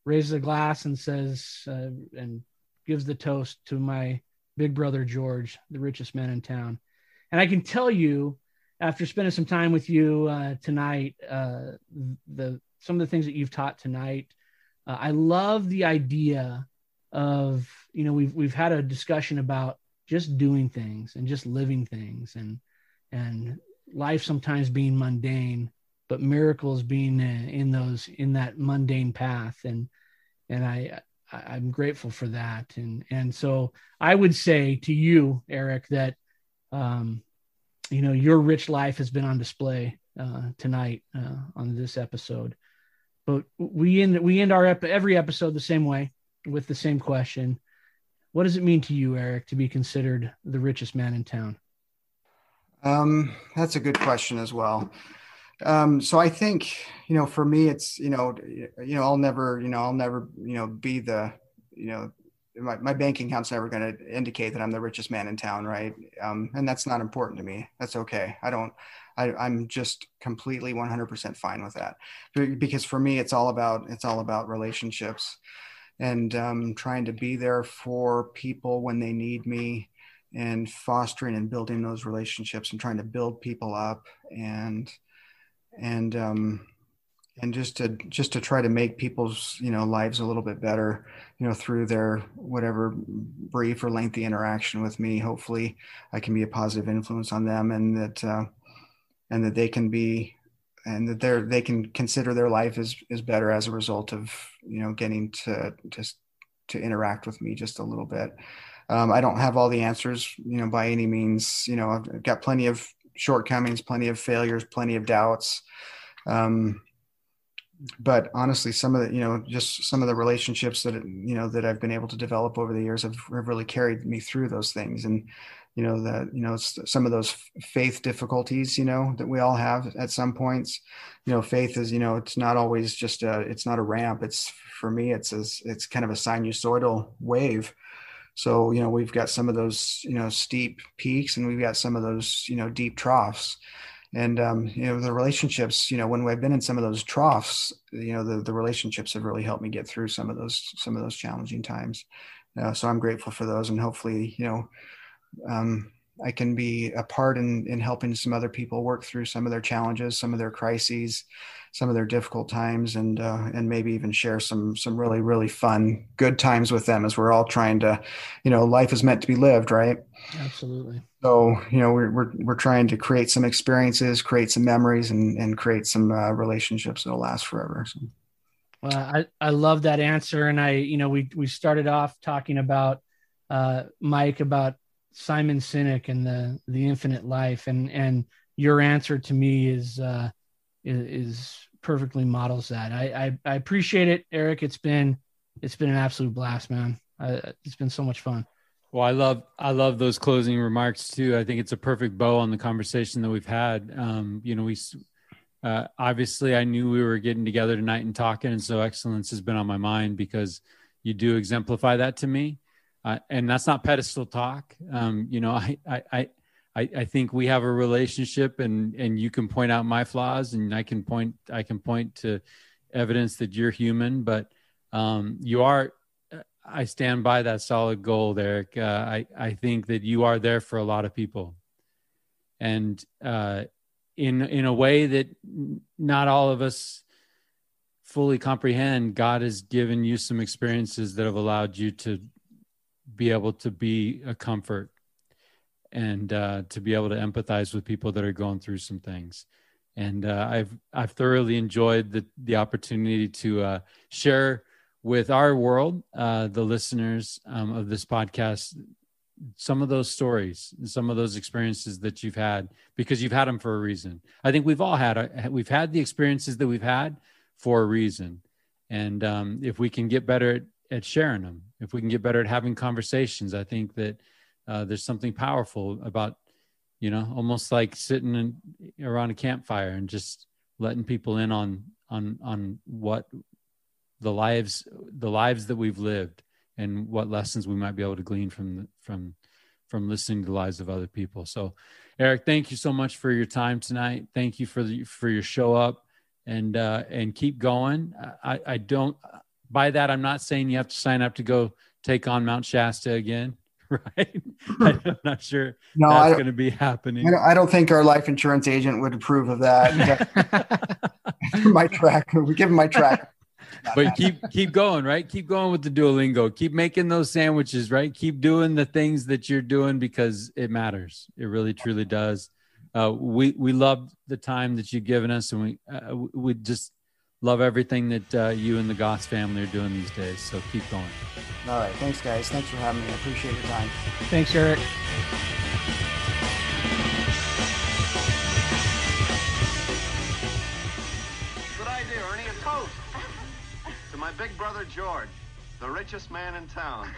raises a glass and says, and gives the toast to my big brother, George, the richest man in town. And I can tell you, after spending some time with you tonight, some of the things that you've taught tonight, I love the idea of, you know, we've had a discussion about just doing things and just living things, and life sometimes being mundane, but miracles being in that mundane path. And I'm grateful for that. And so I would say to you, Erick, that, you know, your rich life has been on display tonight on this episode. But we end every episode the same way, with the same question. What does it mean to you, Erick, to be considered the richest man in town? That's a good question as well. So I think, you know, for me, it's, I'll never be the, my bank account's never going to indicate that I'm the richest man in town. Right. And that's not important to me. That's okay. I'm just completely 100% fine with that, because for me, it's all about relationships, and trying to be there for people when they need me, and fostering and building those relationships, and trying to build people up, and just to try to make people's, lives a little bit better, through their whatever brief or lengthy interaction with me. Hopefully I can be a positive influence on them, and that they can be, and that they can consider their life is better as a result of, getting to interact with me just a little bit. I don't have all the answers, by any means. I've got plenty of shortcomings, plenty of failures, plenty of doubts. But honestly, some of the, just some of the relationships that, that I've been able to develop over the years have really carried me through those things. And, some of those faith difficulties, that we all have at some points. Faith is, it's not always just it's not a ramp. For me, it's kind of a sinusoidal wave. So, we've got some of those, steep peaks, and we've got some of those, deep troughs. And, the relationships, when I've been in some of those troughs, the relationships have really helped me get through some of those challenging times. So I'm grateful for those, and hopefully, I can be a part in helping some other people work through some of their challenges, some of their crises, some of their difficult times, and maybe even share some really, really fun, good times with them, as we're all trying to, life is meant to be lived, right? Absolutely. So, we're trying to create some experiences, create some memories, and create some relationships that'll last forever. So. Well, I love that answer. And we started off talking about Mike, about Simon Sinek and the infinite life, and your answer to me is perfectly models that. I appreciate it, Erick. It's been an absolute blast, man. It's been so much fun. Well, I love those closing remarks too. I think it's a perfect bow on the conversation that we've had. Obviously I knew we were getting together tonight and talking, and so excellence has been on my mind, because you do exemplify that to me. And that's not pedestal talk. I think we have a relationship, and you can point out my flaws, and I can point to evidence that you're human, but I stand by that solid goal, Erick. I think that you are there for a lot of people. And in a way that not all of us fully comprehend, God has given you some experiences that have allowed you to be able to be a comfort and to be able to empathize with people that are going through some things. And I've thoroughly enjoyed the opportunity to share with our world, the listeners of this podcast, some of those stories, some of those experiences that you've had, because you've had them for a reason. I think we've all we've had the experiences that we've had for a reason. And if we can get better at sharing them, if we can get better at having conversations, I think that there's something powerful about, almost like sitting around a campfire and just letting people in on what the lives that we've lived and what lessons we might be able to glean from listening to the lives of other people. So, Erick, thank you so much for your time tonight. Thank you for your show up and keep going. I don't, by that, I'm not saying you have to sign up to go take on Mount Shasta again, right? I'm not sure that's going to be happening. I don't think our life insurance agent would approve of that. My track, we give him my track. But keep going, right? Keep going with the Duolingo. Keep making those sandwiches, right? Keep doing the things that you're doing because it matters. It really, truly does. We love the time that you've given us, and we just love everything that you and the Goss family are doing these days. So keep going. All right. Thanks, guys. Thanks for having me. I appreciate your time. Thanks, Erick. Good idea, Ernie. A toast to my big brother George, the richest man in town.